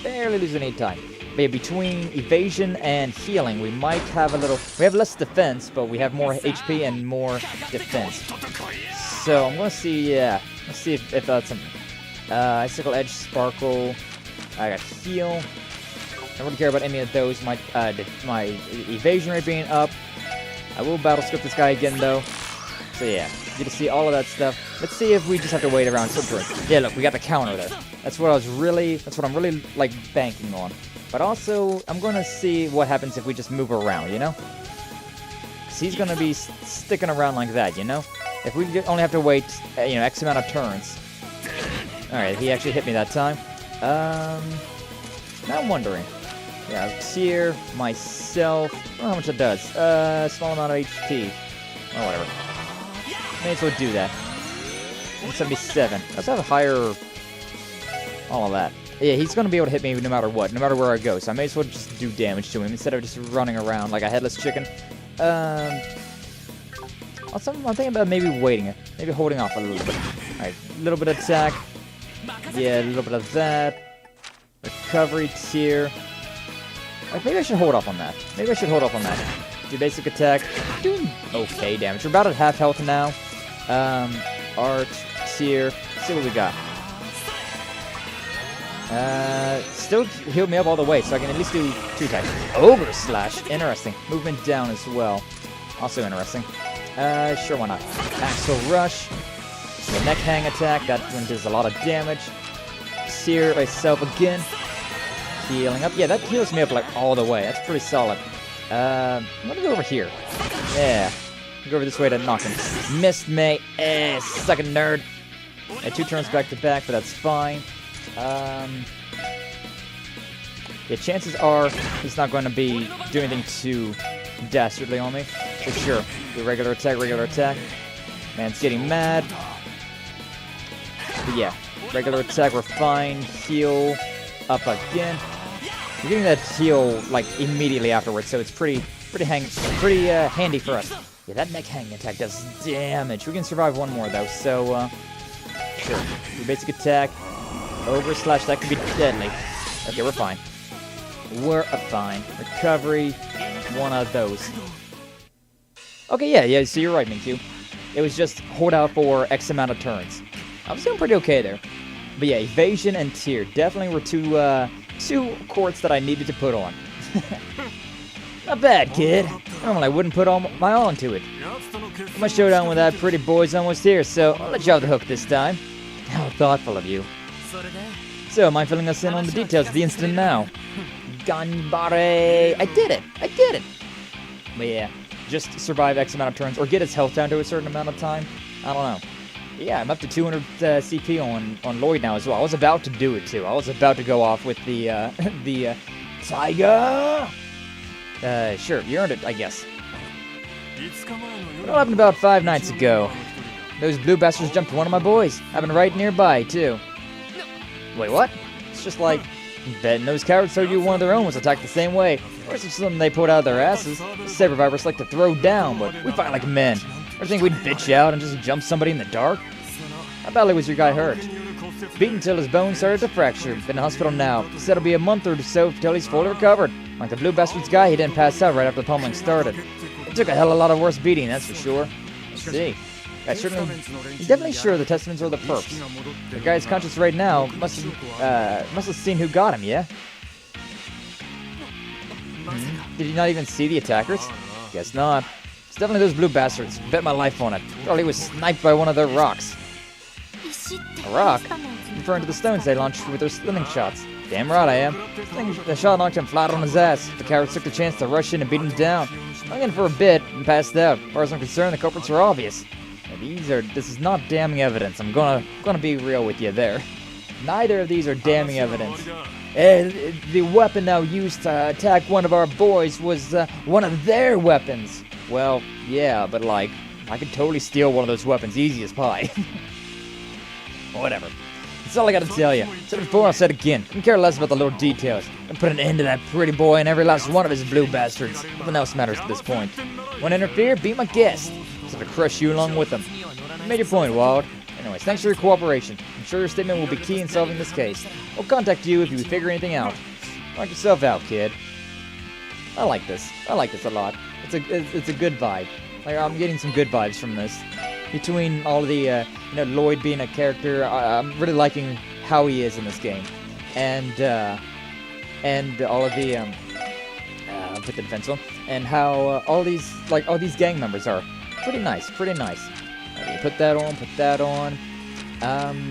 But yeah, between evasion and healing, we might have we have less defense, but we have more HP and more defense. So, I'm gonna see, yeah. Let's see if that's something. Icicle Edge, Sparkle. I got Heal. I don't really care about any of those. My evasion rate being up. I will battle script this guy again, though. So yeah, you get to see all of that stuff. Let's see if we just have to wait around. Yeah, look, we got the counter there. That's what I'm really like banking on. But also, I'm gonna see what happens if we just move around, you know? Cause he's gonna be sticking around like that, you know? If we only have to wait, X amount of turns. All right, he actually hit me that time. Now I'm wondering. Yeah, Seer, myself. I don't know how much it does. Small amount of HP. Oh, whatever. May as well do that. 177. Let's have a higher... all of that. Yeah, he's going to be able to hit me no matter what, no matter where I go. So I may as well just do damage to him instead of just running around like a headless chicken. Also, I'm thinking about maybe waiting it. Maybe holding off a little bit. Alright, a little bit of attack. Yeah, a little bit of that. Recovery, Tier. Like, maybe I should hold off on that. Maybe I should hold off on that. Do basic attack. Doing okay damage. We're about at half health now. Art, tier. Let's see what we got. Still healed me up all the way, so I can at least do 2 attacks. Ogre Slash. Interesting. Movement down as well. Also interesting. Sure, why not? Axle Rush. The neck hang attack. That one does a lot of damage. Sear myself again. Healing up. Yeah, that heals me up like all the way. That's pretty solid. I'm gonna go over here. Yeah. Go over this way to knock him. Missed me. Sucking nerd. 2 turns back to back, but that's fine. Yeah, chances are he's not going to be doing anything too dastardly on me. For sure. Do regular attack, regular attack. Man's getting mad. But yeah, regular attack, we're fine. Heal up again. We're getting that heal like immediately afterwards, so it's pretty handy for us. Yeah, that neck hanging attack does damage. We can survive one more though, so sure. Your basic attack, Ogre Slash, that could be deadly. Okay, we're fine. We're fine. Recovery, one of those. Okay, yeah, so you're right, Minkyu. It was just hold out for X amount of turns. I was doing pretty okay there. But yeah, evasion and tier definitely were two quartz that I needed to put on. Not bad, kid. Normally I wouldn't put all my all into it. My showdown with that pretty boy's almost here, so I'll let you off the hook this time. How thoughtful of you. So, mind filling us in on the details of the incident now? Ganbare! I did it! But yeah, just survive X amount of turns, or get his health down to a certain amount of time. I don't know. Yeah, I'm up to 200 CP on Lloyd now as well. I was about to do it too. I was about to go off with the Tiger! Sure, you earned it, I guess. What happened about 5 nights ago? Those blue bastards jumped one of my boys. Happened right nearby, too. Wait, what? It's just like, betting those cowards told you one of their own was attacked the same way. Or it's just something they pulled out of their asses. Saber Vipers like to throw down, but we fight like men. Or think we'd bitch out and just jump somebody in the dark? How badly was your guy hurt? Beaten till his bones started to fracture. Been in the hospital now. Said it'll be a month or so until he's fully recovered. Like the blue bastard's guy, he didn't pass out right after the pummeling started. It took a hell of a lot of worse beating, that's for sure. Let's see. I'm definitely sure the Testaments are the perps. The guy's conscious right now must have seen who got him, yeah? Did you not even see the attackers? Guess not. It's definitely those blue bastards. Bet my life on it. Probably was sniped by one of their rocks. A rock? Referring to the stones they launched with their slimming shots. Damn right I am. The shot knocked him flat on his ass. The cowards took the chance to rush in and beat him down. Hung in for a bit and passed out. As far as I'm concerned, the culprits are obvious. This is not damning evidence. I'm gonna be real with you there. Neither of these are damning evidence. The weapon now used to attack one of our boys was one of their weapons. Well, yeah, but like, I could totally steal one of those weapons easy as pie. Whatever. That's all I gotta tell you. Said it before, I'll say it again. Couldn't care less about the little details. And put an end to that pretty boy and every last one of his blue bastards. Nothing else matters at this point. Want to interfere? Be my guest. So to crush you along with them. You made your point, Wild. Anyways, thanks for your cooperation. I'm sure your statement will be key in solving this case. We'll contact you if you figure anything out. Knock yourself out, kid. I like this. I like this a lot. It's a good vibe. Like, I'm getting some good vibes from this. Between all the, Lloyd being a character, I'm really liking how he is in this game. And all of the, I'll put the defense on. And how, all these gang members are. Pretty nice, pretty nice. Okay, put that on.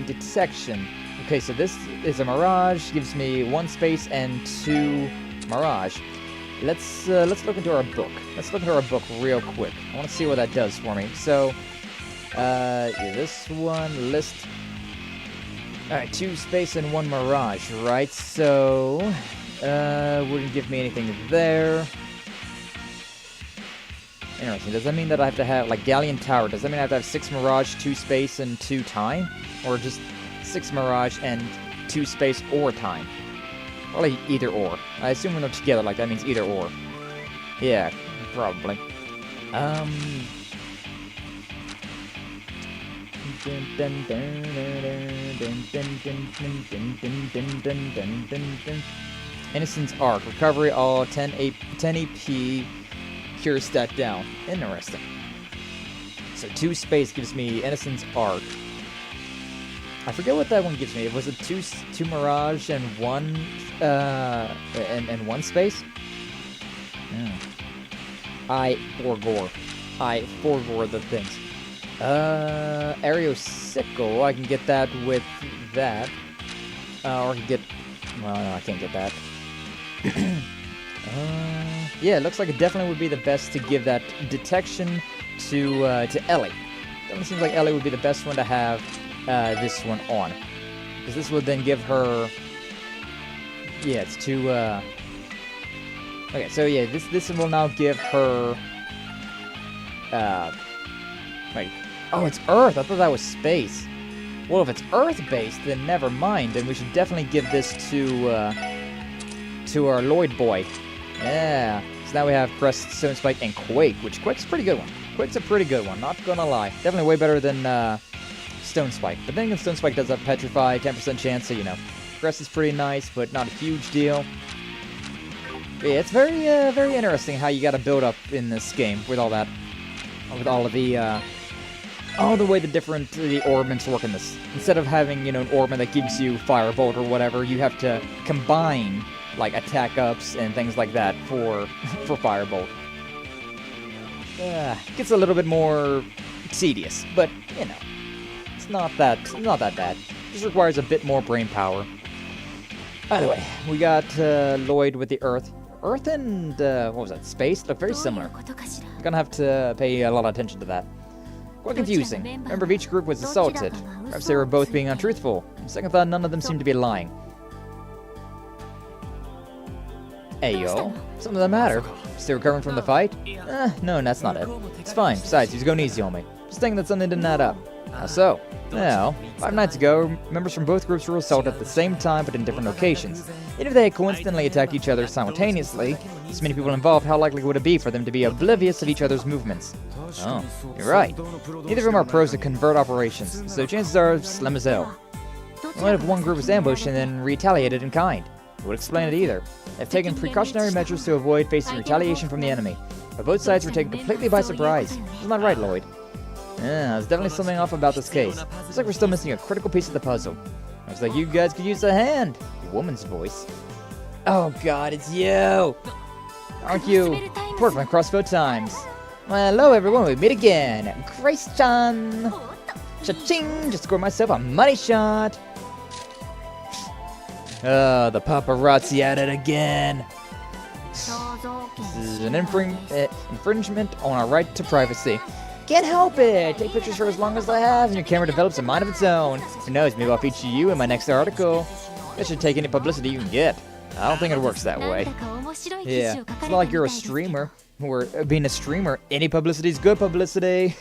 Detection. Okay, so this is a Mirage, gives me 1 space and 2 Mirage. Let's look into our book. Let's look into our book real quick. I want to see what that does for me. So, this one, list. Alright, 2 space and 1 Mirage, right? So, wouldn't give me anything there. Interesting. Does that mean that I have to have, like, Galleon Tower, does that mean I have to have 6 Mirage, 2 space, and 2 time? Or just 6 Mirage and 2 space or time? Probably either or. I assume when they're together, like, that means either or. Yeah, probably. Innocence Arc. Recovery all 10 EP. Cure stat down. Interesting. So 2 space gives me Innocence Arc. I forget what that one gives me. Was it two Mirage and 1 and 1 space? Yeah. I forgore the things. Aereo Sickle, I can get that with that. Or I can get... Well, no, I can't get that. Yeah, it looks like it definitely would be the best to give that detection to Ellie. Definitely seems like Ellie would be the best one to have this one on. Because this would then give her... Yeah, it's two... Okay, so yeah, this will now give her... Wait. Oh, it's Earth! I thought that was space. Well, if it's Earth-based, then never mind. Then we should definitely give this to our Lloyd boy. Yeah. So now we have Crest, Stone Spike, and Quake, which Quake's a pretty good one. Quake's a pretty good one, not gonna lie. Definitely way better than Stone Spike. But then again, Stone Spike does have Petrify, 10% chance, so you know. Crest is pretty nice, but not a huge deal. But yeah, it's very, very interesting how you gotta build up in this game with all that. With all of the, all the way the orbments work in this. Instead of having, you know, an orbment that gives you Firebolt or whatever, you have to combine, like, attack ups and things like that for Firebolt. Gets a little bit more tedious, but, you know, it's not that bad. Just requires a bit more brain power. By the way, we got Lloyd with the Earth. Earth and, what was that, space? Look very similar. I'm gonna have to pay a lot of attention to that. Quite confusing. Remember, each group was assaulted. Perhaps they were both being untruthful. On second thought, none of them seemed to be lying. Ayo, something the matter? Still recovering from the fight? No, that's not it. It's fine. Besides, he's going easy on me. Just thinking that something didn't add up. How so? Well, 5 nights ago, members from both groups were assaulted at the same time but in different locations. Even if they had coincidentally attacked each other simultaneously, this many people involved, how likely would it be for them to be oblivious of each other's movements? Oh, you're right. Neither of them are pros at convert operations, so chances are slim as hell. What if one group was ambushed and then retaliated in kind? It would explain it either. They've taken precautionary measures to avoid facing retaliation from the enemy, but both sides were taken completely by surprise. Isn't that right, Lloyd? Yeah, there's definitely something off about this case. Looks like we're still missing a critical piece of the puzzle. Looks like you guys could use a hand. Woman's voice. Oh god, it's you! Aren't you? Report from Crossbell Times. Well, hello everyone, we meet again. Grace-chan! Cha-ching! Just scored myself a money shot! The paparazzi at it again. This is an infringement on our right to privacy. Can't help it! Take pictures for as long as I have, and your camera develops a mind of its own. Who knows, maybe I'll feature you in my next article. I should take any publicity you can get. I don't think it works that way. Yeah, it's not like you're a streamer. Or being a streamer, any publicity is good publicity.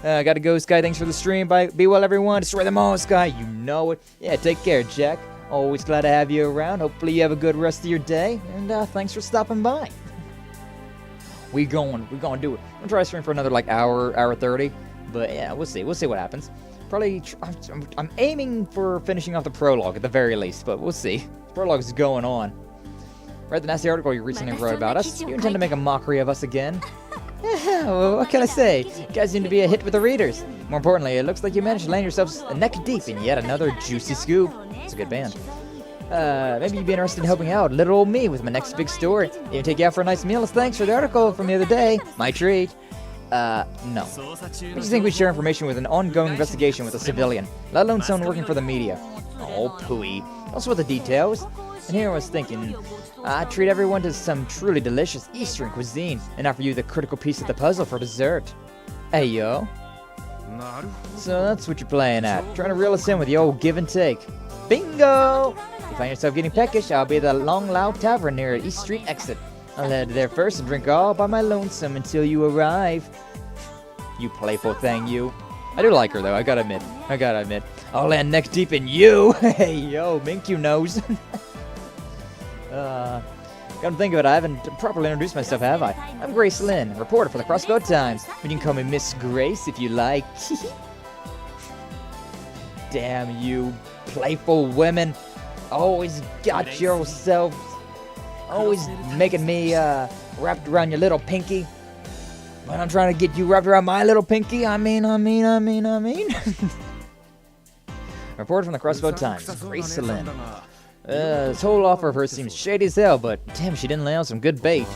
Gotta go, Sky. Thanks for the stream. Bye. Be well, everyone. Destroy them all, Sky. You know it. Yeah, take care, Jack. Always glad to have you around. Hopefully you have a good rest of your day. And thanks for stopping by. we gonna do it. I'm gonna try to stream for another like hour 30. But yeah, we'll see. We'll see what happens. Probably, I'm aiming for finishing off the prologue at the very least. But we'll see. Prologue is going on. Read the nasty article you recently wrote about us. You intend to make a mockery of us again? Well, what can I say? You guys seem to be a hit with the readers. More importantly, it looks like you managed to land yourselves neck deep in yet another juicy scoop. It's a good band. Maybe you'd be interested in helping out little old me with my next big story. Even take you out for a nice meal as thanks for the article from the other day. My treat. No. I just think we share information with an ongoing investigation with a civilian, let alone someone working for the media. Oh, pooey. Also with the details. And here I was thinking, I'd treat everyone to some truly delicious Eastern cuisine and offer you the critical piece of the puzzle for dessert. Hey, yo. So that's what you're playing at, trying to reel us in with the old give and take. Bingo! If you find yourself getting peckish, I'll be at the Long Lao Tavern near East Street exit. I'll head there first and drink all by my lonesome until you arrive. You playful thing, you. I do like her, though, I gotta admit. I'll land neck deep in you! Hey, yo, Minkyu knows. Come to think of it, I haven't properly introduced myself, have I? I'm Grace Lynn, reporter for the Crossbell Times. You can call me Miss Grace if you like. Damn you, playful women. Always got yourself. Always making me wrapped around your little pinky. When I'm trying to get you wrapped around my little pinky, I mean. Report from the Crossbell Times. Grace Lynn. This whole offer of hers seems shady as hell, but damn, she didn't lay on some good bait.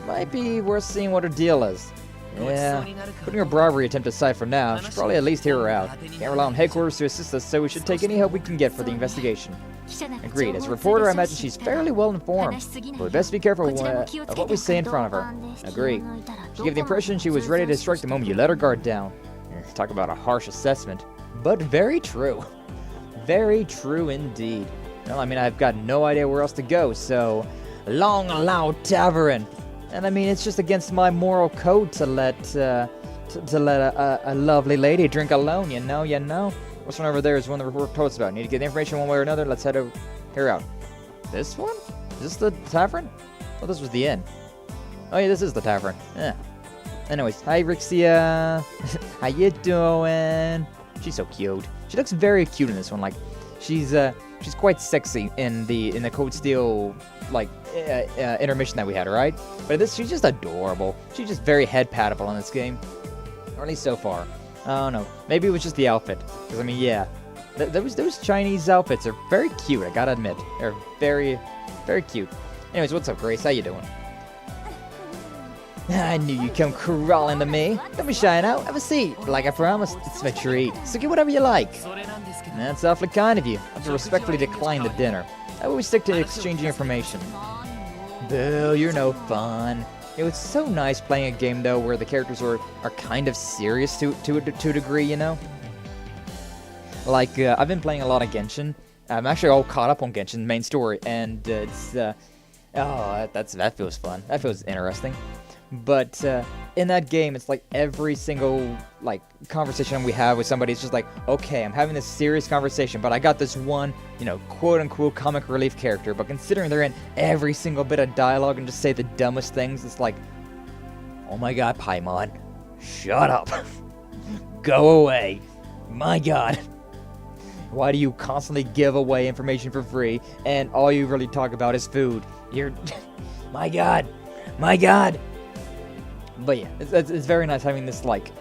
Might be worth seeing what her deal is. Yeah, putting her bribery attempt aside for now, should probably at least hear her out. Can't rely on headquarters to assist us, so we should take any help we can get for the investigation. Agreed. As a reporter, I imagine she's fairly well informed, but we best be careful of what we say in front of her. Agreed. She gave the impression she was ready to strike the moment you let her guard down. Talk about a harsh assessment, but very true. Very true indeed. Well, I mean, I've got no idea where else to go, so long loud tavern. And I mean, it's just against my moral code to let a lovely lady drink alone, you know. What's one over there is one the report told us about. Need to get the information one way or another. Let's head over here out. This one? Is this the tavern? Oh, this was the inn. Oh yeah, this is the tavern. Yeah. Anyways, hi Rixia. How you doing? She's so cute. She looks very cute in this one. Like, she's quite sexy in the Code Steel like intermission that we had, right? But this, she's just adorable. She's just very head patable in this game, or at least so far. I don't know. Maybe it was just the outfit, because I mean, yeah, those Chinese outfits are very cute. I gotta admit, they're very, very cute. Anyways, what's up, Grace? How you doing? I knew you'd come crawling to me. Don't be shy now. Have a seat. Like I promised, it's my treat. So get whatever you like. That's awfully kind of you. I have to respectfully decline the dinner. I always stick to exchanging information. Bill, you're no fun. It was so nice playing a game, though, where the characters are kind of serious to a degree, you know? Like, I've been playing a lot of Genshin. I'm actually all caught up on Genshin, main story, and it's, that feels fun. That feels interesting. But in that game, it's like every single like conversation we have with somebody, it's just like, okay, I'm having this serious conversation, but I got this one, you know, quote-unquote comic relief character, but considering they're in every single bit of dialogue and just say the dumbest things, it's like, oh my god, Paimon, shut up. Go away. My god. Why do you constantly give away information for free, and all you really talk about is food? You're... my god. My god. But yeah, it's very nice having this like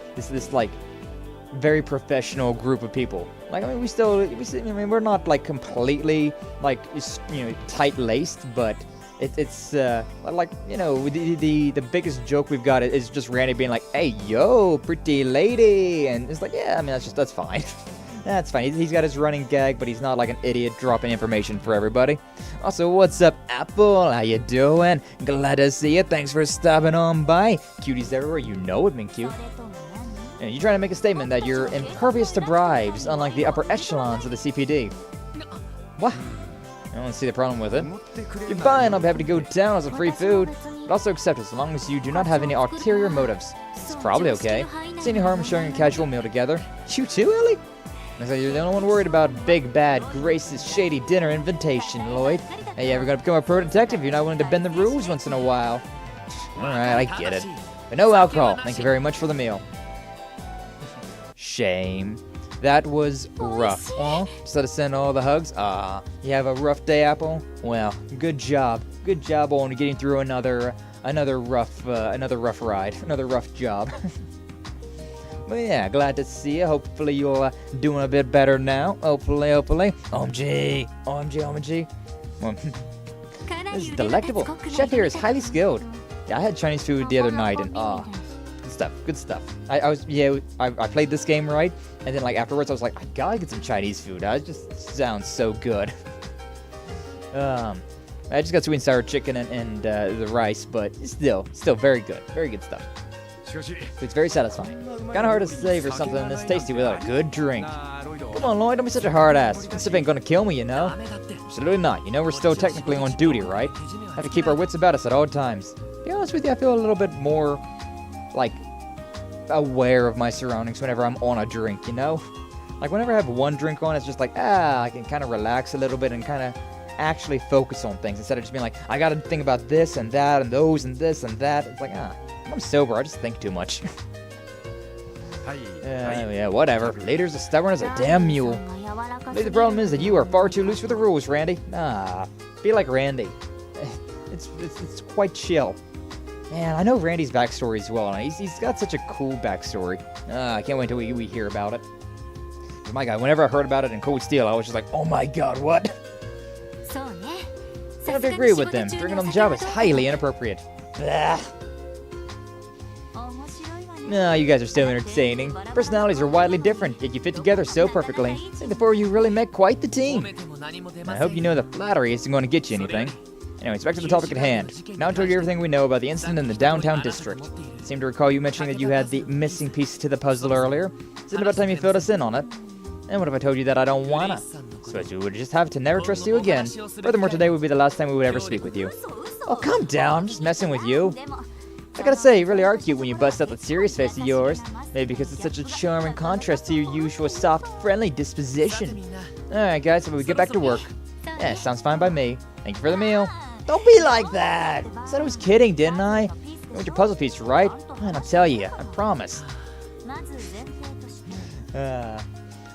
very professional group of people. Like, I mean, we're not like completely like, you know, tight-laced, but it's like, you know, the biggest joke we've got is just Randy being like, hey yo, pretty lady, and it's like, yeah, I mean, that's fine. That's fine. He's got his running gag, but he's not like an idiot dropping information for everybody. Also, what's up, Apple? How you doing? Glad to see you. Thanks for stopping on by. Cuties everywhere. You know it, Minkyu. And you're trying to make a statement that you're impervious to bribes, unlike the upper echelons of the CPD. What? I don't see the problem with it. You're fine. I'll be happy to go down as a free food, but also accept it as long as you do not have any ulterior motives. It's probably okay. See any harm in sharing a casual meal together? You too, Ellie? Looks like you're the only one worried about Big Bad Grace's shady dinner invitation, Lloyd. Hey, you ever gonna become a pro detective if you're not willing to bend the rules once in a while? Alright, I get it. But no alcohol. Thank you very much for the meal. Shame. That was rough. Oh, instead of sending all the hugs? You have a rough day, Apple? Well, good job. Good job on getting through another rough ride. Another rough job. But yeah, glad to see you. Hopefully you're doing a bit better now. Hopefully. OMG. Well, this is delectable. Chef here is highly skilled. Yeah, I had Chinese food the other night, and good stuff. I played this game right, and then like afterwards I was like, I gotta get some Chinese food. It just sounds so good. I just got sweet and sour chicken and the rice, but still very good stuff. It's very satisfying. Kinda hard to savor something this tasty without a good drink. Come on, Lloyd, don't be such a hard ass. This stuff ain't gonna kill me, you know? Absolutely not. You know we're still technically on duty, right? Have to keep our wits about us at all times. To be honest with you, I feel a little bit more, like, aware of my surroundings whenever I'm on a drink, you know? Like, whenever I have one drink on, it's just like, I can kind of relax a little bit and kind of actually focus on things instead of just being like, I gotta think about this and that and those and this and that. It's like, I'm sober, I just think too much. Yeah, whatever. Later's as stubborn as a damn mule. Maybe the problem is that you are far too loose with the rules, Randy. Ah, be like Randy. It's quite chill. Man, I know Randy's backstory as well, and he's got such a cool backstory. I can't wait till we hear about it. But my God, whenever I heard about it in Cold Steel, I was just like, oh my God, what? I have to agree with them. Drinking on the job is highly inappropriate. Blah. No, you guys are still entertaining. Personalities are widely different, yet you fit together so perfectly. I think the four of you really make quite the team. I hope you know that flattery isn't going to get you anything. Anyways, back to the topic at hand. Now I'll tell you everything we know about the incident in the downtown district. I seem to recall you mentioning that you had the missing piece to the puzzle earlier. Isn't it about time you filled us in on it? And what if I told you that I don't wanna? So I would just have to never trust you again. Furthermore, today would be the last time we would ever speak with you. Oh, calm down, I'm just messing with you. I gotta say, you really are cute when you bust out that serious face of yours. Maybe because it's such a charming contrast to your usual soft, friendly disposition. Alright guys, so we get back to work. Yeah, sounds fine by me. Thank you for the meal. Don't be like that! I said I was kidding, didn't I? You want your puzzle piece, right? Man, I'll tell you, I promise.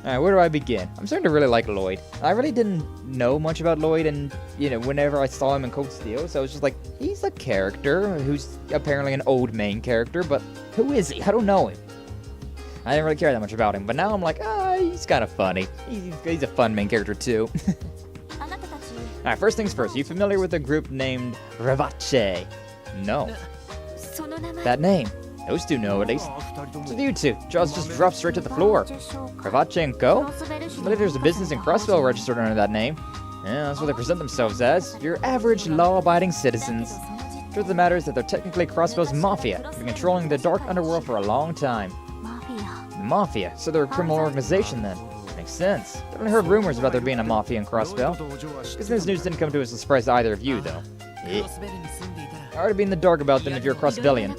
Alright, where do I begin? I'm starting to really like Lloyd. I really didn't know much about Lloyd, and, you know, whenever I saw him in Cold Steel, so I was just like, he's a character who's apparently an old main character, but who is he? I don't know him. I didn't really care that much about him, but now I'm like, he's kind of funny. He's a fun main character, too. Alright, first things first, are you familiar with a group named Ravache? No. That name. Those two know, at least. So you two, jaws just dropped straight to the floor. Ravache & Co? I believe there's a business in Crossbell registered under that name. Yeah, that's what they present themselves as. Your average, law-abiding citizens. The truth of the matter is that they're technically Crossbell's mafia. They've been controlling the dark underworld for a long time. Mafia? So they're a criminal organization then. Makes sense. Definitely heard rumors about there being a mafia in Crossbell. Guess this news didn't come to us as a surprise to either of you, though. Hard to be in the dark about them if you're a Crossbellian.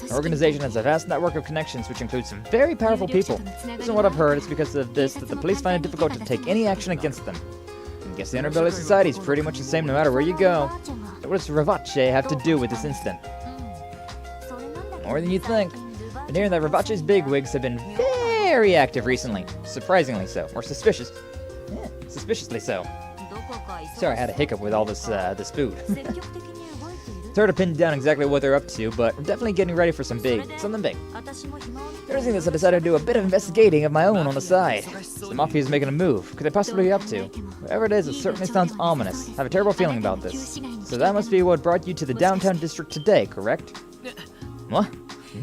Our organization has a vast network of connections which includes some very powerful people. Based on what I've heard, it's because of this that the police find it difficult to take any action against them. I guess the underbelly society is pretty much the same no matter where you go. So what does Ravache have to do with this incident? More than you think. Been hearing that Ravache's bigwigs have been very active recently. Surprisingly so. Or suspicious. Yeah, suspiciously so. Sorry, I had a hiccup with all this food. It's hard to pin down exactly what they're up to, but I'm definitely getting ready for something big. Everything this, I decided to do a bit of investigating of my own on the side. So the Mafia is making a move. Could they possibly be up to? Whatever it is, it certainly sounds ominous. I have a terrible feeling about this. So that must be what brought you to the downtown district today, correct? What?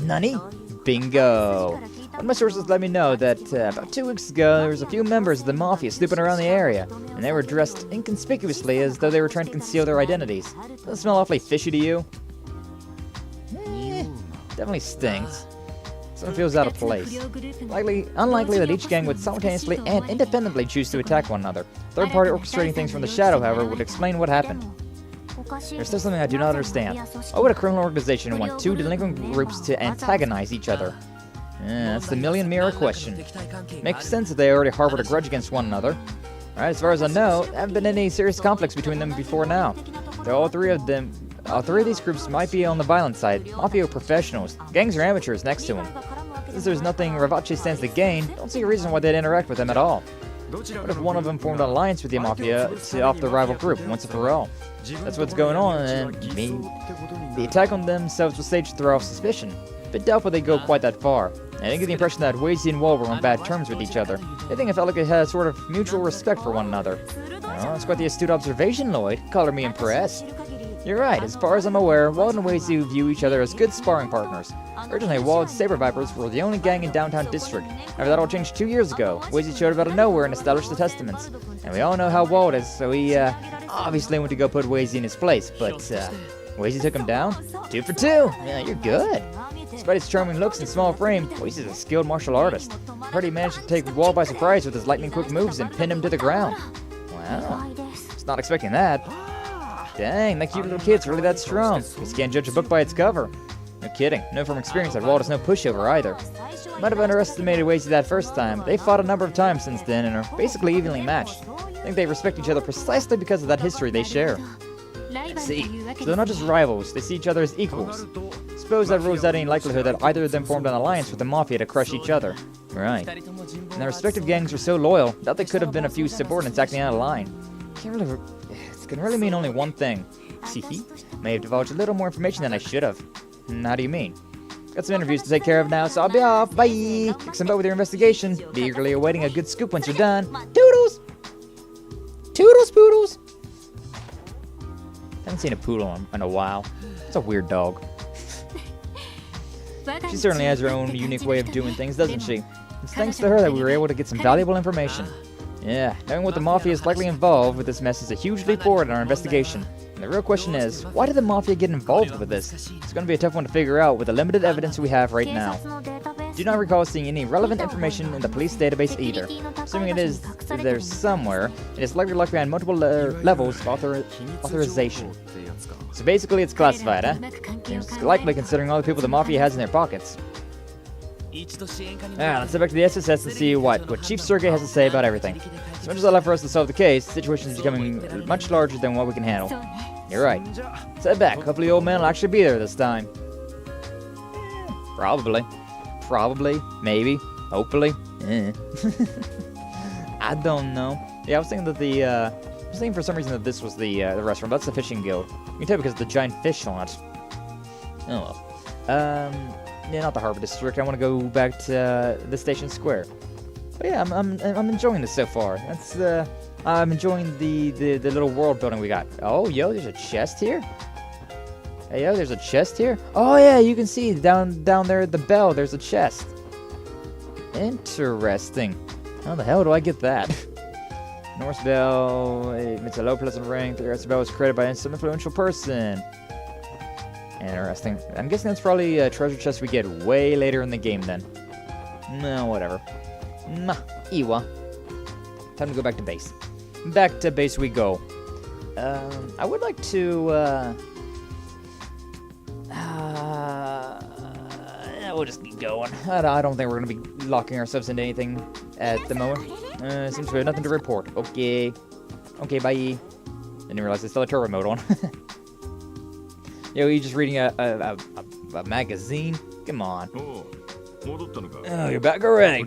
Nani? Bingo! One of my sources let me know that about 2 weeks ago, there was a few members of the Mafia snooping around the area, and they were dressed inconspicuously as though they were trying to conceal their identities. Doesn't smell awfully fishy to you? Definitely stinks. Something feels out of place. Unlikely that each gang would simultaneously and independently choose to attack one another. Third party orchestrating things from the shadow, however, would explain what happened. There's still something I do not understand. Why would a criminal organization want two delinquent groups to antagonize each other? That's the million-mirror question. Makes sense if they already harbored a grudge against one another. Alright, as far as I know, there haven't been any serious conflicts between them before now. Though all three of these groups might be on the violent side. Mafia are professionals. Gangs are amateurs next to them. Since there's nothing Ravache stands to gain, don't see a reason why they'd interact with them at all. What if one of them formed an alliance with the Mafia to off the rival group, once and for all? That's what's going on, and the attack on themselves was staged to throw off suspicion. But doubtful they go quite that far. I didn't get the impression that Wazy and Wall were on bad terms with each other. I think I felt like they had a sort of mutual respect for one another. Well, that's quite the astute observation, Lloyd. Color me impressed. You're right, as far as I'm aware, Wald and Wazy view each other as good sparring partners. Originally, Wald's Saber Vipers were the only gang in downtown district. However, that all changed 2 years ago. Wazy showed up out of nowhere and established the Testaments. And we all know how Wald is, so he obviously went to go put Wazy in his place, but Wazy took him down? 2 for 2! Yeah, you're good. Despite his charming looks and small frame, Wazy's a skilled martial artist. I heard he managed to take Wald by surprise with his lightning-quick moves and pin him to the ground. Wow. Just not expecting that. Dang, that cute little kid's really that strong. Just can't judge a book by its cover. No kidding. Know from experience that Wald is no pushover either. Might have underestimated Wazy that first time, but they fought a number of times since then and are basically evenly matched. I think they respect each other precisely because of that history they share. I see. So they're not just rivals, they see each other as equals. Suppose that rules out any likelihood that either of them formed an alliance with the Mafia to crush each other. Right. And their respective gangs were so loyal that they could have been a few subordinates acting out of line. It can really mean only one thing. See, may have divulged a little more information than I should have. How do you mean? Got some interviews to take care of now, so I'll be off. Bye! Kick some butt with your investigation. Be eagerly awaiting a good scoop once you're done. Toodles! Toodles poodles! Haven't seen a poodle in a while. It's a weird dog. She certainly has her own unique way of doing things, doesn't she? It's thanks to her that we were able to get some valuable information. Yeah, knowing what the Mafia is likely involved with this mess is a huge leap forward in our investigation. And the real question is, why did the Mafia get involved with this? It's going to be a tough one to figure out with the limited evidence we have right now. Do not recall seeing any relevant information in the police database either. Assuming it is there somewhere, it is likely locked behind multiple levels of authorization. So basically it's classified, huh? Seems likely considering all the people the Mafia has in their pockets. Let's head back to the SSS and see what Chief Sergey has to say about everything. As much as I'd love for us to solve the case, the situation is becoming much larger than what we can handle. You're right. Let's head back. Hopefully the old man will actually be there this time. Probably. Probably. Maybe. Hopefully. I don't know. Yeah, I was thinking that I was thinking for some reason that this was the restaurant. That's the fishing guild. You can tell because of the giant fish on it. Oh well. Yeah, not the Harbor District. I want to go back to the Station Square. But yeah, I'm enjoying this so far. That's I'm enjoying the little world building we got. Oh, yo, there's a chest here. Hey, yo, there's a chest here. Oh yeah, you can see down there at the bell. There's a chest. Interesting. How the hell do I get that? North Bell. It's a low pleasant rank. The rest of Bell was created by some influential person. Interesting. I'm guessing that's probably a treasure chest we get way later in the game then. No, whatever. Iwa. Time to go back to base. Back to base we go. I would like to, we'll just keep going. I don't think we're going to be locking ourselves into anything at the moment. Seems we have nothing to report. Okay. Okay, bye. Didn't realize there's still a turbo mode on. Yo, you just reading a magazine? Come on. Oh, you're back already.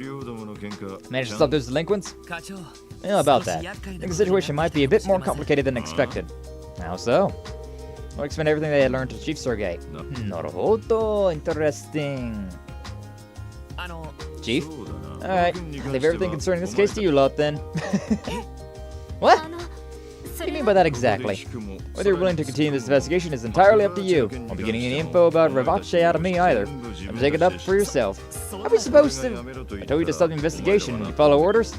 Managed to stop those delinquents? Yeah, about that. I think the situation might be a bit more complicated than expected. How so? I'll explain everything they had learned to Chief Sergey. Naruhodo, interesting. Chief? Alright, I'll leave everything concerning this case to you lot then. What? What do you mean by that exactly? Whether you're willing to continue this investigation is entirely up to you. Won't be getting any info about Ravache out of me either. Have to take it up for yourself. How are we supposed to? I told you to stop the investigation. Did you follow orders?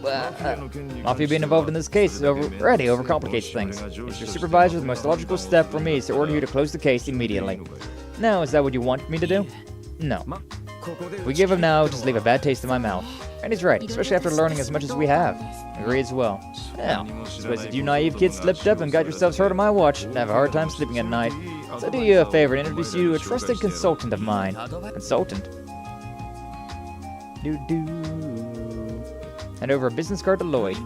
Mafia being involved in this case already overcomplicates things. As your supervisor, the most logical step for me is to order you to close the case immediately. Now, is that what you want me to do? No. We give him now, just leave a bad taste in my mouth. And he's right, especially after learning as much as we have. Agree as well. Yeah, suppose if you naive kids slipped up and got yourselves hurt on my watch, I'd have a hard time sleeping at night. So I do you a favor and introduce you to a trusted consultant of mine. Consultant? Hand over a business card to Lloyd.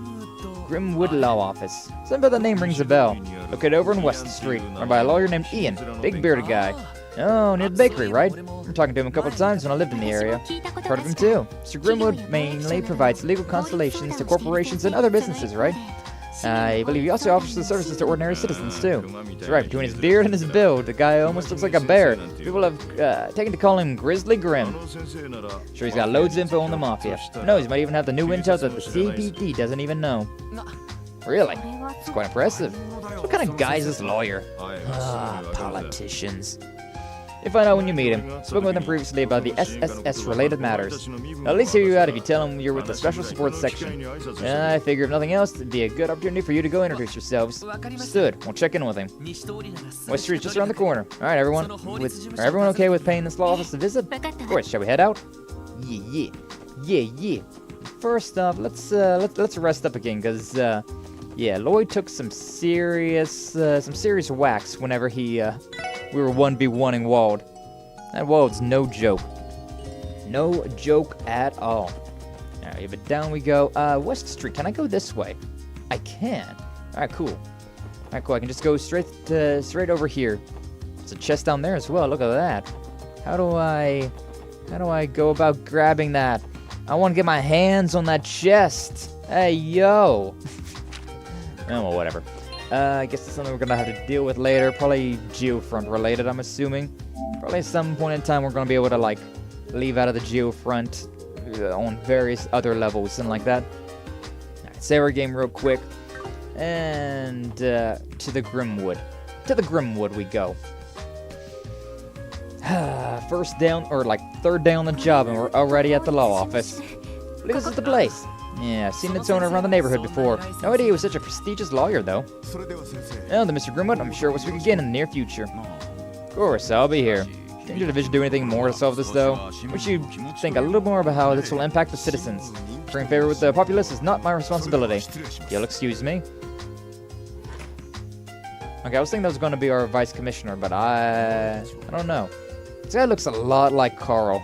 Grimwood Law Office. Something about that name rings a bell. Located over in West Street, run by a lawyer named Ian. Big bearded guy. Oh, near the bakery, right? I'm talking to him a couple of times when I lived in the area. Heard of him too. Mr. Grimwood mainly provides legal consultations to corporations and other businesses, right? I believe he also offers the services to ordinary citizens too. That's right, between his beard and his build, the guy almost looks like a bear. People have taken to call him Grizzly Grim. Sure, he's got loads of info on the Mafia. Who knows, he might even have the new intel that the CBD doesn't even know. Really? It's quite impressive. What kind of guy is this lawyer? Politicians. You'll find out when you meet him. Spoken with him previously about the SSS-related matters. I'll at least hear you out if you tell him you're with the Special Support Section. I figure if nothing else, it'd be a good opportunity for you to go introduce yourselves. Stood. We'll check in with him. West Street's just around the corner. Alright, everyone. Are everyone okay with paying this law office a visit? Of course. Shall we head out? Yeah. First off, let's rest up again, because, yeah, Lloyd took some serious whacks whenever we were 1v1ing Wald. That Wald's no joke. No joke at all. Alright, but down we go. West Street, can I go this way? I can. Alright, cool. I can just go straight over here. There's a chest down there as well, look at that. How do How do I go about grabbing that? I want to get my hands on that chest. Hey, yo. Oh, well, whatever. I guess it's something we're going to have to deal with later. Probably geofront related, I'm assuming. Probably at some point in time we're going to be able to, like, leave out of the geofront on various other levels and like that. Alright, save our game real quick. And to the Grimwood. To the Grimwood we go. First down, or like third day on the job, and we're already at the law office. I believe this is the place. Yeah, I've seen its owner around the neighborhood before. No idea he was such a prestigious lawyer, though. Well, then, Mr. Grimwood, I'm sure we'll speak again in the near future. Of course, I'll be here. Can your division do anything more to solve this, though? We should think a little more about how this will impact the citizens. Bring favor with the populace is not my responsibility. You'll excuse me. Okay, I was thinking that was going to be our vice commissioner, but I don't know. This guy looks a lot like Carl.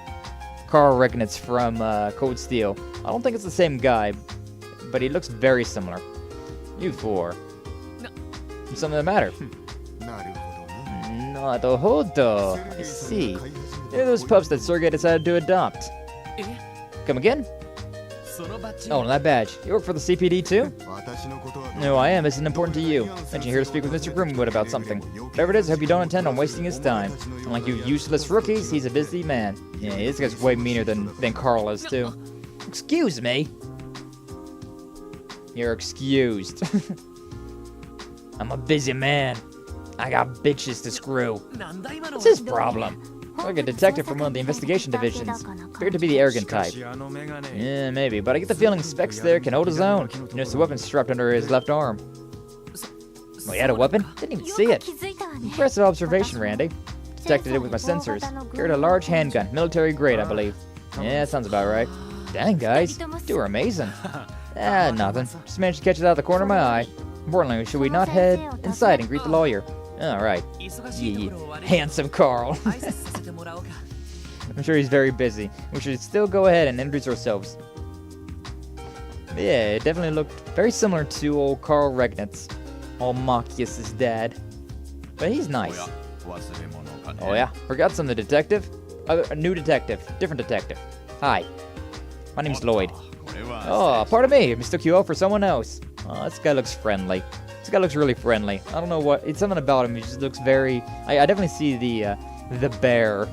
Carl Regnitz from Cold Steel. I don't think it's the same guy, but he looks very similar. You four. Something the matter? Naruhodo. I see. They're those pups that Sergei decided to adopt. Come again? Oh, and that badge. You work for the CPD too? No, I am. Isn't it important to you? I'm here to speak with Mr. Grimwood about something. Whatever it is, I hope you don't intend on wasting his time. Unlike you useless rookies, he's a busy man. Yeah, this guy's way meaner than Carl is too. Excuse me? You're excused. I'm a busy man. I got bitches to screw. What's his problem? Like a detective from one of the investigation divisions. Appeared to be the arrogant type. Yeah, maybe, but I get the feeling Specs there can hold his own. You notice the weapon strapped under his left arm. Oh, he had a weapon? Didn't even see it. Impressive observation, Randy. Detected it with my sensors. Carried a large handgun, military grade, I believe. Yeah, that sounds about right. Dang, guys. You were amazing. Nothing. Just managed to catch it out of the corner of my eye. Importantly, should we not head inside and greet the lawyer? Alright. Handsome Carl. I'm sure he's very busy. We should still go ahead and introduce ourselves. Yeah, it definitely looked very similar to old Carl Regnitz. Old Machias' dad. But he's nice. Oh yeah? Forgot something, detective? A new detective. Different detective. Hi. My name's Lloyd. Oh, pardon me. I mistook you out for someone else. Oh, this guy looks friendly. This guy looks really friendly. I don't know what. It's something about him. He just looks very. I definitely see the bear.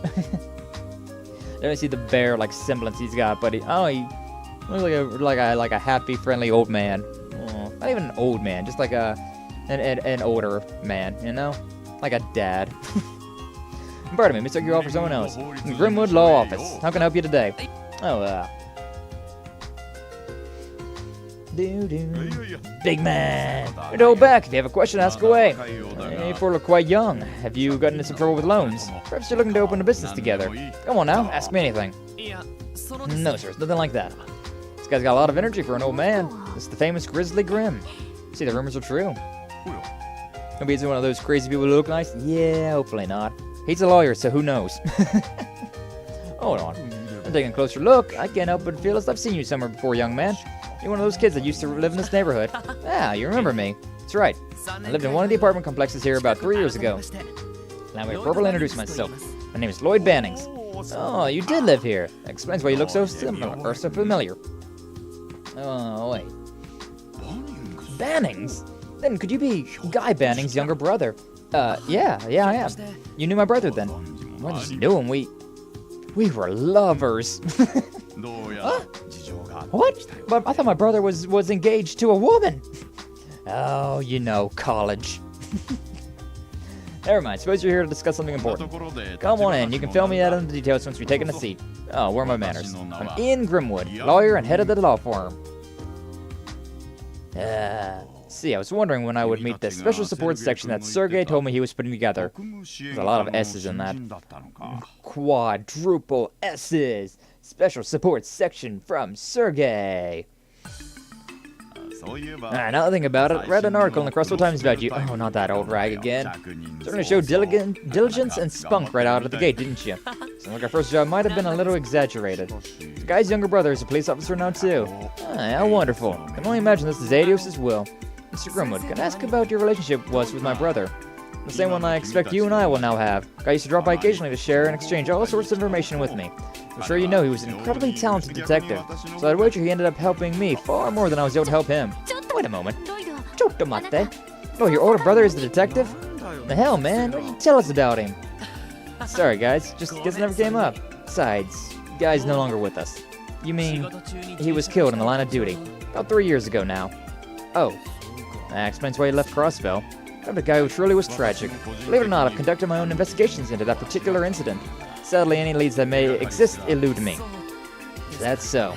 Definitely see the bear like semblance he's got, but he looks like a happy, friendly old man. Oh, not even an old man, just like an older man, you know, like a dad. Pardon me, mistook you all for someone else. Grimwood Law Office. How can I help you today? Oh, Big man! Hold back. If you have a question, ask away. You four look quite young. Have you gotten into some trouble with loans? Perhaps you're looking to open a business together. Come on now, ask me anything. No, sir, it's nothing like that. This guy's got a lot of energy for an old man. It's the famous Grizzly Grim. See, the rumors are true. Maybe he's one of those crazy people who look nice? Yeah, hopefully not. He's a lawyer, so who knows? Hold on. I'm taking a closer look. I can't help but feel as I've seen you somewhere before, young man. You're one of those kids that used to live in this neighborhood. Ah, you remember me. That's right. I lived in one of the apartment complexes here about 3 years ago. Allow me to properly introduce myself. My name is Lloyd Bannings. Oh, you did live here. That explains why you look so similar, or so familiar. Oh, wait. Bannings? Then could you be Guy Bannings' younger brother? Yeah, I am. You knew my brother then. Well, I just knew him. We were lovers. Huh? What? But I thought my brother was engaged to a woman. Oh, you know, college. Never mind. Suppose you're here to discuss something important. Come on in. You can fill me out on the details once we've taken a seat. Oh, where are my manners? I'm Ian Grimwood, lawyer and head of the law firm. See, I was wondering when I would meet the special support section that Sergei told me he was putting together. There's a lot of S's in that. Quadruple S's. Special support section from Sergei. Now that I think about it, read an article in the Crossbell Times about you. Oh, not that old rag again. Certainly showed diligence and spunk right out of the gate, didn't you? Sounds like our first job might have been a little exaggerated. The guy's younger brother is a police officer now, too. How wonderful. I can only imagine this is Adios' will. Mr. Grimwood, can I ask about your relationship was with my brother? The same one I expect you and I will now have. Guy used to drop by occasionally to share and exchange all sorts of information with me. I'm sure you know he was an incredibly talented detective, so I'd wager he ended up helping me far more than I was able to help him. Wait a moment. Chotomate. Oh, your older brother is the detective? The hell, man? Why didn't you tell us about him? Sorry, guys. Just guess it never came up. Besides, the guy's no longer with us. You mean he was killed in the line of duty? About 3 years ago now. Oh. That explains why he left Crossbell. I'm a guy who truly was tragic. Believe it or not, I've conducted my own investigations into that particular incident. Sadly, any leads that may exist elude me. That's so.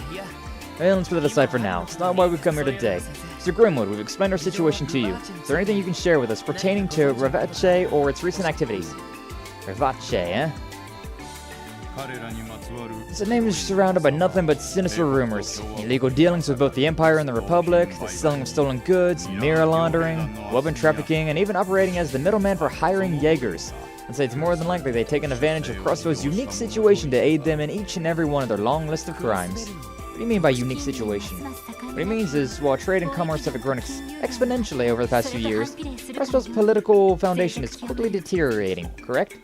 Well, let's put it aside for now. It's not why we've come here today. Mr. Grimwood, we've explained our situation to you. Is there anything you can share with us pertaining to Ravache or its recent activities? Ravache, eh? This name is surrounded by nothing but sinister rumors. Illegal dealings with both the Empire and the Republic, the selling of stolen goods, mirror laundering, weapon trafficking, and even operating as the middleman for hiring Jaegers. I'd say it's more than likely they've taken advantage of Crossbell's unique situation to aid them in each and every one of their long list of crimes. What do you mean by unique situation? What he means is, while trade and commerce have grown exponentially over the past few years, Crossbell's political foundation is quickly deteriorating, correct?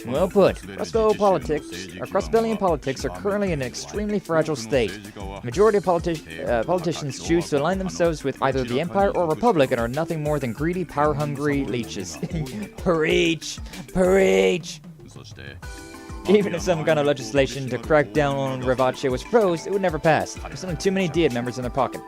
Well put. Crossbellian politics are currently in an extremely fragile state. The majority of politicians choose to align themselves with either the Empire or Republic and are nothing more than greedy, power-hungry leeches. Preach! Preach! Even if some kind of legislation to crack down on Ravache was proposed, it would never pass. There's simply too many Diet members in their pocket.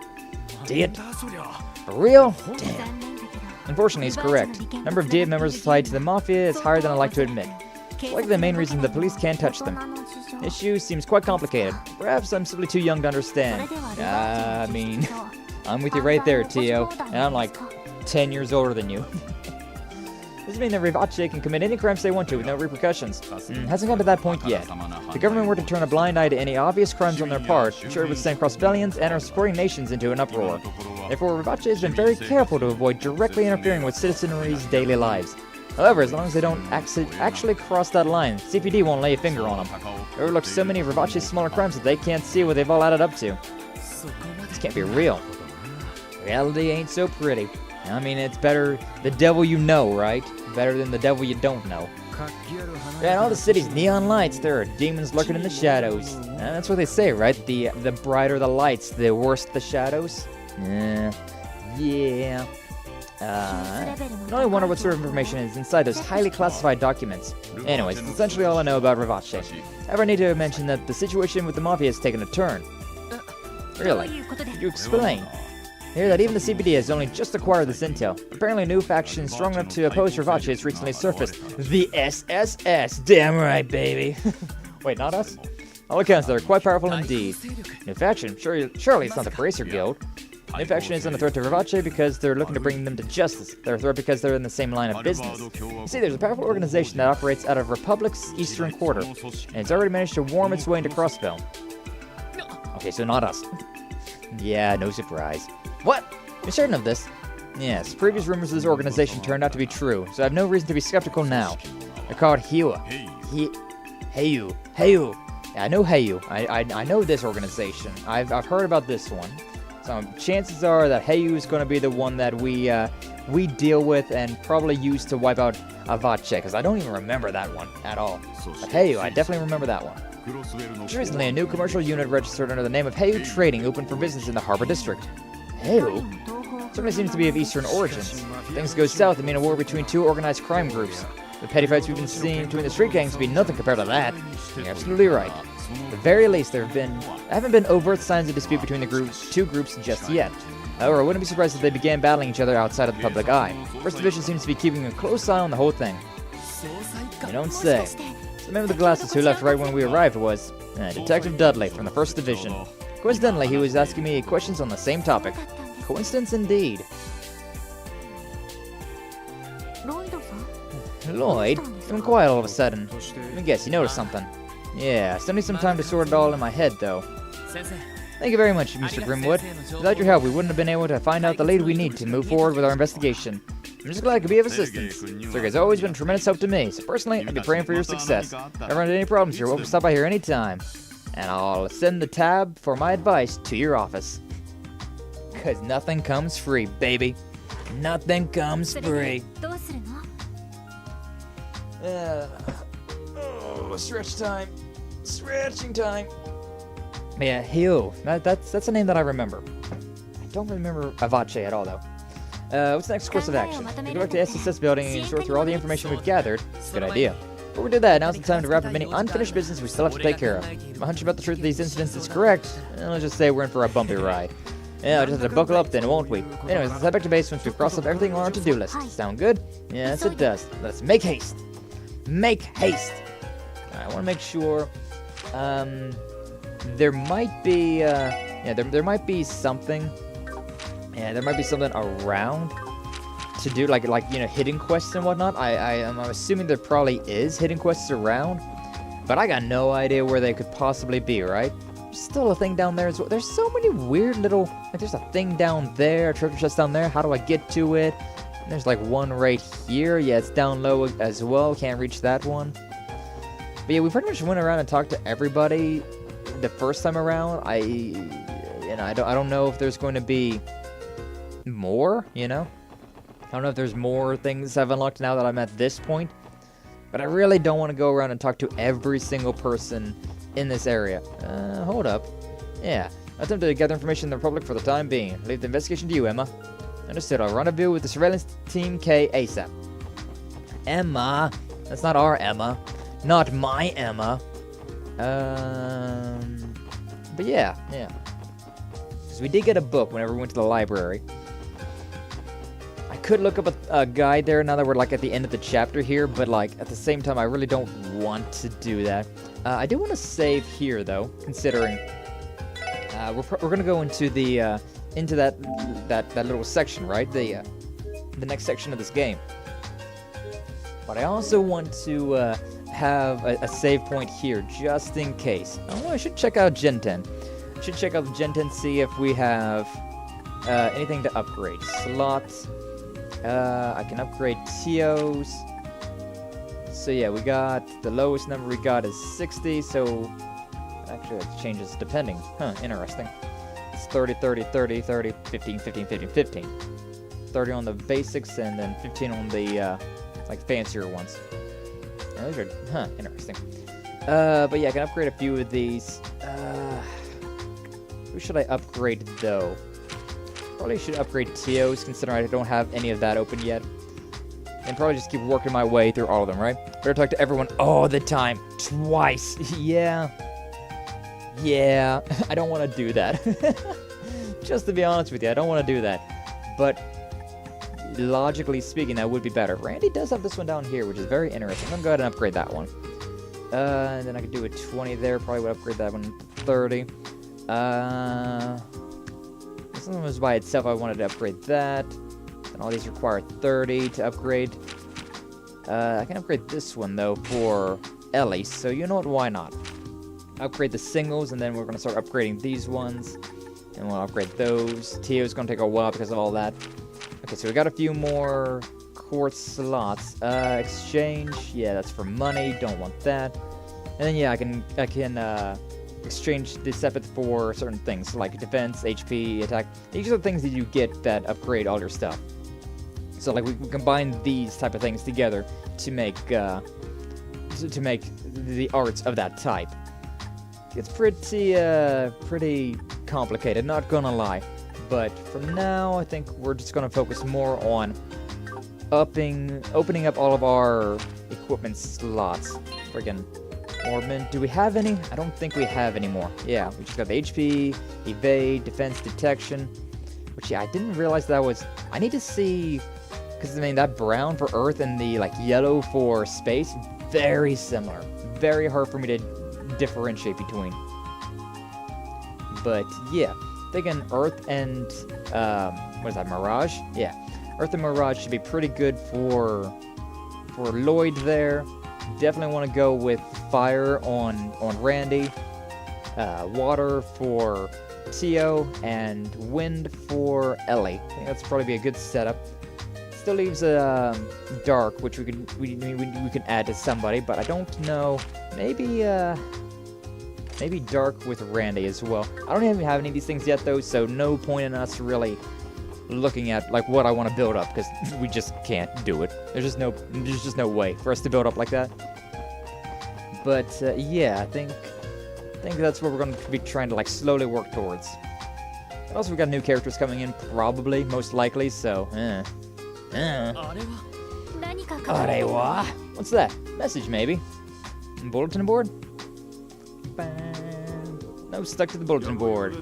Diet? For real? Damn. Unfortunately, he's correct. The number of Diet members tied to the Mafia is higher than I like to admit. It's likely the main reason the police can't touch them. The issue seems quite complicated. Perhaps I'm simply too young to understand. I mean, I'm with you right there, Tio. And I'm like 10 years older than you. Doesn't mean that Ravache can commit any crimes they want to with no repercussions. Hasn't got to that point yet. If the government were to turn a blind eye to any obvious crimes on their part, I'm sure it would send Crossbellians and our supporting nations into an uproar. Therefore, Ravache has been very careful to avoid directly interfering with citizenry's daily lives. However, as long as they don't actually cross that line, CPD won't lay a finger on them. They overlook so many of Ravache's smaller crimes that they can't see what they've all added up to. This can't be real. Reality ain't so pretty. I mean, it's better the devil you know, right? Better than the devil you don't know. Yeah, in all the city's neon lights, there are demons lurking in the shadows. And that's what they say, right? The brighter the lights, the worse the shadows. Yeah. I only wonder what sort of information is inside those highly classified documents. Anyways, it's essentially all I know about Ravache. However, I need to mention that the situation with the Mafia has taken a turn. Really? Could you explain? I hear that even the CPD has only just acquired this intel. Apparently a new faction strong enough to oppose Ravache has recently surfaced. The SSS! Damn right, baby! Wait, not us? All accounts, they're quite powerful indeed. New faction? Surely it's not the Bracer Guild. New faction is under threat to Ravache because they're looking to bring them to justice. They're a threat because they're in the same line of business. You see, there's a powerful organization that operates out of Republic's eastern quarter, and it's already managed to worm its way into Crossbell. Okay, so not us. Yeah, no surprise. What? You're certain of this? Yes, previous rumors of this organization turned out to be true, so I have no reason to be skeptical now. They're called Heyu. Heyu. Yeah, I know Heyu. I know this organization. I've heard about this one. So chances are that Heyu is going to be the one that we deal with and probably use to wipe out Ravache, because I don't even remember that one at all. But Heyu, I definitely remember that one. Just recently, a new commercial unit registered under the name of Heyu Trading opened for business in the Harbor District. Heyu? Certainly seems to be of Eastern origins. If things go south, it means a war between two organized crime groups. The petty fights we've been seeing between the street gangs would be nothing compared to that. You're absolutely right. At the very least, there haven't been overt signs of dispute between the two groups just yet. However, I wouldn't be surprised if they began battling each other outside of the public eye. First Division seems to be keeping a close eye on the whole thing. You don't say. The man with the glasses who left right when we arrived was Detective Dudley from the 1st Division. Coincidentally, he was asking me questions on the same topic. Coincidence indeed. Lloyd? You've been quiet all of a sudden. Let me guess, you noticed something. Yeah, still need some time to sort it all in my head, though. Thank you very much, Mr. Grimwood. Without your help, we wouldn't have been able to find out the lead we need to move forward with our investigation. I'm just glad I could be of assistance. Sir has always been a tremendous help to me, so personally, I'd be praying for your success. If you ever run into any problems, you're welcome to stop by here anytime. And I'll send the tab for my advice to your office. Cause nothing comes free, baby. Nothing comes free. Stretch time. Stretching time. Yeah, Hio. That's a name that I remember. I don't remember Avache at all, though. What's the next course of action? We go back to the SSS building and sort through all the information we've gathered. Good idea. Before we do that, now's the time to wrap up any unfinished business we still have to take care of. My hunch about the truth of these incidents is correct. Let's just say we're in for a bumpy ride. Yeah, I'll just have to buckle up then, won't we? Anyways, let's head back to base once we've crossed up everything on our to-do list. Sound good? Yes, it does. Let's make haste. Make haste! I want to make sure, there might be, there might be something, there might be something around to do, like, you know, hidden quests and whatnot. I'm assuming there probably is hidden quests around, but I got no idea where they could possibly be, right? There's still a thing down there as well. There's so many weird little, like, there's a thing down there, a treasure chest down there. How do I get to it? And there's, like, one right here. Yeah, it's down low as well. Can't reach that one. But yeah, we pretty much went around and talked to everybody the first time around. I don't know if there's going to be more, you know? I don't know if there's more things I've unlocked now that I'm at this point. But I really don't want to go around and talk to every single person in this area. Hold up. Yeah, attempt to gather information in the Republic for the time being. Leave the investigation to you, Emma. Understood. I'll rendezvous with the surveillance team K ASAP. Emma? That's not our Emma. Not my Emma. But yeah. Because we did get a book whenever we went to the library. I could look up a guide there now that we're, like, at the end of the chapter here, but, like, at the same time, I really don't want to do that. I do want to save here, though, considering we're going to go into the into that little section, right? The next section of this game. But I also want to have a save point here, just in case. Oh, I should check out Gen 10. I should check out Gen 10, see if we have anything to upgrade. Slots. I can upgrade TOs. So yeah, we got, the lowest number we got is 60, so actually it changes depending. Huh, interesting. It's 30, 30, 30, 30, 15, 15, 15, 15. 30 on the basics, and then 15 on the, like, fancier ones. Now, those are, huh, interesting. But yeah, I can upgrade a few of these. Who should I upgrade, though? Probably should upgrade TOs, considering I don't have any of that open yet. And probably just keep working my way through all of them, right? Better talk to everyone all the time. Twice. Yeah. I don't want to do that. Just to be honest with you, I don't want to do that. But logically speaking, that would be better. Randy does have this one down here, which is very interesting. I'm going to go ahead and upgrade that one. And then I could do a 20 there. Probably would upgrade that one to 30. This one was by itself. I wanted to upgrade that. And all these require 30 to upgrade. I can upgrade this one, though, for Ellie. So you know what? Why not? Upgrade the singles, and then we're going to start upgrading these ones. And we'll upgrade those. TO's going to take a while because of all that. Okay, so we got a few more quartz slots. Exchange. Yeah, that's for money. Don't want that. And then, yeah, I can exchange the sepith for certain things, like defense, HP, attack. These are the things that you get that upgrade all your stuff. So, like, we combine these type of things together to make the arts of that type. It's pretty complicated, not gonna lie. But for now, I think we're just gonna focus more on opening up all of our equipment slots. Friggin' Orbman. Do we have any? I don't think we have any more. Yeah, we just got the HP, evade, defense, detection. Which, yeah, I didn't realize that was... I need to see... Because, I mean, that brown for Earth and the, like, yellow for space, very similar. Very hard for me to differentiate between. But, yeah. Thinking Earth and, what is that, Mirage? Yeah. Earth and Mirage should be pretty good for Lloyd there. Definitely want to go with fire on Randy. Water for Tio, and wind for Ellie. I think that's probably be a good setup. Still leaves dark, which we could add to somebody, but I don't know. Maybe dark with Randy as well. I don't even have any of these things yet, though, so no point in us really looking at, like, what I want to build up, because we just can't do it. There's just no way for us to build up like that. But yeah, I think think that's what we're going to be trying to, like, slowly work towards. And also, we got new characters coming in, probably, most likely, so, Arewa? What's that? Message, maybe? Bulletin board? No, stuck to the bulletin board.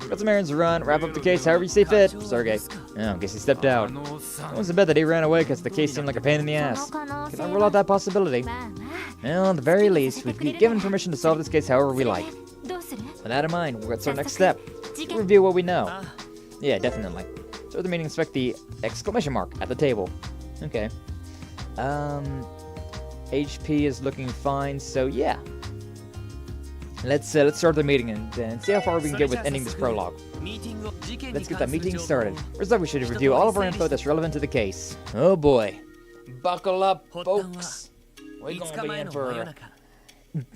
Got some errands to run, wrap up the case however you see fit. Sergey. Oh, guess he stepped out. I was to bet that he ran away because the case seemed like a pain in the ass. Can I rule out that possibility? Well, at the very least, we've been given permission to solve this case however we like. With that in mind, what's our next step? Review what we know. Yeah, definitely. Start the meeting, inspect the exclamation mark at the table. Okay. HP is looking fine, so yeah. Let's start the meeting and see how far we can get with ending this prologue. Let's get that meeting started. First up, we should review all of our info that's relevant to the case. Oh boy. Buckle up, folks. We're gonna be in for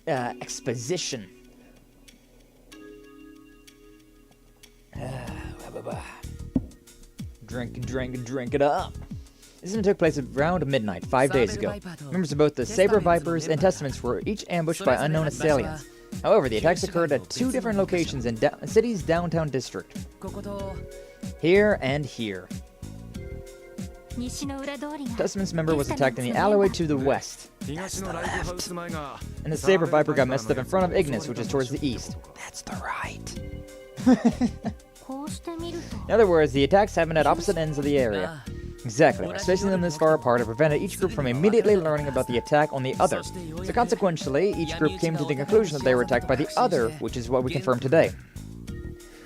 exposition. Drink it up. This incident took place around midnight, 5 days ago. Members of both the Saber Vipers and Testaments were each ambushed by unknown assailants. However, the attacks occurred at 2 different locations in the city's downtown district. Here and here. Testament's member was attacked in the alleyway to the west. That's the left. And the Saber Viper got messed up in front of Ignis, which is towards the east. That's the right. In other words, the attacks happened at opposite ends of the area. Exactly, by spacing them this far apart, it prevented each group from immediately learning about the attack on the other. So consequentially, each group came to the conclusion that they were attacked by the other, which is what we confirmed today.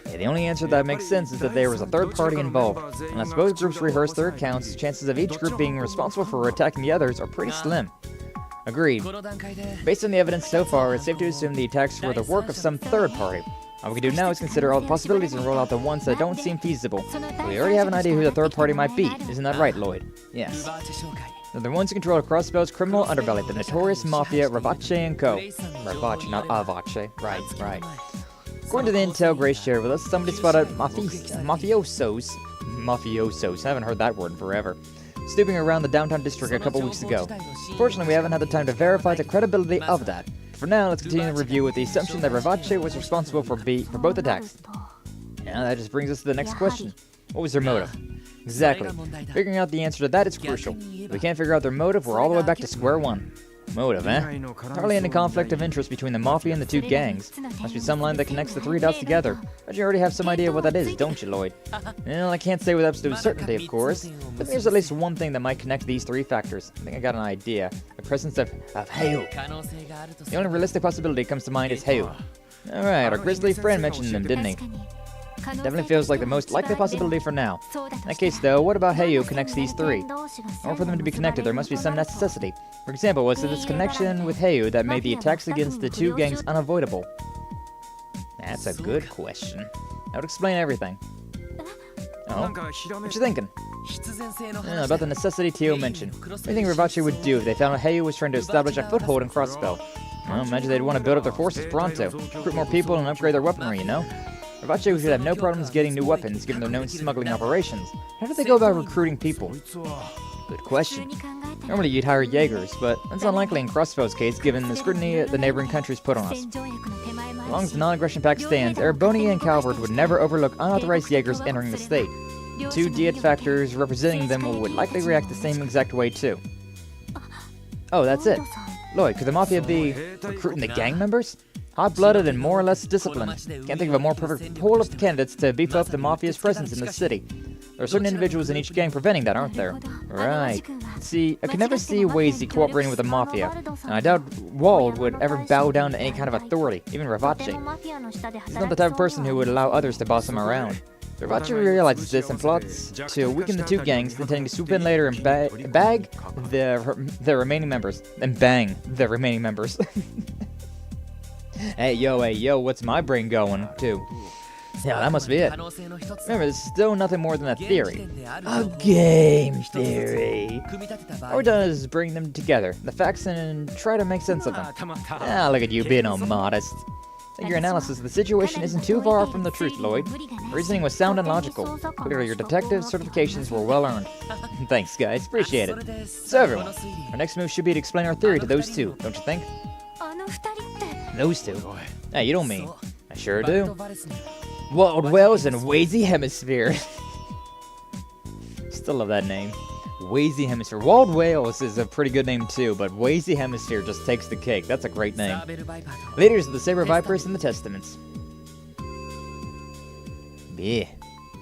Yeah, the only answer that makes sense is that there was a third party involved. Unless both groups rehearse their accounts, chances of each group being responsible for attacking the others are pretty slim. Agreed. Based on the evidence so far, it's safe to assume the attacks were the work of some third party. All we can do now is consider all the possibilities and rule out the ones that don't seem feasible. We already have an idea who the third party might be, isn't that right, Lloyd? Yes. They're the ones who control Crossbell's criminal underbelly, the notorious mafia Ravace & Co. Ravace, not Avace. Right. According to the intel Grace shared with us, somebody spotted mafiosos, I haven't heard that word in forever, snooping around the downtown district a couple weeks ago. Fortunately, we haven't had the time to verify the credibility of that. For now, let's continue the review with the assumption that Ravace was responsible for both attacks. Yeah, that just brings us to the next question. What was their motive? Exactly. Figuring out the answer to that is crucial. If we can't figure out their motive, we're all the way back to square one. Motive, eh? Hardly any conflict of interest between the Mafia and the 2 gangs. Must be some line that connects the 3 dots together. But you already have some idea what that is, don't you, Lloyd? Well, I can't say with absolute certainty, of course. But there's at least one thing that might connect these 3 factors. I think I got an idea. The presence of Hayu. The only realistic possibility comes to mind is Hayu. Alright, our grizzly friend mentioned him, didn't he? Definitely feels like the most likely possibility for now. In that case, though, what about Hayu connects these 3? In order for them to be connected, there must be some necessity. For example, was it this connection with Hayu that made the attacks against the 2 gangs unavoidable? That's a good question. That would explain everything. Oh? What you thinking? About the necessity Tio mentioned. What do you think Ravace would do if they found out Hayu was trying to establish a foothold in Crossbell? Well, imagine they'd want to build up their forces pronto, recruit more people and upgrade their weaponry, you know? Ravace should have no problems getting new weapons, given their known smuggling operations. How do they go about recruiting people? Good question. Normally you'd hire Jaegers, but that's unlikely in Crossbell's case, given the scrutiny the neighboring countries put on us. As long as the non-aggression pact stands, Ereboni and Calvert would never overlook unauthorized Jaegers entering the state. 2 Diet factors representing them would likely react the same exact way too. Oh, that's it. Lloyd, could the Mafia be recruiting the gang members? Hot-blooded and more or less disciplined. Can't think of a more perfect pool of candidates to beef up the Mafia's presence in the city. There are certain individuals in each gang preventing that, aren't there? Right. See, I could never see Wazy cooperating with the Mafia, and I doubt Wald would ever bow down to any kind of authority, even Ravace. He's not the type of person who would allow others to boss him around. Ravace realizes this and plots to weaken the 2 gangs, intending to swoop in later and bag the remaining members. And bang the remaining members. Hey yo, what's my brain going to? Yeah, that must be it. Remember, this is still nothing more than a theory. A game theory. All we've done is bring them together, the facts, and try to make sense of them. Ah, look at you being all modest. I think your analysis of the situation isn't too far from the truth, Lloyd. Reasoning was sound and logical. Clearly, your detective certifications were well earned. Thanks, guys. Appreciate it. So, everyone, our next move should be to explain our theory to those 2, don't you think? Those 2. Hey, you don't mean. I sure do. Wild Whales and Wazy Hemisphere. Still love that name. Wazy Hemisphere. Wild Whales is a pretty good name too, but Wazy Hemisphere just takes the cake. That's a great name. Leaders of the Saber Vipers and the Testaments. Yeah.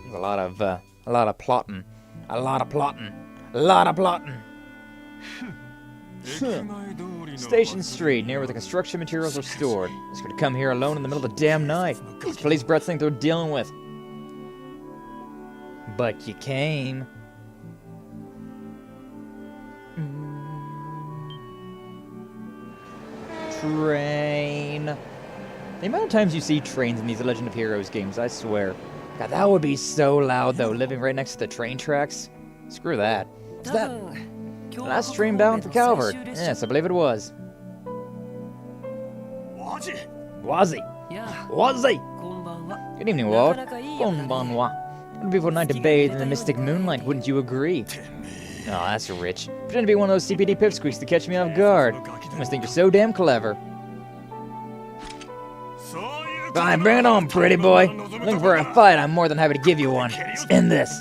There's a lot of plotting. A lot of plotting. A lot of plotting. Station Street, near where the construction materials are stored. Just gonna come here alone in the middle of the damn night. These police brats think they're dealing with. But you came. Train. The amount of times you see trains in these Legend of Heroes games, I swear. God, that would be so loud though, living right next to the train tracks. Screw that. Is that the last train bound for Calvert? Yes, I believe it was. Wazi. Good evening, Walt. Konbanwa. It would be a night to bathe in the mystic moonlight, wouldn't you agree? Oh, that's rich. Pretend to be one of those CPD pipsqueaks to catch me off guard. You must think you're so damn clever. Fine, bring it on, pretty boy. Looking for a fight, I'm more than happy to give you one. Let's end this.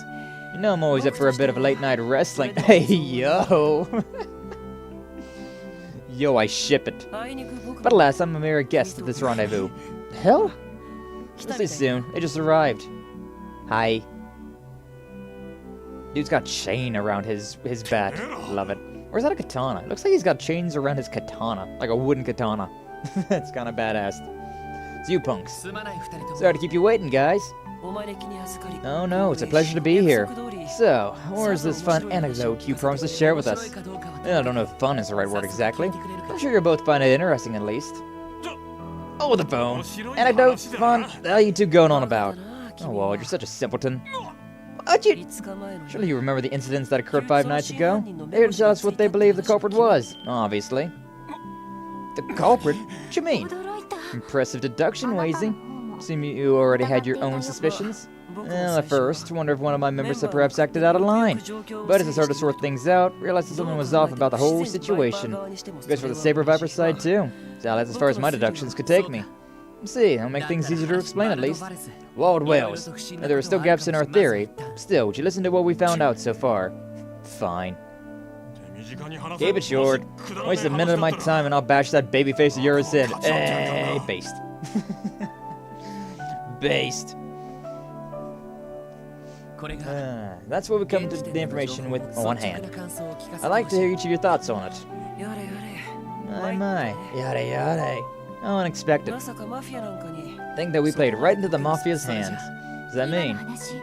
You know I'm always up for a bit of a late night wrestling. Hey, yo. Yo, I ship it. But alas, I'm a mere guest at this rendezvous. The hell? We'll see soon. They just arrived. Hi. Dude's got chain around his bat. Love it. Or is that a katana? It looks like he's got chains around his katana. Like a wooden katana. That's kind of badass. It's you punks. Sorry to keep you waiting, guys. Oh no, it's a pleasure to be here. So, where's this fun anecdote you promised to share with us? I don't know if fun is the right word exactly. I'm sure you'll both find it interesting at least. Oh, the phone. Anecdotes? Fun? The hell are you two going on about? Oh, well, you're such a simpleton. Surely you remember the incidents that occurred 5 nights ago? They're here to tell us what they believe the culprit was, obviously. The culprit? What you mean? Impressive deduction, Wazy. Seem you already had your own suspicions? Well, at first, wonder if one of my members had perhaps acted out of line. But as I started to sort things out, realized that something was off about the whole situation. It goes for the Saber Viper side too. So that's as far as my deductions could take me. See, I'll make things easier to explain at least. Wild Whales. Now, there are still gaps in our theory. Still, would you listen to what we found out so far? Fine. Keep it short. Waste a minute of my time and I'll bash that baby face of yours in. Hey, based. Based. That's what we come to the information with one hand. I'd like to hear each of your thoughts on it. My. Yada yada. How unexpected. Think that we played right into the Mafia's hands. What does that mean?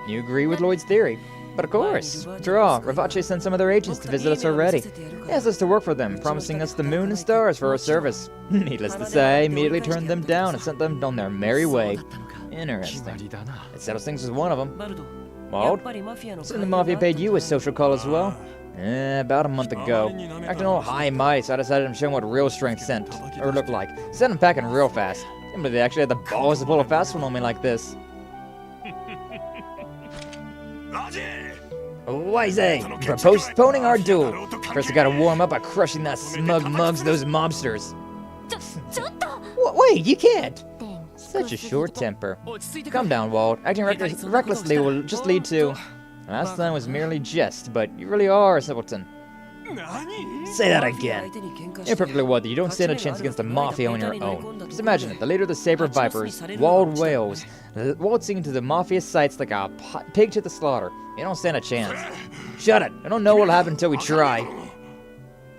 You agree with Lloyd's theory? But of course. After all, Ravache sent some of their agents to visit us already. He asked us to work for them, promising us the moon and stars for our service. Needless to say, I immediately turned them down and sent them on their merry way. Interesting. It settles things with one of them. Walt? So the Mafia paid you a social call as well? About a month ago. Acting all high and mighty, so I decided to show them what real strength sent, or looked like. Sent them packing real fast. Can't believe they actually had the balls to pull a fast one on me like this. Wazy! We're postponing our duel. First I gotta warm up by crushing that smug mugs, those mobsters. Wait, you can't! Such a short temper. Calm down, Walt. Acting recklessly will just lead to... Last time was merely jest, but you really are a simpleton. Say that again. You're perfectly well that you don't stand a chance against the Mafia on your own. Just imagine it, the leader of the Saber Vipers, Wild Whales, waltzing into the Mafia sights like a pig to the slaughter. You don't stand a chance. Shut it! I don't know what'll happen until we try.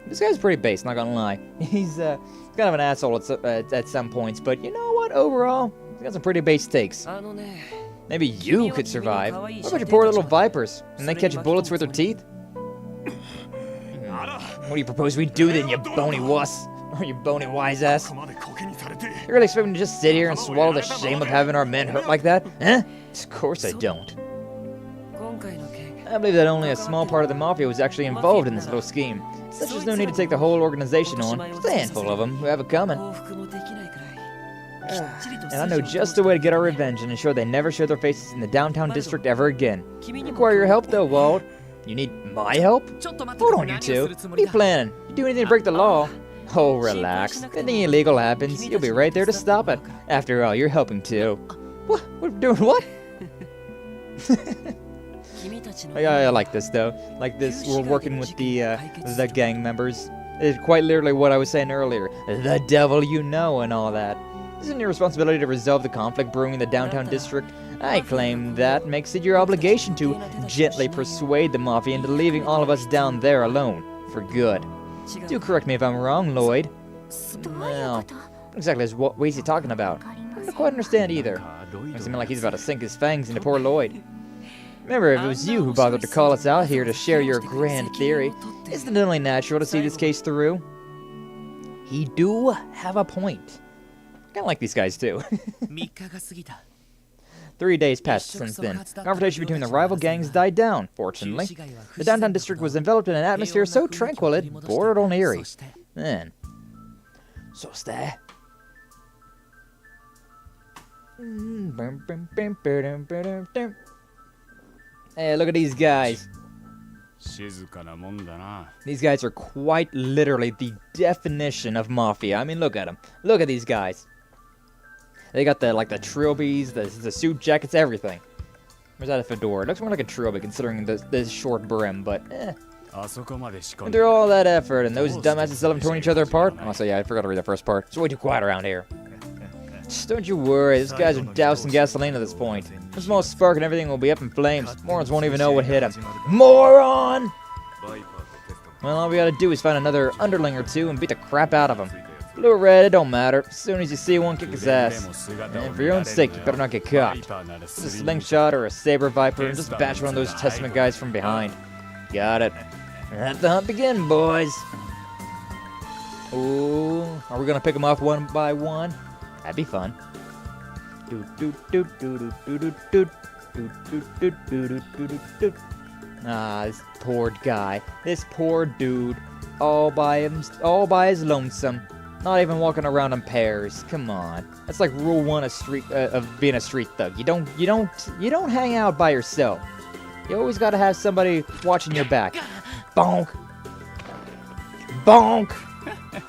This guy's pretty base, not gonna lie. He's kind of an asshole at some points, but you know what? Overall, he's got some pretty base takes. Maybe you could survive. What about your poor little vipers? And they catch bullets with their teeth? What do you propose we do then, you bony wuss? Or you bony wise ass? You really expect me to just sit here and swallow the shame of having our men hurt like that? Huh? Of course I don't. I believe that only a small part of the Mafia was actually involved in this little scheme. Such there's no need to take the whole organization on. Just a handful of them who have it coming. And I know just a way to get our revenge and ensure they never show their faces in the downtown district ever again. You require your help though, Walt. You need my help? Hold on, you two. What are you planning? You do anything to break the law? Oh, relax. If anything illegal happens, you'll be right there to stop it. After all, you're helping too. What? We're doing what? I like this though. Like this, we're working with the gang members. It's quite literally what I was saying earlier. The devil you know and all that. Isn't your responsibility to resolve the conflict brewing in the downtown district? I claim that makes it your obligation to gently persuade the Mafia into leaving all of us down there alone. For good. Do correct me if I'm wrong, Lloyd. Well, what exactly what is he talking about? I don't quite understand either. It seems like he's about to sink his fangs into poor Lloyd. Remember, if it was you who bothered to call us out here to share your grand theory, isn't it only natural to see this case through? He do have a point. I kinda like these guys too. 3 days passed since then. Confrontation between the rival gangs died down, fortunately. The downtown district was enveloped in an atmosphere so tranquil it bordered on eerie. Then... Hey, look at these guys. These guys are quite literally the definition of Mafia. I mean, look at them. Look at these guys. They got the trilbies, the suit jackets, everything. Where's that a fedora? It looks more like a trilby considering the short brim, but eh. And through all that effort and those dumbasses still haven't torn each other apart. Oh, so yeah, I forgot to read the first part. It's way too quiet around here. Just don't you worry, these guys are dousing gasoline at this point. A small spark and everything will be up in flames. Morons won't even know what hit them. Moron! Well, all we gotta do is find another underling or two and beat the crap out of them. Blue or red, it don't matter. As soon as you see one, kick his ass. And for your own sake, you better not get caught. Just a slingshot or a saber viper and just bash one of those Testament guys from behind. Got it. Let the hunt begin, boys. Ooh, are we gonna pick them off one by one? That'd be fun. Ah, this poor guy. This poor dude. All by his lonesome. Not even walking around in pairs. Come on. That's like rule one of being a street thug. You don't hang out by yourself. You always gotta have somebody watching your back. Bonk. Bonk.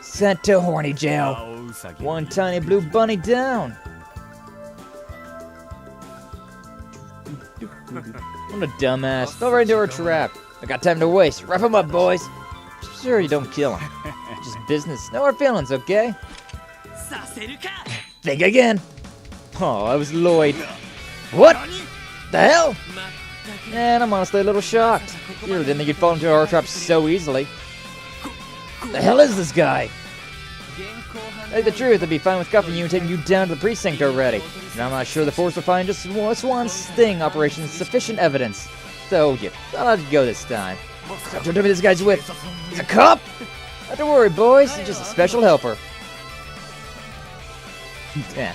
Sent to horny jail. One tiny blue bunny down. What a dumbass. Fell right into her trap. I got time to waste. Wrap him up, boys. Sure, you don't kill him. Just business. No hard feelings, okay? Think again. Oh, that was Lloyd. What? The hell? Man, I'm honestly a little shocked. You really didn't think you'd fall into our trap so easily. The hell is this guy? Tell you the truth, I'd be fine with cuffing you and taking you down to the precinct already. And I'm not sure the force will find just one sting operation sufficient evidence. So, yeah, I'll let you go this time. Don't tell me this guy's with. He's a cop? Not to worry, boys. He's just a special helper. Yeah.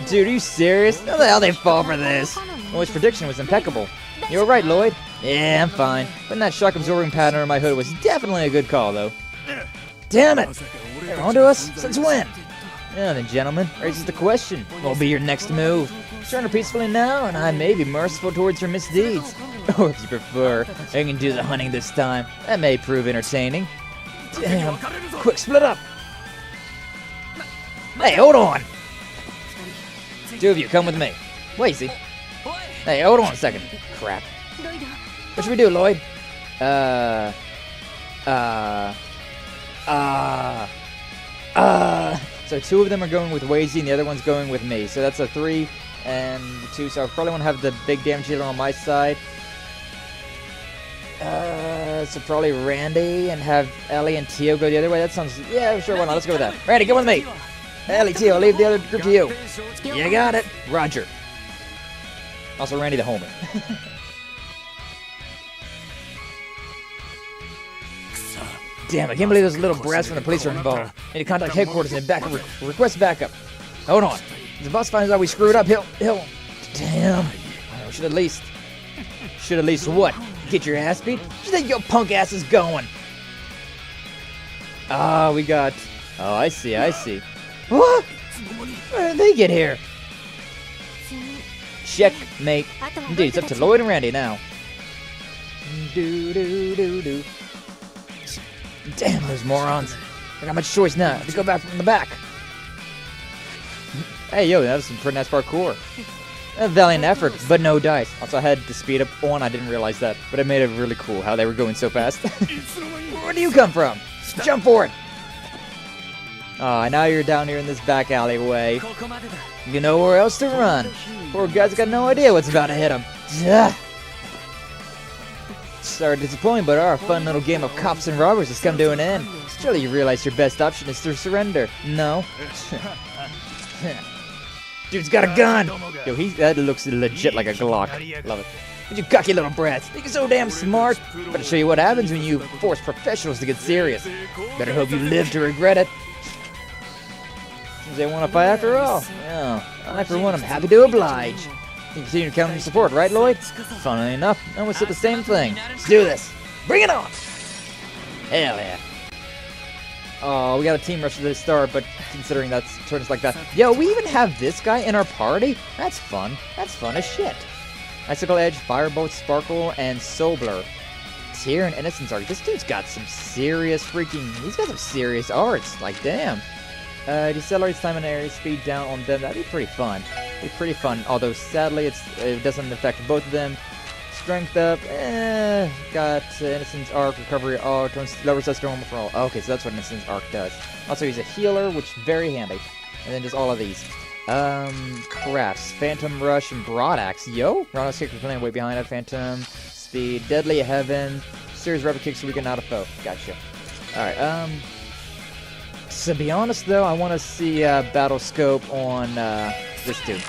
Dude, are you serious? How the hell they fall for this? Well, his prediction was impeccable. You were right, Lloyd. Yeah, I'm fine. Putting that shock-absorbing pad under my hood was definitely a good call, though. Damn it! They're onto us? Since when? Yeah, then, gentlemen, raises the question. What will be your next move? Surrender peacefully now, and I may be merciful towards your misdeeds. Or if you prefer, I can do the hunting this time. That may prove entertaining. Damn. Quick, split up! Hey, hold on! Two of you, come with me. Lazy. Hey, hold on a second. Crap. What should we do, Lloyd? So two of them are going with Wazy and the other one's going with me. So that's a 3 and 2. So I probably want to have the big damage dealer on my side. So probably Randy and have Ellie and Tio go the other way. That sounds, yeah, sure, why not? Let's go with that. Randy, come with me. Ellie, Tio, I'll leave the other group to you. You got it. Roger. Also, Randy the homie. Damn, I can't believe those little brats from the police are involved. Need to contact headquarters and request backup. Hold on. If the boss finds out we screwed up, he'll... Damn. Should at least what? Get your ass beat? Where do you think your punk ass is going? Ah, we got... Oh, I see. What? Where did they get here? Checkmate. Indeed, it's up to Lloyd and Randy now. Do. Damn, those morons. I got much choice now. Let's go back from the back. Hey, yo, that was some pretty nice parkour. A valiant effort, but no dice. Also, I had to speed up on. I didn't realize that, but it made it really cool how they were going so fast. Where do you come from? Jump for it! Ah, now you're down here in this back alleyway. You know where else to run. Poor guy's got no idea what's about to hit him. Sorry to disappoint, but our fun little game of cops and robbers has come to an end. Surely you realize your best option is to surrender. No? Dude's got a gun! Yo, that looks legit like a Glock. Love it. But you cocky little brats, think you're so damn smart. Better show you what happens when you force professionals to get serious. Better hope you live to regret it. Seems they want to fight after all. Yeah, I for one am happy to oblige. You continue to count on your support, right, Lloyd? Funnily enough, I almost said the same thing. Let's do this. Bring it on! Hell yeah. Oh, we got a team rush to the start, but considering that's turns like that. Yo, we even have this guy in our party? That's fun. That's fun as shit. Icicle Edge, Firebolt, Sparkle, and Soul Blur. Tear and Innocence Art. This dude's got some serious he's got some serious arts. Like, damn. Decelerates time and area speed down on them. That'd be pretty fun. Be pretty fun. Although, sadly, it doesn't affect both of them. Strength up, got Innocence Arc, Recovery All, turns lower resist normal for all. Okay, so that's what Innocence Arc does. Also, he's a healer, which is very handy. And then just all of these. Crafts, Phantom Rush, and Broad Axe. Yo, Ronald's kick for playing way behind it. Phantom, Speed, Deadly Heaven, Serious Rapid Kicks so we can out a foe. Gotcha. Alright, to be honest though, I want to see Battle Scope on this dude.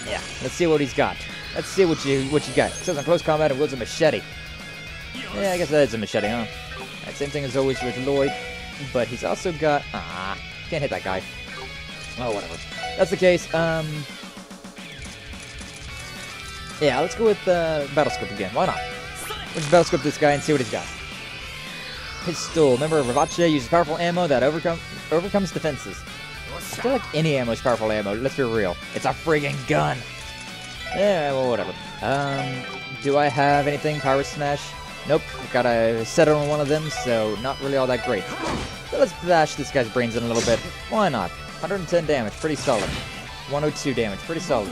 Yeah, let's see what he's got. Let's see what you got. It says on close combat and wields a machete. Yeah, I guess that is a machete, huh? Right, same thing as always with Lloyd, but he's also got can't hit that guy. Oh, whatever. That's the case. Yeah, let's go with Battle Scope again. Why not? Let's Battle Scope this guy and see what he's got. Pistol. Remember, Ravache uses powerful ammo that overcomes defenses. I feel like any ammo is powerful ammo. Let's be real. It's a friggin' gun. Yeah, well, whatever. Do I have anything? Power Smash? Nope. Gotta settle on one of them, so not really all that great. So let's bash this guy's brains in a little bit. Why not? 110 damage, pretty solid. 102 damage, pretty solid.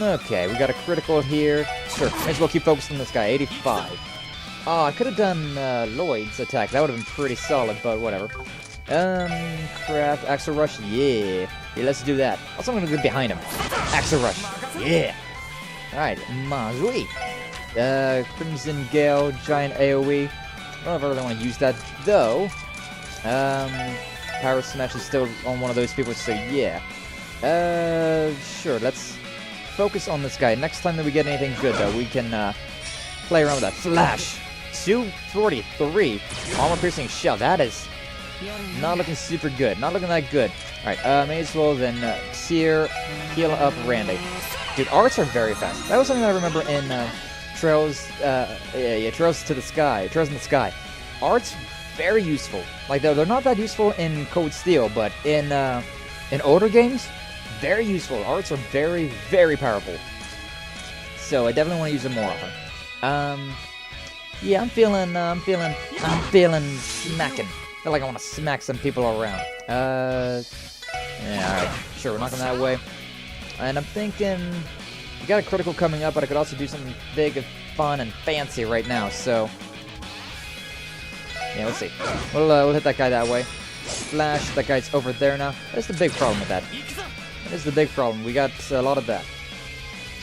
Okay, we got a critical here. Sure, may as well keep focused on this guy. 85. Oh, I could have done Lloyd's attack. That would have been pretty solid, but whatever. Craft, Axel Rush, yeah. Yeah, let's do that. Also, I'm gonna get behind him. Axel Rush, yeah. Alright, Mazui. Crimson Gale, Giant AoE. I don't know if I really want to use that, though. Power Smash is still on one of those people, so yeah. Sure, let's focus on this guy. Next time that we get anything good, though, we can play around with that. Flash! 243. Armor Piercing Shell. That is not looking super good. Not looking that good. Alright, may as well then Seer, heal up Randy. Dude, arts are very fast. That was something that I remember in Trails, Trails to the Sky. Trails in the Sky. Arts, very useful. Like, they're not that useful in Cold Steel, but in older games, very useful. Arts are very, very powerful. So I definitely want to use them more often. Yeah, I'm feeling smacking. I feel like I want to smack some people around. Yeah, alright. Sure, we're not going that way. And I'm thinking, we got a critical coming up, but I could also do something big and fun and fancy right now, so yeah, let's see. We'll hit that guy that way. Flash, that guy's over there now. That's the big problem with that. That is the big problem. We got a lot of that.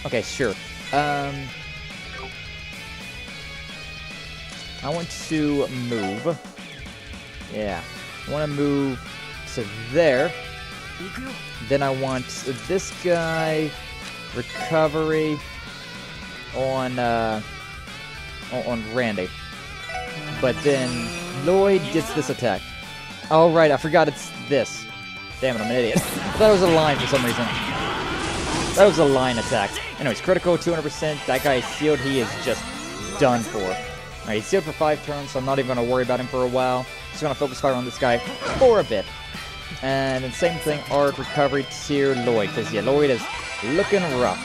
Okay, sure. I want to move. Yeah. I want to move to there. Then I want this guy recovery on Randy. But then Lloyd gets this attack. Oh right, I forgot it's this. Damn it, I'm an idiot. That was a line for some reason. That was a line attack. Anyways, critical 200%. That guy is sealed. He is just done for. Alright, he's sealed for 5 turns, so I'm not even going to worry about him for a while. Just going to focus fire on this guy for a bit. And then same thing, Art, Recovery, Seer, Lloyd. Because, yeah, Lloyd is looking rough.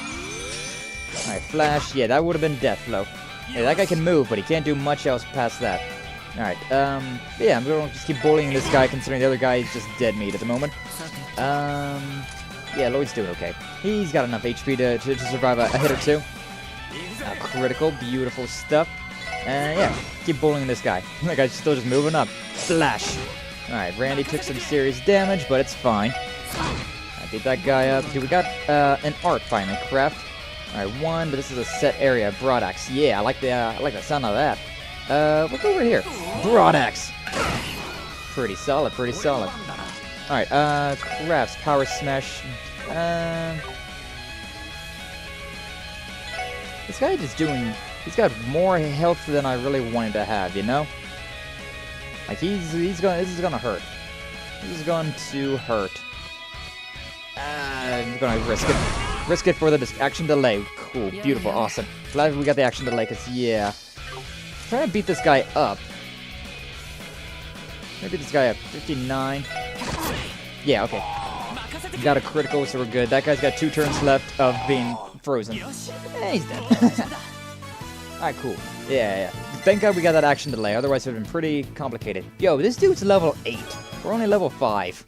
Alright, Flash. Yeah, that would have been death blow. Yeah, that guy can move, but he can't do much else past that. Alright, yeah, I'm gonna just keep bullying this guy, considering the other guy is just dead meat at the moment. Yeah, Lloyd's doing okay. He's got enough HP to survive a hit or two. Critical, beautiful stuff. And yeah, keep bullying this guy. That guy's still just moving up. Flash! Alright, Randy took some serious damage, but it's fine. I beat that guy up. Dude, we got an art finally, craft. Alright, one, but this is a set area. Broad axe. Yeah, I like the sound of that. What's over here? Broad axe. Pretty solid, pretty solid. Alright, crafts, power smash. This guy just doing... He's got more health than I really wanted to have, you know? Like, he's going... This is gonna hurt. This is going to hurt. I'm gonna risk it. Risk it for the action delay. Cool, beautiful, awesome. Glad we got the action delay, because, yeah. Trying to beat this guy up. Maybe this guy up. 59. Yeah, okay. Got a critical, so we're good. That guy's got 2 turns left of being frozen. Eh, he's dead. Alright, cool. Yeah. Thank God we got that action delay, otherwise it would have been pretty complicated. Yo, this dude's level 8. We're only level 5.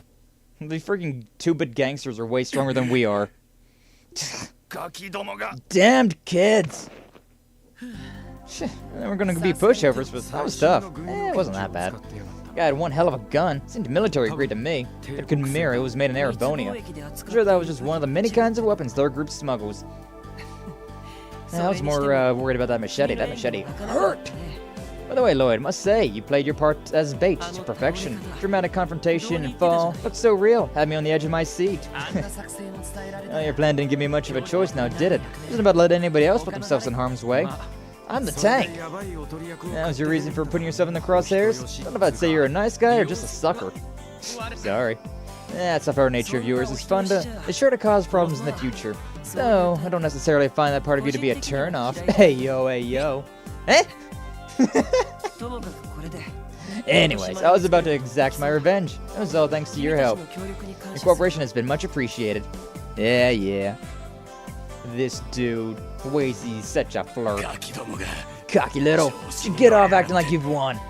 The freaking 2-bit gangsters are way stronger than we are. Damned kids! Shit, we're gonna be pushovers, but that was tough. It wasn't that bad. Guy had one hell of a gun. Seemed military grade to me. It could mirror it was made in Arabonia. I'm sure that was just one of the many kinds of weapons their group smuggles. I was more worried about that machete. That machete hurt! By the way, Lloyd, must say, you played your part as bait to perfection. Dramatic confrontation and fall. Looked so real. Had me on the edge of my seat. Well, your plan didn't give me much of a choice now, did it? It wasn't about to let anybody else put themselves in harm's way. I'm the tank. That was your reason for putting yourself in the crosshairs? I don't know if I'd say you're a nice guy or just a sucker. Sorry. That's a fair nature of yours. It's sure to cause problems in the future. So, I don't necessarily find that part of you to be a turn-off. Hey yo. Eh? Anyways, I was about to exact my revenge. It was all thanks to your help. Your cooperation has been much appreciated. Yeah. This dude, he's such a flirt. Cocky little. You get off acting like you've won.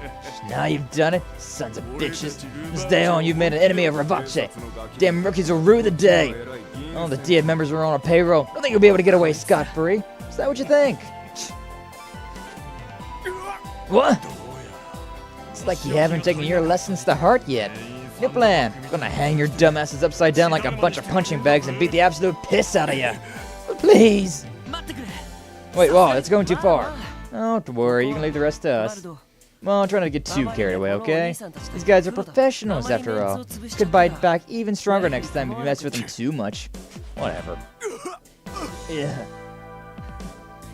Now you've done it, sons of bitches. From this day on, you've made an enemy of Ravache. Damn rookies will rue the day. All the DF members are on a payroll. Don't think you'll be able to get away scot-free. Is that what you think? What? It's like you haven't taken your lessons to heart yet. New plan. I'm gonna hang your dumbasses upside down like a bunch of punching bags and beat the absolute piss out of you. Please. Wait, whoa, that's going too far. Oh, don't worry, you can leave the rest to us. Well, I'm trying to get too carried away, okay? These guys are professionals, after all. Could bite back even stronger next time if you mess with them too much. Whatever. Yeah.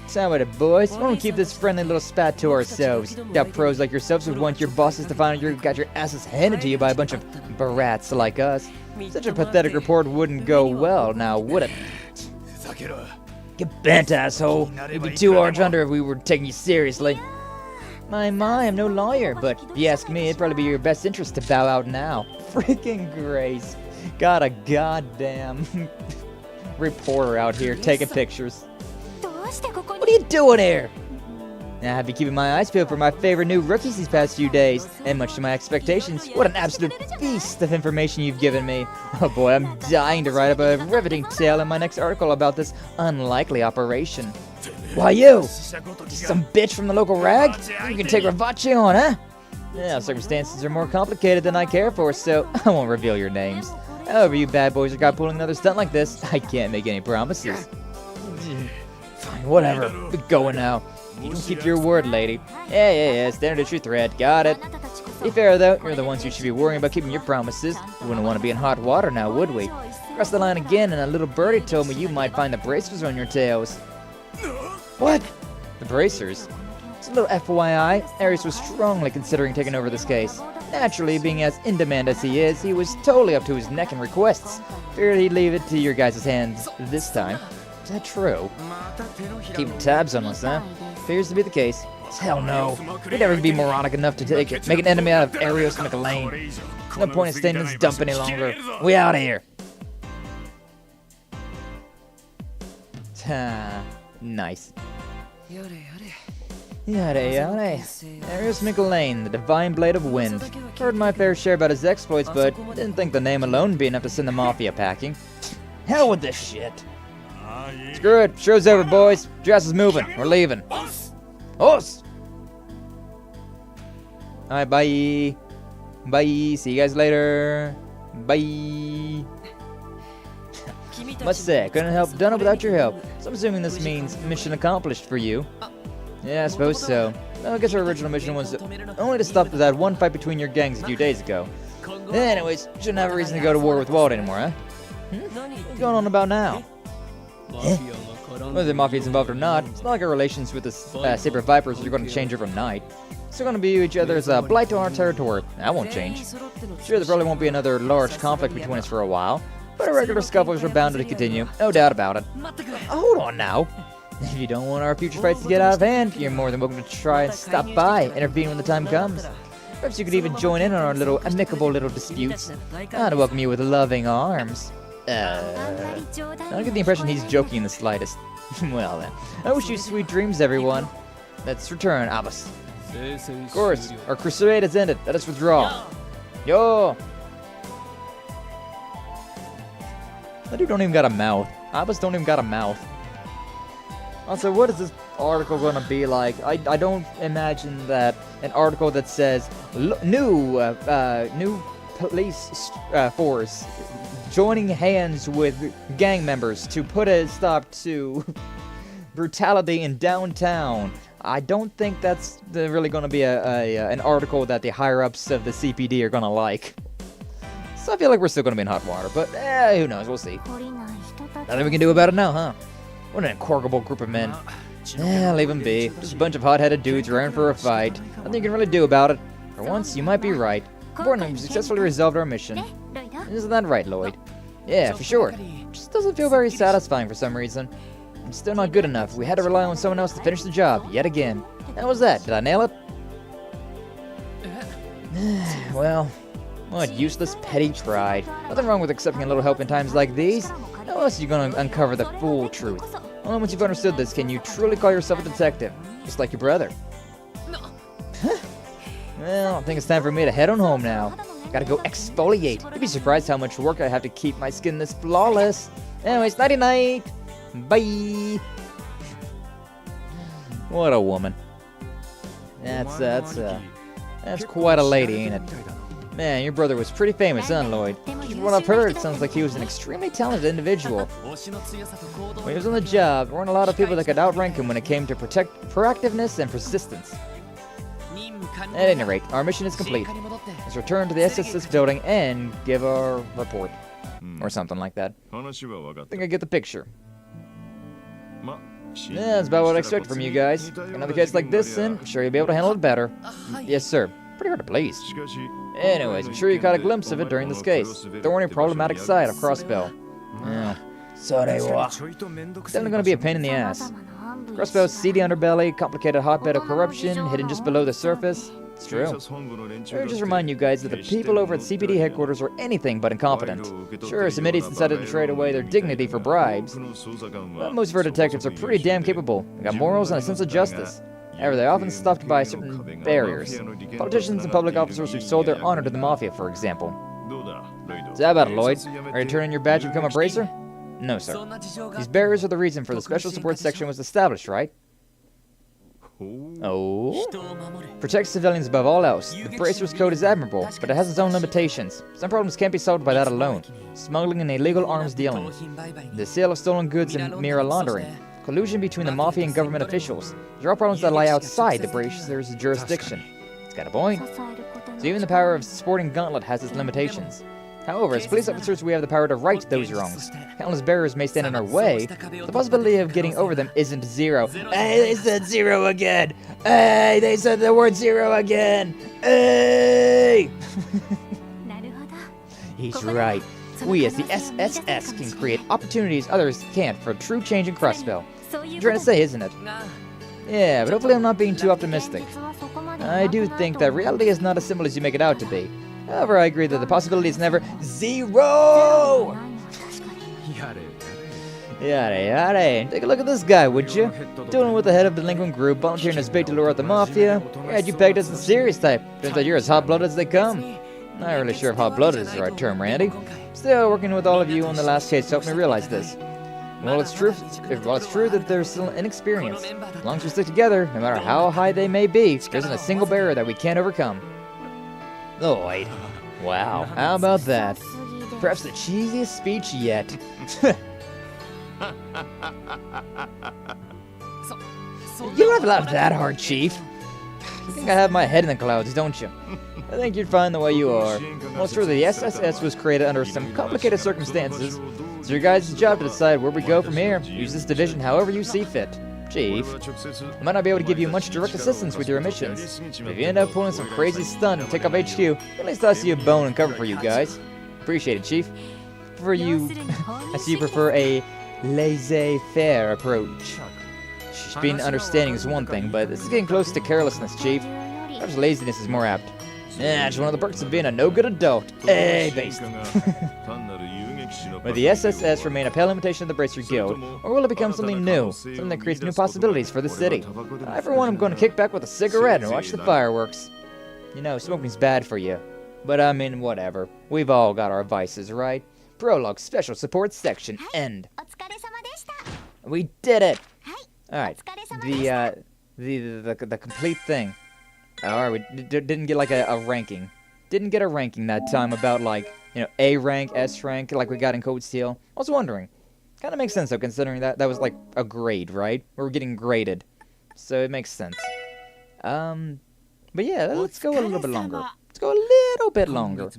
So about it, boys. Why don't we keep this friendly little spat to ourselves? Got pros like yourselves would want your bosses to find out you got your asses handed to you by a bunch of brats like us. Such a pathetic report wouldn't go well, now would it? Get bent, asshole. You'd be too orange under if we were taking you seriously. My, I'm no lawyer, but if you ask me, it'd probably be your best interest to bow out now. Freaking Grace. Got a goddamn reporter out here taking pictures. What are you doing here? I've been keeping my eyes peeled for my favorite new rookies these past few days, and much to my expectations, what an absolute feast of information you've given me. Oh boy, I'm dying to write up a riveting tale in my next article about this unlikely operation. Why you? Some bitch from the local rag? You can take Ravache on, huh? Yeah, circumstances are more complicated than I care for, so I won't reveal your names. However, you bad boys are caught pulling another stunt like this, I can't make any promises. Fine, whatever. We're going now. You can keep your word, lady. Yeah, standard issue threat. Got it. Be fair, though. You're the ones who should be worrying about keeping your promises. We wouldn't want to be in hot water now, would we? Cross the line again, and a little birdie told me you might find the bracers on your tails. What? The bracers? Just a little FYI, Arius was strongly considering taking over this case. Naturally, being as in demand as he is, he was totally up to his neck in requests. Figured he'd leave it to your guys' hands this time. Is that true? Keeping tabs on us, huh? Appears to be the case. Hell no. We'd never be moronic enough to make an enemy out of Arios McLean. No point in staying in this dump any longer. We out of here. Nice. Yada yada. There's Mickle Lane, the divine blade of wind. Heard my fair share about his exploits, but didn't think the name alone would be enough to send the Mafia packing. Hell with this shit. Screw it, show's over, boys. Dress is moving, we're leaving. Os! Alright, bye. Bye, see you guys later. Bye. Must say, couldn't have done it without your help. So I'm assuming this means mission accomplished for you. Yeah, I suppose so. Well, I guess our original mission was only to stop that one fight between your gangs a few days ago. Anyways, shouldn't have a reason to go to war with Walt anymore, huh? What's going on about now? Whether the Mafia's involved or not, it's not like our relations with the Saber Vipers are going to change overnight. Still going to be each other's blight to our territory. That won't change. Sure, there probably won't be another large conflict between us for a while, but our regular scuffles are bound to continue, no doubt about it. Hold on now. If you don't want our future fights to get out of hand, you're more than welcome to try and stop by, intervene when the time comes. Perhaps you could even join in on our little amicable little disputes. I'd welcome you with loving arms. I don't get the impression he's joking in the slightest. Well then, I wish you sweet dreams, everyone. Let's return, Abbas. Of course, our crusade has ended. Let us withdraw. Yo! That dude don't even got a mouth. Abbas don't even got a mouth. Also, what is this article going to be like? I don't imagine that an article that says new police force joining hands with gang members to put a stop to brutality in downtown. I don't think that's really going to be an article that the higher-ups of the CPD are going to like. So I feel like we're still going to be in hot water, but who knows, we'll see. Nothing we can do about it now, huh? What an incorrigible group of men. Leave them be. Just a bunch of hot-headed dudes raring for a fight. Nothing you can really do about it. For once, you might be right. Importantly, we successfully resolved our mission. Isn't that right, Lloyd? Yeah, for sure. Just doesn't feel very satisfying for some reason. It's still not good enough. We had to rely on someone else to finish the job, yet again. How was that? Did I nail it? Well, what useless, petty pride. Nothing wrong with accepting a little help in times like these. How else are you going to uncover the full truth? Only once you've understood this can you truly call yourself a detective, just like your brother. Well, I think it's time for me to head on home now. Gotta go exfoliate. You'd be surprised how much work I have to keep my skin this flawless. Anyways, nighty-night. Bye. What a woman. That's quite a lady, ain't it? Man, your brother was pretty famous, huh, Lloyd? From what I've heard, it sounds like he was an extremely talented individual. When he was on the job, there weren't a lot of people that could outrank him when it came to proactiveness and persistence. At any rate, our mission is complete. Let's return to the SSS building and give our report. Or something like that. I think I get the picture. Yeah, that's about what I expect from you guys. Another case like this, and I'm sure you'll be able to handle it better. Yes, sir. Pretty hard to please. Anyways, I'm sure you caught a glimpse of it during this case. Thorny, problematic side of Crossbell. Yeah. Definitely gonna be a pain in the ass. Crossbell's seedy underbelly, complicated hotbed of corruption, hidden just below the surface. It's true. I would just remind you guys that the people over at CPD headquarters are anything but incompetent. Sure, some idiots decided to trade away their dignity for bribes, but most of our detectives are pretty damn capable. They got morals and a sense of justice. However, they're often stopped by certain barriers. Politicians and public officers who sold their honor to the Mafia, for example. So how about it, Lloyd? Ready to turn in your badge and become a bracer? No, sir. These barriers are the reason for the Special Support Section was established, right? Oh? Protect civilians above all else. The Bracer's Code is admirable, but it has its own limitations. Some problems can't be solved by that alone. Smuggling and illegal arms dealing. The sale of stolen goods and mirror laundering. Collusion between the Mafia and government officials. These are all problems that lie outside the Bracer's jurisdiction. It's got a point. So even the power of sporting Gauntlet has its limitations. However, as police officers, we have the power to right those wrongs. Countless barriers may stand in our way, but the possibility of getting over them isn't zero. Hey, they said zero again! Hey, they said the word zero again! Hey! He's right. We, as the SSS, can create opportunities others can't for true change in Crossbell. You're trying to say, isn't it? Yeah, but hopefully I'm not being too optimistic. I do think that reality is not as simple as you make it out to be. However, I agree that the possibility is never zero! Yada yada. Take a look at this guy, would you? Dealing with the head of the delinquent group, volunteering as bait to lure out the mafia. Yeah, you pegged as the serious type. Turns out you're as hot-blooded as they come. Not really sure if hot-blooded is the right term, Randy. Still, working with all of you on the last case helped me realize this. Well, it's true that there's still inexperience. As long as we stick together, no matter how high they may be, there isn't a single barrier that we can't overcome. Lloyd. Wow, how about that? Perhaps the cheesiest speech yet. You don't laugh that hard, Chief. You think I have my head in the clouds, don't you? I think you're fine the way you are. Well, it's true that the SSS was created under some complicated circumstances. It's your guys' job to decide where we go from here. Use this division however you see fit. Chief, I might not be able to give you much direct assistance with your missions. But if you end up pulling some crazy stunt and take off HQ, at least I see a bone and cover for you guys. Appreciate it, Chief. I see you prefer a laissez-faire approach. Being understanding is one thing, but this is getting close to carelessness, Chief. Perhaps laziness is more apt. Yeah, it's one of the perks of being a no-good adult. Based. Will the SSS remain a pale imitation of the Bracer Guild, or will it become something new? Something that creates new possibilities for the city? I, for one, am going to kick back with a cigarette and watch the fireworks. You know, smoking's bad for you. But I mean, whatever. We've all got our vices, right? Prologue Special Support Section, end. We did it! Alright, the complete thing. Alright, we didn't get like a ranking. Didn't get a ranking that time about like, you know, A rank, S rank, like we got in Code Steel. I was wondering. Kind of makes sense though, considering that was like a grade, right? We're getting graded. So it makes sense. But yeah, let's go a little bit longer. Let's go a little bit longer.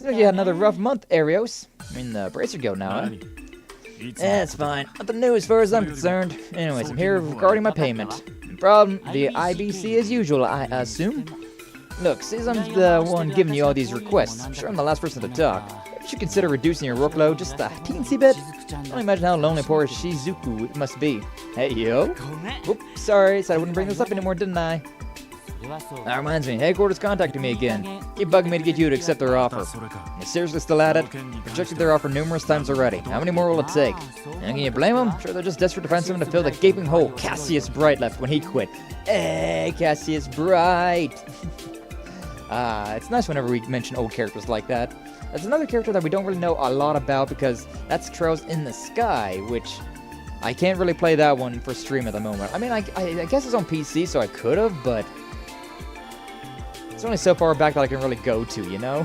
So you had another rough month, Arios. I mean, the Bracer Guild now, huh? Yeah, it's fine. Nothing new as far as I'm concerned. Anyways, I'm here regarding my payment. Problem, the IBC as usual, I assume? Look, since I'm the one giving you all these requests, I'm sure I'm the last person to talk. You should consider reducing your workload just a teensy bit. I don't imagine how lonely poor Shizuku must be. Hey, yo. Whoop, sorry, said I wouldn't bring this up anymore, didn't I? That reminds me, headquarters contacted me again. Keep bugging me to get you to accept their offer. You seriously still at it? Rejected their offer numerous times already. How many more will it take? And can you blame them? Sure, they're just desperate to find someone to fill the gaping hole Cassius Bright left when he quit. Hey, Cassius Bright! It's nice whenever we mention old characters like that. There's another character that we don't really know a lot about because that's Trails in the Sky, which I can't really play that one for stream at the moment. I mean, I guess it's on PC, so I could have, but it's only so far back that I can really go to, you know?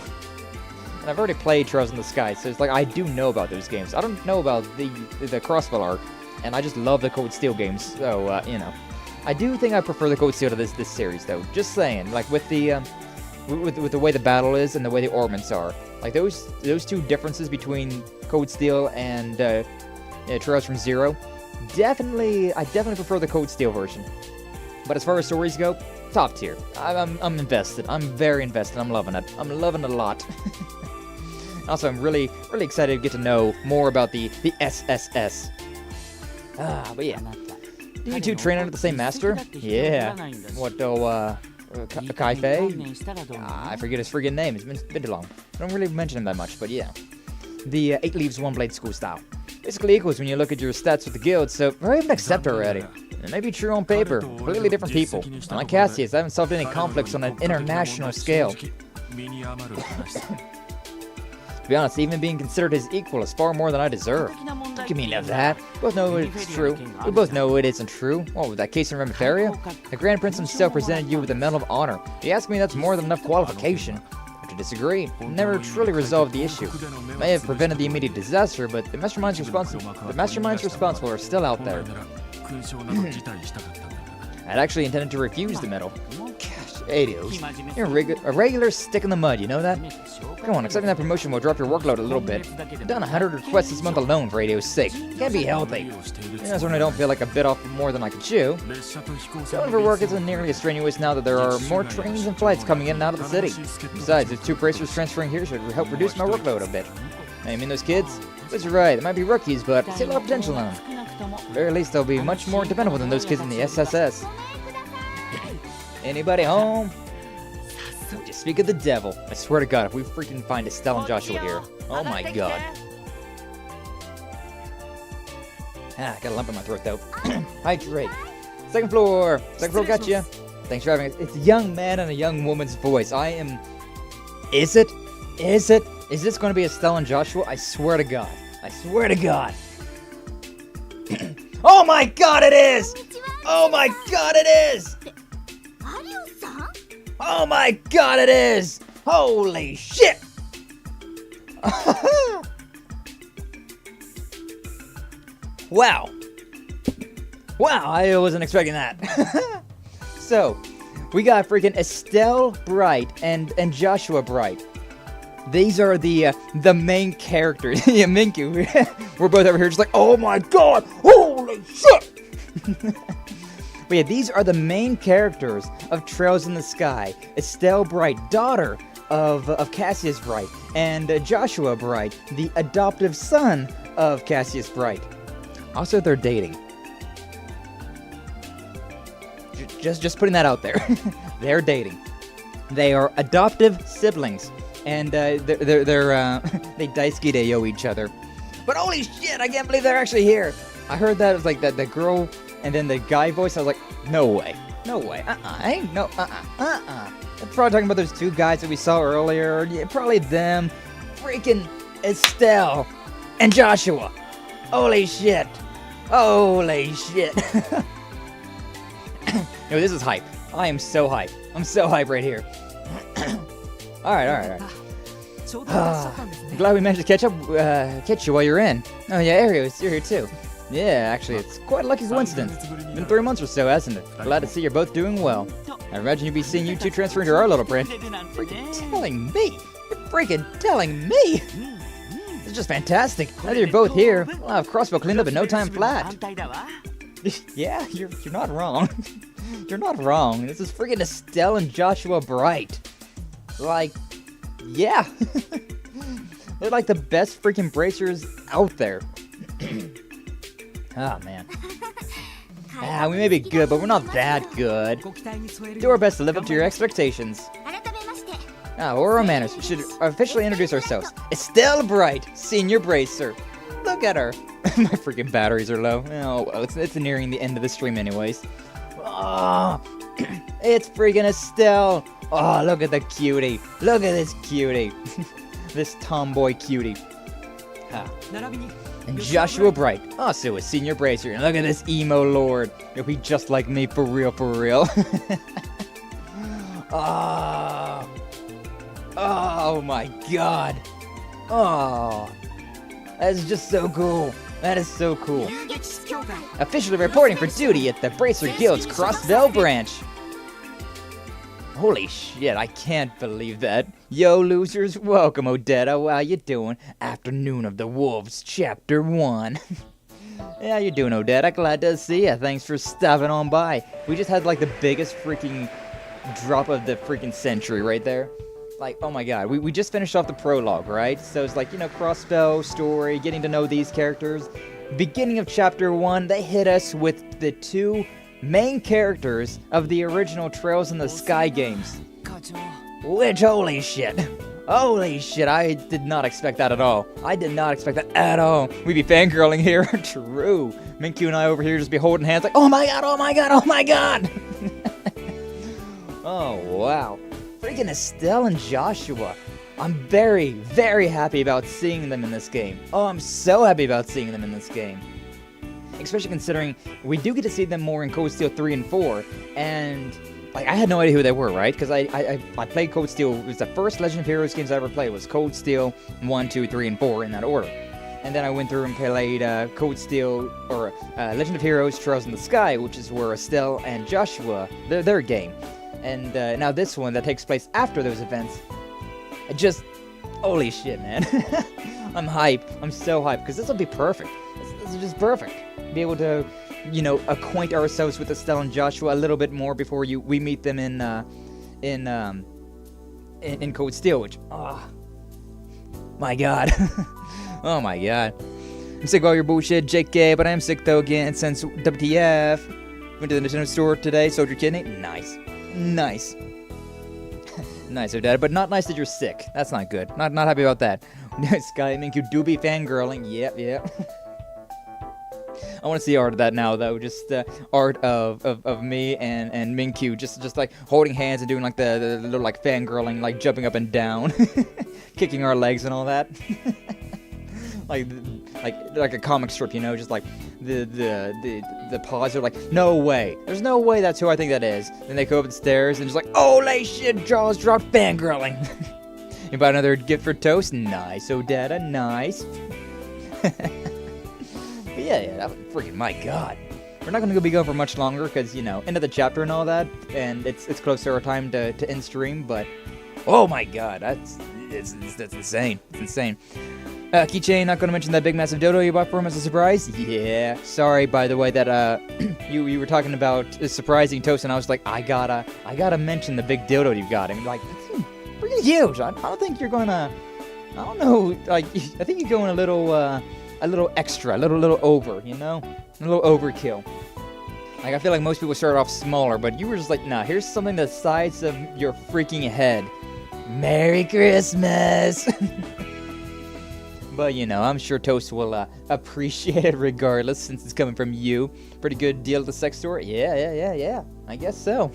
And I've already played Trails in the Sky, so it's like I do know about those games. I don't know about the Crossbell arc, and I just love the Code Steel games, so, you know. I do think I prefer the Code Steel to this series, though. Just saying, like, with the way the battle is and the way the ornaments are. Like, those two differences between Code Steel and Trails from Zero, I definitely prefer the Code Steel version. But as far as stories go, top tier. I'm invested. I'm very invested. I'm loving it. I'm loving it a lot. Also, I'm really excited to get to know more about the SSS. But yeah. Do you two train under the same master? Yeah. What, Kai-Fei? I forget his friggin' name. It's been too long. I don't really mention him that much, but yeah. The 8 Leaves, 1 Blade school style. Basically equals when you look at your stats with the guild, so I even accept already. It may be true on paper, completely different people. Unlike Cassius, I haven't solved any conflicts on an international scale. To be honest, even being considered his equal is far more than I deserve. Don't give me none of that. We both know it's true. We both know it isn't true. What, with that case in Remiferia? The Grand Prince himself presented you with the Medal of Honor. If you ask me, that's more than enough qualification. To disagree, it never truly resolved the issue. It may have prevented the immediate disaster, but the masterminds responsible are still out there. I'd actually intended to refuse the medal. Gosh, Adios. You're a regular stick in the mud, you know that? Come on, accepting that promotion will drop your workload a little bit. I've done 100 requests this month alone for Adio's sake. It can't be healthy. I certainly don't feel like a bit off more than I can chew. Going for work isn't nearly as strenuous now that there are more trains and flights coming in and out of the city. Besides, if 2 bracers transferring here should help reduce my workload a bit. Hey, you mean those kids? That's right, they might be rookies, but I see a lot of potential in them. At the very least, they'll be much more dependable than those kids in the SSS. Anybody home? Just speak of the devil. I swear to God, if we freaking find Estelle and Joshua here. Oh my God. Got a lump in my throat, though. Hydrate. Second floor. Second floor, gotcha. Thanks for having us. It's a young man and a young woman's voice. I am... Is it? Is it? Is this going to be Estelle and Joshua? I swear to God. I swear to God. Oh my God, it is! Oh my God, it is! Oh my God, it is! Holy shit! Wow. Wow, I wasn't expecting that. So, we got freaking Estelle Bright and Joshua Bright. These are the main characters. Yeah, Minku. We're both over here just like, oh my God! Holy shit! But yeah, these are the main characters of Trails in the Sky. Estelle Bright, daughter of Cassius Bright, and Joshua Bright, the adoptive son of Cassius Bright. Also, they're dating. Just putting that out there. They're dating. They are adoptive siblings, and they daisuke-de-yo each other. But holy shit, I can't believe they're actually here. I heard that it was like that the girl and then the guy voice. I was like, no way, no way, I ain't no, They're probably talking about those two guys that we saw earlier. Yeah, probably them. Freaking Estelle and Joshua. Holy shit. Holy shit. Yo, this is hype. I am so hype. I'm so hype right here. Alright. Glad we managed to catch you while you're in. Oh yeah, Arios, you're here too. Yeah, actually, it's quite a lucky coincidence. Been 3 months or so, hasn't it? Glad to see you're both doing well. I imagine you'll be seeing you two transfer into our little branch. Freaking telling me? You're freaking telling me? This is just fantastic. Now that you're both here, I'll have Crossbell cleaned up in no time flat. Yeah, you're not wrong. You're not wrong. This is freaking Estelle and Joshua Bright. Like, yeah. They're like the best freaking bracers out there. Oh, man. We may be good, but we're not that good. Do our best to live up to your expectations. Oral manners. We should officially introduce ourselves. Estelle Bright, Senior Bracer. Look at her. My freaking batteries are low. Oh, well, it's nearing the end of the stream anyways. Oh, it's freaking Estelle. Oh, look at the cutie. Look at this cutie. This tomboy cutie. And Joshua Bright, also a Senior Bracer. And look at this emo lord. He'll be just like me, for real, for real. Oh my God. Oh, that is just so cool. That is so cool. Officially reporting for duty at the Bracer Guild's Crossbell branch. Holy shit, I can't believe that. Yo, losers, welcome, Odetta. How you doing? Afternoon of the Wolves, Chapter 1. Yeah, how you doing, Odetta? Glad to see ya. Thanks for stopping on by. We just had, like, the biggest freaking drop of the freaking century right there. Like, oh my God, we just finished off the prologue, right? So it's like, you know, Crossbell story, getting to know these characters. Beginning of Chapter 1, they hit us with the two main characters of the original Trails in the Sky games. Which, holy shit. Holy shit, I did not expect that at all. I did not expect that at all. We'd be fangirling here. True. Minku and I over here just be holding hands like, oh my God, oh my God, oh my God. Oh, wow. Freaking Estelle and Joshua. I'm very, very happy about seeing them in this game. Oh, I'm so happy about seeing them in this game. Especially considering we do get to see them more in Cold Steel 3 and 4, and like I had no idea who they were, right? Because I played Cold Steel. It was the first Legend of Heroes games I ever played. It was Cold Steel 1, 2, 3, and 4 in that order. And then I went through and played Cold Steel, or Legend of Heroes Trails in the Sky, which is where Estelle and Joshua, their game. And now this one that takes place after those events. Holy shit, man. I'm hyped. I'm so hyped, because this will be perfect. This is just perfect. Be able to, you know, acquaint ourselves with Estelle and Joshua a little bit more before we meet them in Cold Steel, which, oh my God. Oh my God. I'm sick of all your bullshit, JK, but I am sick though again since WTF. Went to the Nintendo store today, sold your kidney. Nice. Nice. Nice, Odetta, but not nice that you're sick. That's not good. Not happy about that. Sky, I think you do be fangirling. Yep. I want to see art of that now, though. Just art of me and Minkyu just like holding hands and doing like the little like fangirling, like jumping up and down, kicking our legs and all that. like a comic strip, you know, just like the paws are like, no way, there's no way that's who I think that is. Then they go up the stairs and just like, holy shit, jaws dropped, fangirling. You bought another gift for Toast? Nice, Odetta, nice. But yeah, that was freaking, my god. We're not gonna be going for much longer because, you know, end of the chapter and all that, and it's close to our time to end stream. But oh my god, that's insane. It's insane. Keychain, not gonna mention that big massive dodo you bought for him as a surprise? Yeah. Sorry, by the way, that you were talking about surprising Toast, and I was like, I gotta mention the big dildo you got him. Like, it's pretty huge. I don't think you're gonna. I don't know. Like, I think you're going a little extra, a little over. You know, a little overkill. Like, I feel like most people start off smaller, but you were just like, nah. Here's something the size of your freaking head. Merry Christmas. But, you know, I'm sure Toast will appreciate it regardless, since it's coming from you. Pretty good deal at the sex store? Yeah. I guess so.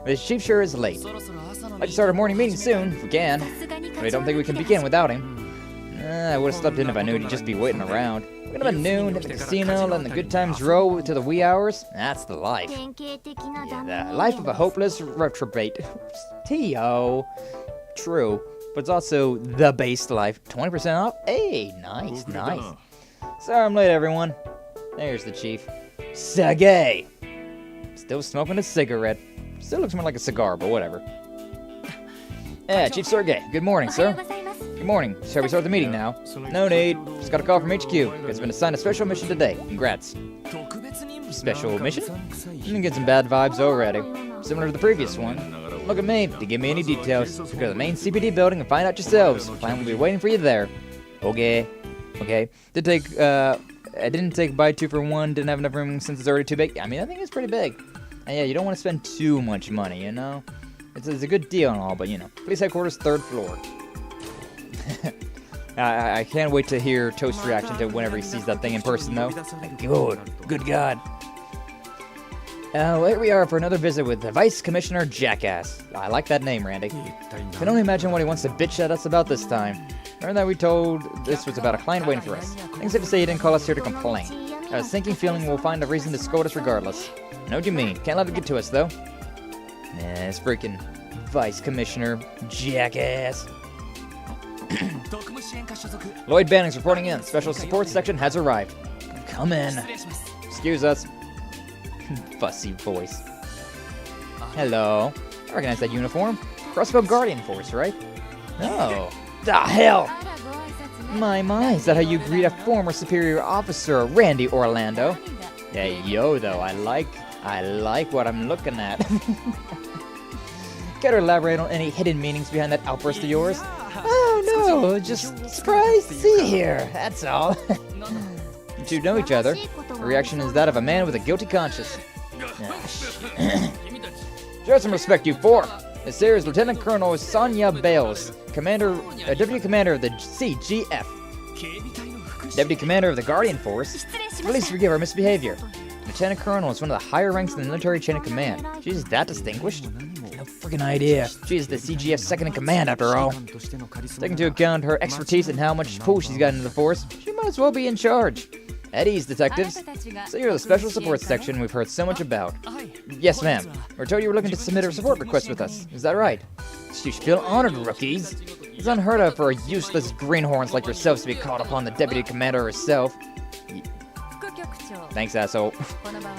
The chief sure is late. I'd like to start our morning meeting soon, if we can. But I don't think we can begin without him. I would have slept in if I knew he'd just be waiting around. Waking up at noon, hit the casino, letting the good times roll to the wee hours. That's the life. Yeah, the life of a hopeless reprobate. T.O. True. But it's also the base life. 20% off? Hey, nice. Sorry I'm late, everyone. There's the chief. Sage! Still smoking a cigarette. Still looks more like a cigar, but whatever. Yeah, Chief Sergey. Good morning, sir. Good morning. Shall we start the meeting now? No need. Just got a call from HQ. It's been assigned a special mission today. Congrats. Special mission? I'm getting some bad vibes already. Similar to the previous one. Look at me. To give me any details, so go to the main CPD building and find out yourselves. Plan will be waiting for you there. Okay. I didn't take buy 2 for 1. Didn't have enough room since it's already too big. I mean, I think it's pretty big. And yeah, you don't want to spend too much money, you know? It's a good deal and all, but you know. Police headquarters, 3rd floor. I can't wait to hear Toast's reaction to whenever he sees that thing in person, though. Good God. Here we are for another visit with the Vice Commissioner Jackass. I like that name, Randy. Can only imagine what he wants to bitch at us about this time. Remember that we told this was about a client waiting for us. Things safe to say he didn't call us here to complain. I have a sinking feeling we'll find a reason to scold us regardless. I know what you mean. Can't let it get to us, though. Nah, this freaking Vice Commissioner Jackass. Lloyd Bannings reporting in. Special support section has arrived. Come in. Excuse us. Fussy voice. Hello. I recognize that uniform. Crossbell Guardian Force, right? Oh. The hell! My, is that how you greet a former superior officer, Randy Orlando? Hey, yo, though, I like what I'm looking at. Care to elaborate on any hidden meanings behind that outburst of yours? Oh, no, just surprised to see you here, that's all. You two know each other. The reaction is that of a man with a guilty conscience. Show some respect, you four. This here is Lieutenant Colonel Sonia Bales, Deputy Commander of the CGF. Deputy Commander of the Guardian Force. Please forgive our misbehavior. Lieutenant Colonel is one of the higher ranks in the military chain of command. She's that distinguished? No freaking idea. She's the CGF's second in command, after all. Taking into account her expertise and how much pull she's got into the force, she might as well be in charge. At ease, detectives. So you're the special support section we've heard so much about. Yes, ma'am. We're told you were looking to submit a support request with us. Is that right? You should feel honored, rookies. It's unheard of for useless greenhorns like yourselves to be called upon the deputy commander herself. Thanks, asshole.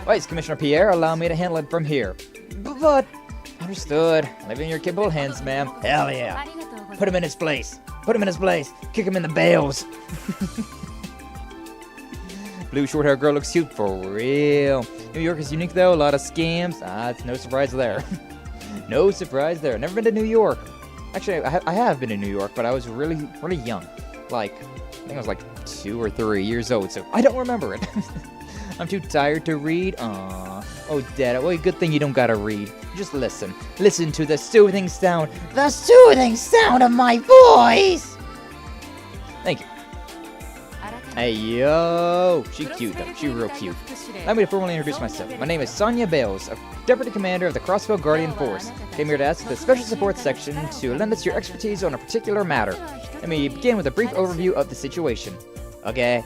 Vice Commissioner Pierre, allow me to handle it from here. But... Understood. Leave it in your capable hands, ma'am. Hell yeah. Put him in his place. Kick him in the bales. Blue short-haired girl looks cute for real. New York is unique, though. A lot of scams. It's no surprise there. No surprise there. Never been to New York. Actually, I have been to New York, but I was really young. Like, I think I was like 2 or 3 years old, so I don't remember it. I'm too tired to read. Aww. Oh, Dad. Well, good thing you don't gotta read. Just listen. Listen to the soothing sound. The soothing sound of my voice! Thank you. Hey, yo! She cute, though. She real cute. Allow me to formally introduce myself. My name is Sonia Bales, a Deputy Commander of the Crossbell Guardian Force. Came here to ask the Special Support Section to lend us your expertise on a particular matter. Let me begin with a brief overview of the situation. Okay.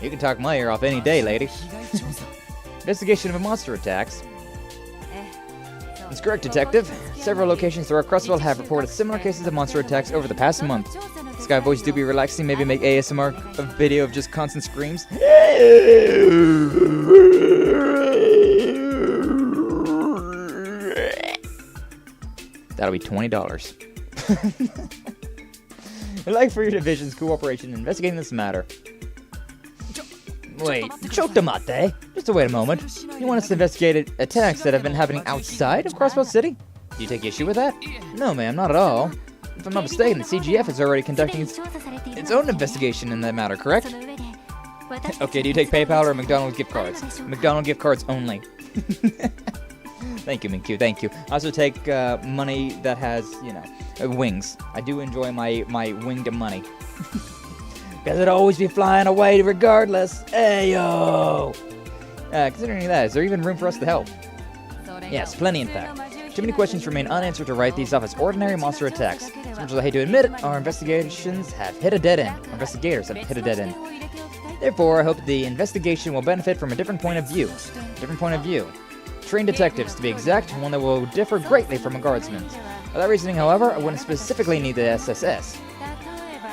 You can talk my ear off any day, lady. Investigation of monster attacks. That's correct, Detective. Several locations throughout Crossbell have reported similar cases of monster attacks over the past month. Sky voice do be relaxing, maybe make ASMR a video of just constant screams. That'll be $20. I'd like for your division's cooperation in investigating this matter. Wait, chotomate? Just wait a moment. You want us to investigate attacks that have been happening outside of Crossbell City? Do you take issue with that? No, ma'am, not at all. If I'm not mistaken, the CGF is already conducting its own investigation in that matter, correct? Okay, do you take PayPal or McDonald's gift cards? McDonald's gift cards only. Thank you, Minkyu, thank you. I also take money that has, you know, wings. I do enjoy my winged money. Because it'd always be flying away regardless. Ayo! Considering that, is there even room for us to help? Yes, plenty in fact. Too many questions remain unanswered to write these off as ordinary monster attacks. As much as I hate to admit it, our investigations have hit a dead end. Our investigators have hit a dead end. Therefore, I hope the investigation will benefit from a different point of view. Trained detectives, to be exact, one that will differ greatly from a guardsman. For that reasoning, however, I wouldn't specifically need the SSS.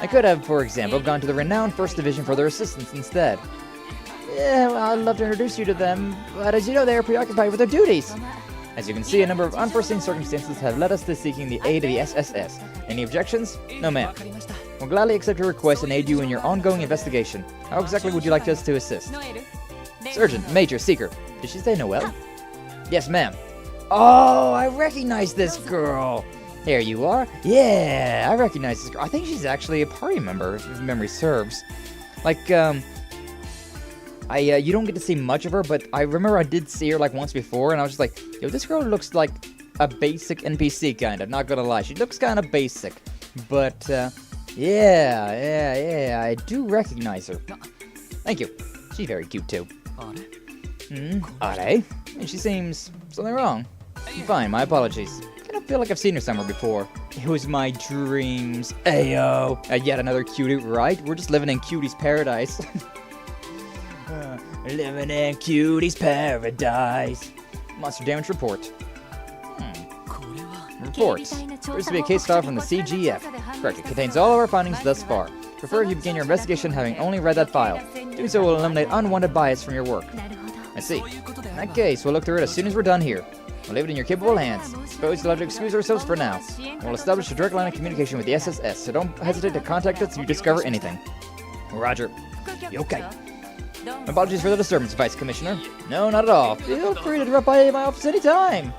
I could have, for example, gone to the renowned 1st Division for their assistance instead. Yeah, well, I'd love to introduce you to them, but as you know, they are preoccupied with their duties. As you can see, a number of unforeseen circumstances have led us to seeking the aid of the SSS. Any objections? No, ma'am. We'll gladly accept your request and aid you in your ongoing investigation. How exactly would you like us to assist? Sergeant, Major, Seeker. Did she say Noelle? Yes, ma'am. Oh, I recognize this girl. Here you are. Yeah, I recognize this girl. I think she's actually a party member, if memory serves. Like, you don't get to see much of her, but I remember I did see her like once before, and I was just like, yo, this girl looks like a basic NPC kind of, not gonna lie. She looks kind of basic, but, yeah, I do recognize her. Thank you. She's very cute, too. Are? And she seems something wrong. Fine, my apologies. I feel like I've seen her somewhere before. It was my dreams. Ayo. Yet another cutie, right? We're just living in cutie's paradise. Living in cutie's paradise. Monster damage report. Reports. Appears to be a case file from the CGF. Correct, it contains all of our findings thus far. Prefer if you begin your investigation having only read that file. Doing so will eliminate unwanted bias from your work. I see. In that case, we'll look through it as soon as we're done here. We'll leave it in your capable hands. Suppose you'll have to excuse ourselves for now. We'll establish a direct line of communication with the SSS, so don't hesitate to contact us if you discover anything. Roger. Okay. Apologies for the disturbance, Vice Commissioner. No, not at all. Feel free to drop by my office anytime.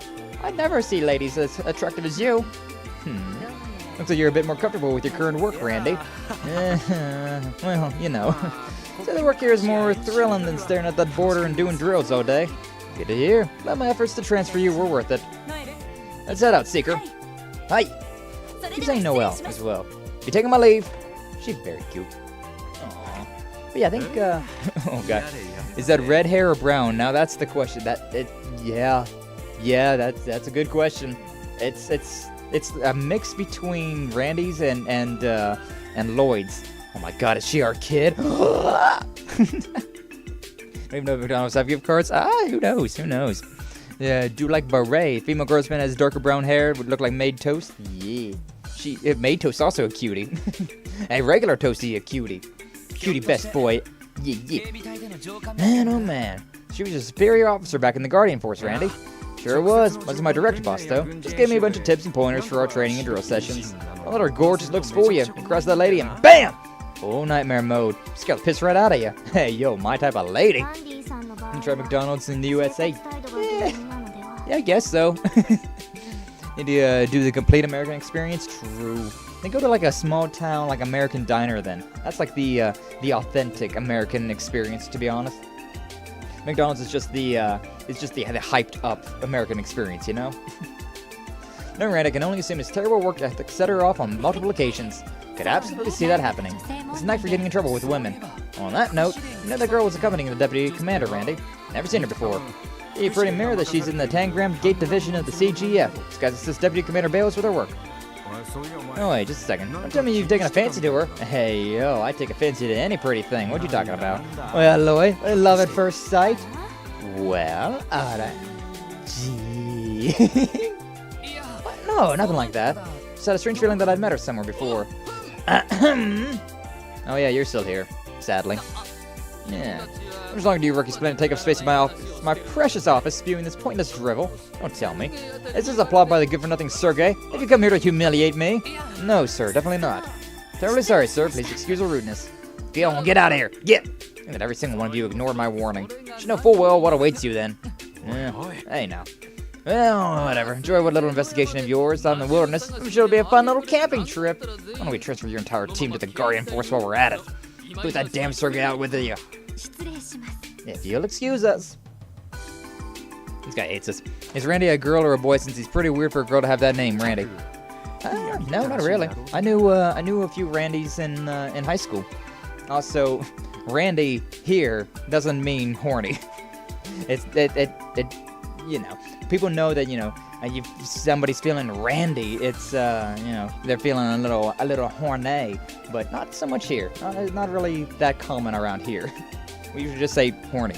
I'd never see ladies as attractive as you. Looks like you're a bit more comfortable with your current work, Randy. Well, you know. So the work here is more thrilling than staring at that border and doing drills all day. Good to hear. Glad my efforts to transfer you were worth it. Let's head out, Seeker. Hi. Keep saying Noelle as well. You taking my leave? She's very cute. Aww. But yeah, I think, oh god. Is that red hair or brown? Now that's the question. Yeah, that's a good question. It's a mix between Randy's and Lloyd's. Oh my god, is she our kid? I don't even know if McDonald's have gift cards. Who knows? Yeah, do like beret. Female guardsman has darker brown hair, would look like Maid Toast. Yeah. Maid Toast also a cutie. A regular Toasty a cutie. Cutie best boy. Yeah. Man, oh man. She was a superior officer back in the Guardian Force, Randy. Sure was. Wasn't my direct boss, though. Just gave me a bunch of tips and pointers for our training and drill sessions. I'll let her gorgeous looks fool you and cross that lady and BAM! Full nightmare mode. Just got the piss right out of you. Hey, yo, my type of lady. You try McDonald's in the USA? Yeah, I guess so. Need to do the complete American experience? True. Then go to like a small town, like American diner then. That's like the authentic American experience, to be honest. McDonald's is just the hyped up American experience, you know? No, Rand, I can only assume his terrible work ethic set her off on multiple occasions. Could absolutely see that happening. It's a knife for getting in trouble with women. On that note, you know that girl was accompanying the deputy commander, Randy. Never seen her before. You pretty mirror that she's in the Tangram Gate Division of the CGF. This guy assists Deputy Commander Bayless with her work. Oh, wait, just a second. Don't tell me you've taken a fancy to her. Hey, yo, I take a fancy to any pretty thing. What you talking about? Well, Lloyd, love at first sight? Well, alright. Gee. What? No, nothing like that. Just had a strange feeling that I'd met her somewhere before. Oh, yeah, you're still here. Sadly. Yeah. How much longer do you rookies plan to take up space in my precious office spewing this pointless drivel? Don't tell me. Is this a plot by the good-for-nothing Sergey? Have you come here to humiliate me? No, sir, definitely not. Terribly sorry, sir. Please excuse the rudeness. Get out of here. Get! I think that every single one of you ignored my warning. You should know full well what awaits you then. Hey, now. Well, whatever. Enjoy what little investigation of yours out in the wilderness. I'm sure it'll be a fun little camping trip. Why don't we transfer your entire team to the Guardian Force while we're at it? Put that damn Sergey out with you. If you'll excuse us. This guy hates us. Is Randy a girl or a boy, since he's pretty weird for a girl to have that name, Randy? No, not really. I knew a few Randys in high school. Also, Randy here doesn't mean horny. It you know, people know that, you know, if somebody's feeling randy, it's you know, they're feeling a little horny, but not so much here. Not really that common around here. We usually just say horny.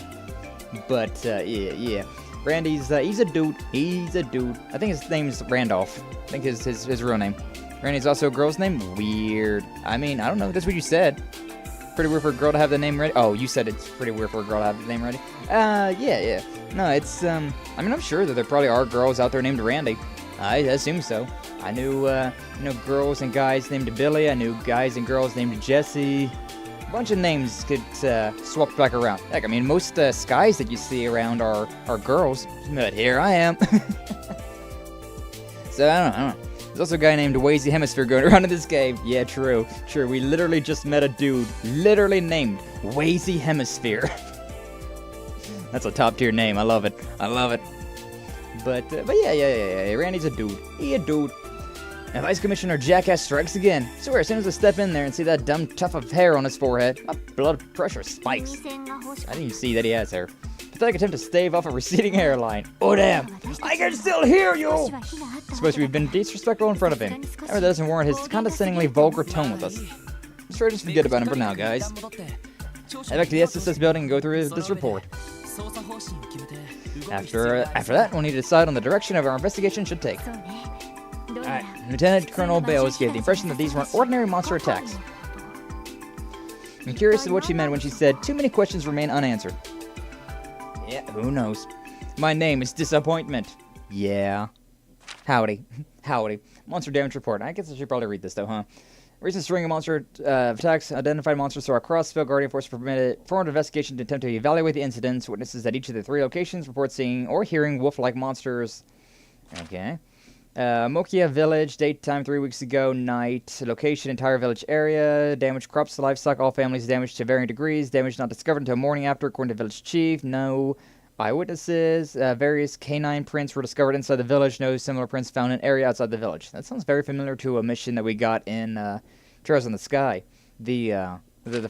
But yeah. Randy's he's a dude. He's a dude. I think his name's Randolph. I think his real name. Randy's also a girl's name. Weird. I mean, I don't know. That's what you said. Pretty weird for a girl to have the name Randy. Oh, you said it's pretty weird for a girl to have the name Randy. Yeah. No, it's I mean, I'm sure that there probably are girls out there named Randy. I assume so. I knew girls and guys named Billy. I knew guys and girls named Jesse. A bunch of names could swap back around. Heck, I mean, most skies that you see around are girls. But here I am. So I don't know. There's also a guy named Wazy Hemisphere going around in this game. Yeah, true. We literally just met a dude literally named Wazy Hemisphere. That's a top tier name. I love it. But yeah. Randy's a dude. He a dude. And Vice Commissioner Jackass strikes again. Swear, as soon as I step in there and see that dumb tuft of hair on his forehead, my blood pressure spikes. I didn't even see that he has hair. Pathetic attempt to stave off a receding hairline. Oh damn! I can still hear you! Supposed to have been disrespectful in front of him. However, that doesn't warrant his condescendingly vulgar tone with us. Let's try to just forget about him for now, guys. Head back to the SSS building and go through this report. After that, we'll need to decide on the direction of our investigation should take. Alright, Lieutenant Colonel Bales gave the impression that these weren't ordinary monster attacks. I'm curious of what she meant when she said, too many questions remain unanswered. Yeah, who knows? My name is Disappointment. Yeah. Howdy. Monster damage report. I guess I should probably read this though, huh? Recent string of monster attacks identified monsters through our Crossbell Guardian Force formed an investigation to attempt to evaluate the incidents. Witnesses at each of the 3 locations report seeing or hearing wolf-like monsters. Okay. Mokia Village, date time 3 weeks ago, night. Location, entire village area. Damaged crops, livestock, all families damaged to varying degrees. Damage not discovered until morning after, according to village chief. No eyewitnesses. Various canine prints were discovered inside the village. No similar prints found in area outside the village. That sounds very familiar to a mission that we got in Trails in the Sky, the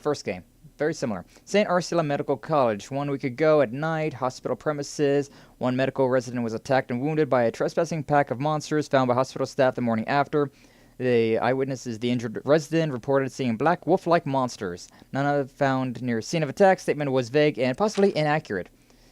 first game. Very similar. St. Ursula Medical College. 1 week ago at night, hospital premises. 1 medical resident was attacked and wounded by a trespassing pack of monsters found by hospital staff the morning after. The eyewitnesses, the injured resident, reported seeing black wolf-like monsters. None of them found near scene of attack. Statement was vague and possibly inaccurate.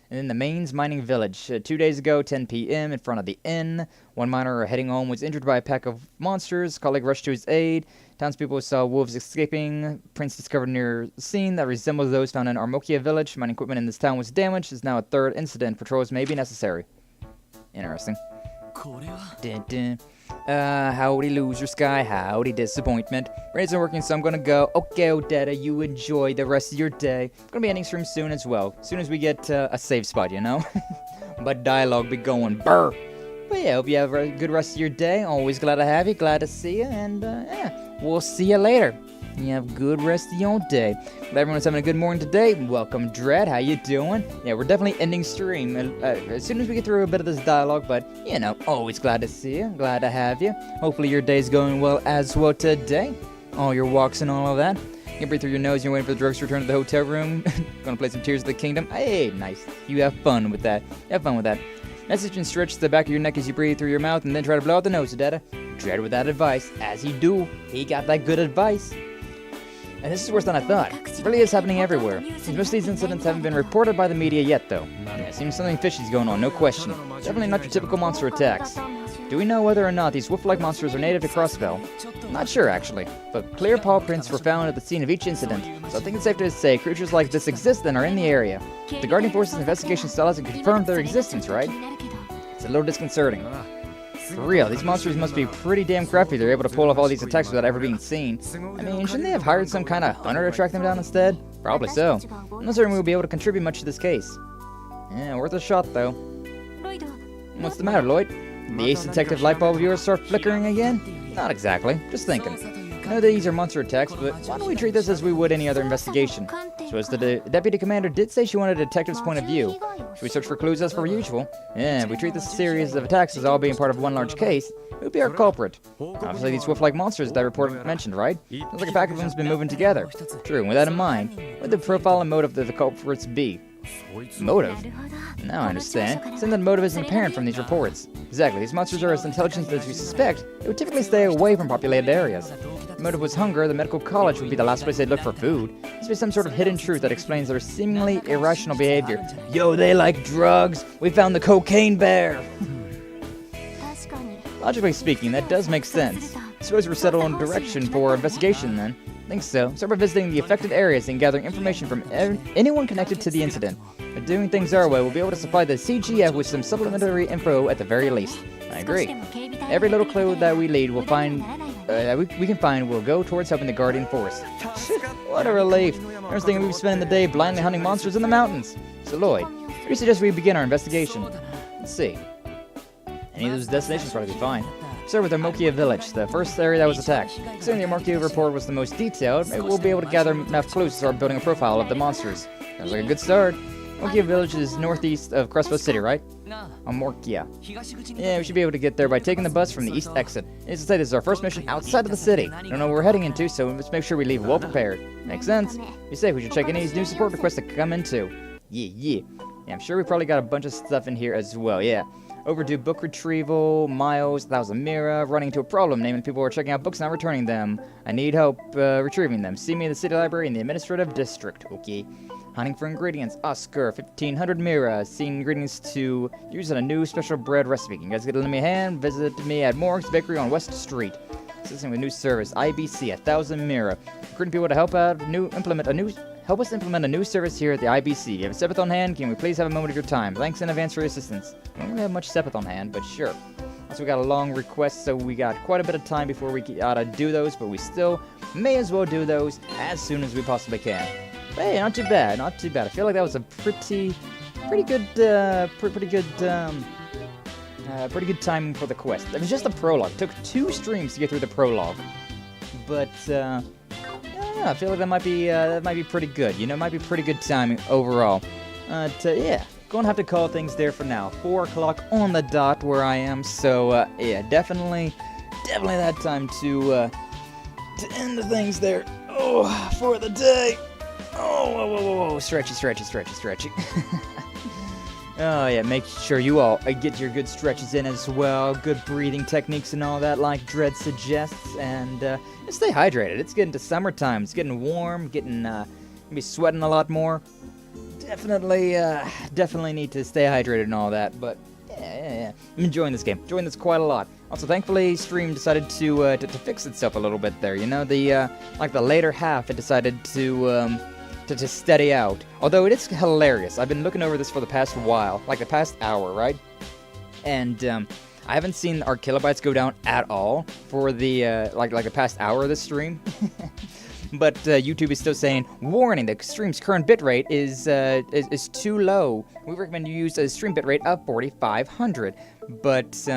And in the Mains Mining Village, 2 days ago, 10 p.m., in front of the inn. 1 miner heading home was injured by a pack of monsters. Colleague rushed to his aid. Townspeople saw wolves escaping. Prints discovered near the scene that resembled those found in Armokia Village. Mining equipment in this town was damaged. It's now a 3rd incident. Patrols may be necessary. Interesting. Dun, dun. Howdy loser sky, howdy disappointment. Randy's not working, so I'm gonna go. Okay, Odetta, you enjoy the rest of your day. Gonna be ending stream soon as well. As soon as we get a safe spot, you know? But dialogue be going burr. But yeah, hope you have a good rest of your day. Always glad to have you, glad to see you, and yeah, we'll see you later. You have a good rest of your day. Glad everyone's having a good morning today. Welcome, Dread. How you doing? Yeah, we're definitely ending stream as soon as we get through a bit of this dialogue, but, you know, always glad to see you. Glad to have you. Hopefully your day's going well as well today. All your walks and all of that. can breathe through your nose. You're waiting for the drugs to return to the hotel room. Gonna play some Tears of the Kingdom. Hey, nice. You have fun with that. Have fun with that. Message and stretch the back of your neck as you breathe through your mouth, and then try to blow out the nose, Dada. Dread with that advice. As he do, he got that good advice. And this is worse than I thought. It really is happening everywhere. Seems most of these incidents haven't been reported by the media yet, though. Yeah, seems something fishy's going on, no question. Definitely not your typical monster attacks. Do we know whether or not these wolf-like monsters are native to Crossbell? Not sure, actually, but clear paw prints were found at the scene of each incident, so I think it's safe to say creatures like this exist and are in the area. The Guardian Force's investigation still hasn't confirmed their existence, right? It's a little disconcerting. For real, these monsters must be pretty damn crafty. They're able to pull off all these attacks without ever being seen. I mean, shouldn't they have hired some kind of hunter to track them down instead? Probably so. I'm not certain we'll be able to contribute much to this case. Yeah, worth a shot, though. What's the matter, Lloyd? The ace detective light bulb of yours start flickering again? Not exactly. Just thinking. I know that these are monster attacks, but why don't we treat this as we would any other investigation? So as the deputy commander did say she wanted a detective's point of view. Should we search for clues as per usual? Yeah, if we treat this series of attacks as all being part of one large case, who would be our culprit? Obviously these wolf-like monsters that report mentioned, right? Sounds like a pack of them's been moving together. True, and with that in mind, what would the profile and motive of the culprits be? Motive? Now I understand. Since that motive isn't apparent from these reports. Exactly, these monsters are as intelligent as we suspect. They would typically stay away from populated areas. If the motive was hunger, the medical college would be the last place they'd look for food. There must be some sort of hidden truth that explains their seemingly irrational behavior. Yo, they like drugs! We found the cocaine bear! Logically speaking, that does make sense. I suppose we're settled on direction for investigation then. I think so. Start by visiting the affected areas and gathering information from anyone connected to the incident. By doing things our way, we'll be able to supply the CGF with some supplementary info at the very least. I agree. Every little clue that we lead will find, we can find will go towards helping the Guardian Force. What a relief. I was thinking we'd be spending the day blindly hunting monsters in the mountains. So Lloyd, where do you suggest we begin our investigation? Let's see. Any of those destinations probably be fine. Start with Amokia Village, the first area that was attacked. Considering the Amokia report was the most detailed, maybe we'll be able to gather enough clues to start building a profile of the monsters. Sounds like a good start. Amokia Village is northeast of Crossbell City, right? Amokia. Yeah, we should be able to get there by taking the bus from the east exit. Needless to say, this is our first mission outside of the city. Don't know where we're heading into, so let's make sure we leave well prepared. Makes sense. Be safe, we should check any new support requests that come in too. Yeah, I'm sure we probably got a bunch of stuff in here as well, yeah. Overdue book retrieval, Miles, that was a mirror, running into a problem, naming people who are checking out books and not returning them. I need help retrieving them. See me in the city library in the administrative district, okay. Hunting for ingredients, Oscar, 1500 Mira, seeing ingredients to use in a new special bread recipe. You guys get to lend me a hand, visit me at Morg's Bakery on West Street. Assisting with new service, IBC, 1000 Mira. Recruiting people to help help us implement a new service here at the IBC. You have a Sepith on hand? Can we please have a moment of your time? Thanks in advance for your assistance. We don't really have much Sepith on hand, but sure. Also, we got a long request, so we got quite a bit of time before we gotta do those, but we still may as well do those as soon as we possibly can. But hey, not too bad, not too bad. I feel like that was a pretty good timing for the quest. It was just the prologue. It took 2 streams to get through the prologue, but yeah, I feel like that might be pretty good. You know, it might be pretty good timing overall. Yeah, gonna have to call things there for now. 4 o'clock on the dot where I am. So yeah, definitely that time to end the things there. Oh, for the day. Oh, whoa, stretchy. Oh yeah, make sure you all get your good stretches in as well. Good breathing techniques and all that, like Dread suggests, and stay hydrated. It's getting to summertime. It's getting warm. Gonna be sweating a lot more. Definitely need to stay hydrated and all that. But yeah, I'm enjoying this game. Enjoying this quite a lot. Also, thankfully, stream decided to fix itself a little bit there. You know, the like the later half, it decided to steady out. Although it is hilarious. I've been looking over this for the past while, like the past hour, right? And I haven't seen our kilobytes go down at all for the like the past hour of this stream. But YouTube is still saying, warning, the stream's current bitrate is too low. We recommend you use a stream bitrate of 4500. But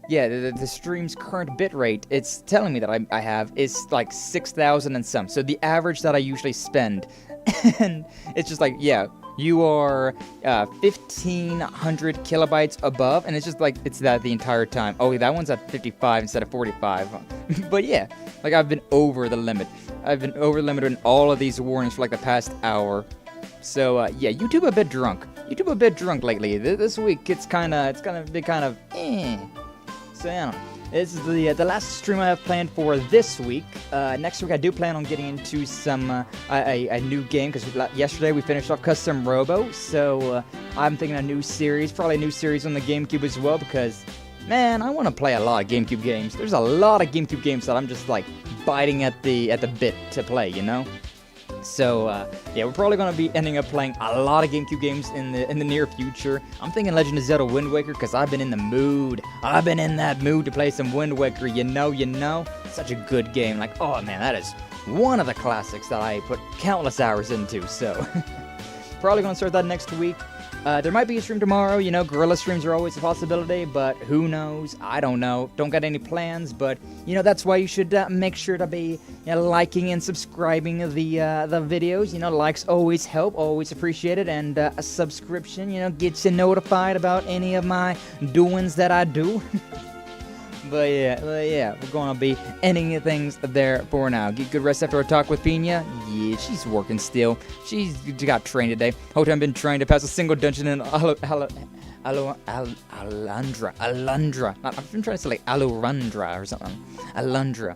yeah, the stream's current bitrate, it's telling me that I have is like 6,000 and some. So the average that I usually spend, and it's just like, yeah, you are 1,500 kilobytes above, and it's just like, it's that the entire time. Oh, that one's at 55 instead of 45. But yeah, like I've been over the limit. I've been over-limited in all of these warnings for like the past hour. So, yeah, YouTube a bit drunk. YouTube a bit drunk lately. This week, it's gonna be kind of, So, I don't know. This is the last stream I have planned for this week. Next week, I do plan on getting into some a new game, because yesterday we finished off Custom Robo, so I'm thinking a new series, probably a new series on the GameCube as well, because, man, I want to play a lot of GameCube games. There's a lot of GameCube games that I'm just, like, biting at the bit to play, you know? So, yeah, we're probably going to be ending up playing a lot of GameCube games in the near future. I'm thinking Legend of Zelda Wind Waker, because I've been in the mood. I've been in that mood to play some Wind Waker, you know? Such a good game. Like, oh, man, that is one of the classics that I put countless hours into, so... probably going to start that next week. There might be a stream tomorrow, you know, guerrilla streams are always a possibility, but who knows? I don't know. Don't got any plans, but, you know, that's why you should make sure to be, you know, liking and subscribing the videos. You know, likes always help, always appreciated, and a subscription, you know, gets you notified about any of my doings that I do. But yeah, we're gonna be ending things there for now. Get good rest after our talk with Pina. Yeah, she's working still. She's got trained today. Whole time been trying to pass a single dungeon in Alundra. I've been trying to say like Alurundra or something. Alundra.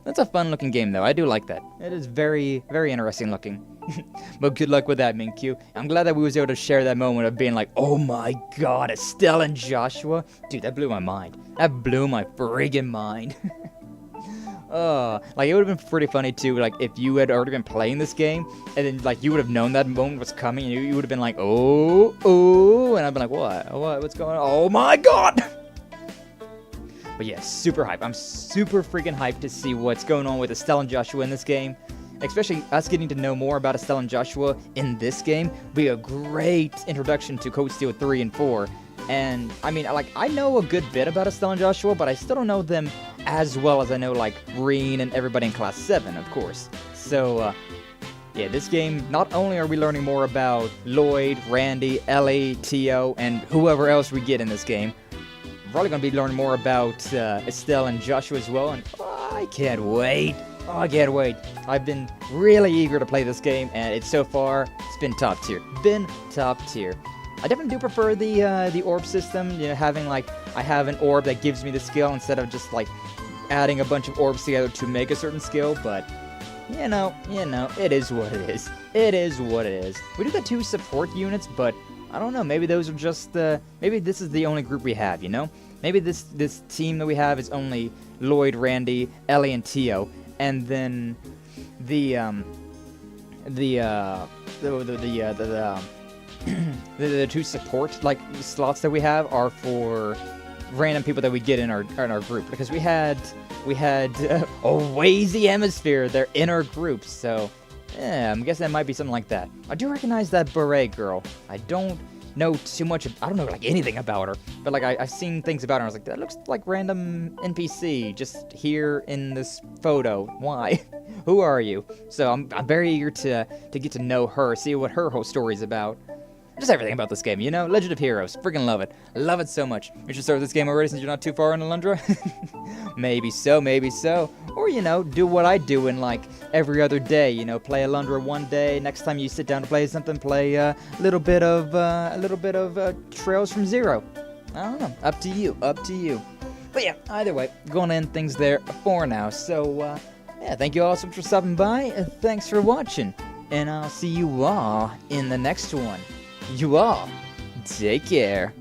That's a fun looking game though. I do like that. It is very, very interesting looking. But good luck with that, Minkyu. I'm glad that we was able to share that moment of being like, oh my god, Estelle and Joshua. Dude, that blew my mind. That blew my friggin' mind. Like, it would have been pretty funny, too, like, if you had already been playing this game, and then, like, you would have known that moment was coming, and you would have been like, oh, and I'd been like, what's going on? Oh my god! But yeah, super hype. I'm super freaking hyped to see what's going on with Estelle and Joshua in this game. Especially us getting to know more about Estelle and Joshua in this game would be a great introduction to Code Steel 3 and 4. And, I mean, like, I know a good bit about Estelle and Joshua, but I still don't know them as well as I know, like, Reen and everybody in Class 7, of course. So, yeah, this game, not only are we learning more about Lloyd, Randy, Ellie, Tio, and whoever else we get in this game, we're probably going to be learning more about Estelle and Joshua as well, and I can't wait. Oh, I can't wait. I've been really eager to play this game, and it's been top tier. I definitely do prefer the orb system, you know, having, like, I have an orb that gives me the skill instead of just, like, adding a bunch of orbs together to make a certain skill, but, you know, it is what it is. It is what it is. We do got 2 support units, but I don't know, maybe those are just, maybe this is the only group we have, you know? Maybe this team that we have is only Lloyd, Randy, Ellie, and Tio, and then the 2 support like slots that we have are for random people that we get in our group, because we had Wazy Hemisphere, they're in our group, so yeah, I'm guessing that might be something like that. I do recognize that beret girl. I don't know too much. I don't know like anything about her, but like I've seen things about her. I was like, that looks like random NPC just here in this photo. Why? Who are you? So I'm very eager to get to know her, see what her whole story's about. Just everything about this game, you know? Legend of Heroes. Freaking love it. Love it so much. We should start this game already since you're not too far in Alundra? Maybe so. Or, you know, do what I do in, like, every other day. You know, play Alundra one day. Next time you sit down to play something, play a little bit of Trails from Zero. I don't know. Up to you. But yeah, either way, gonna end things there for now. So, yeah, thank you all so much for stopping by. Thanks for watching. And I'll see you all in the next one. You all, take care.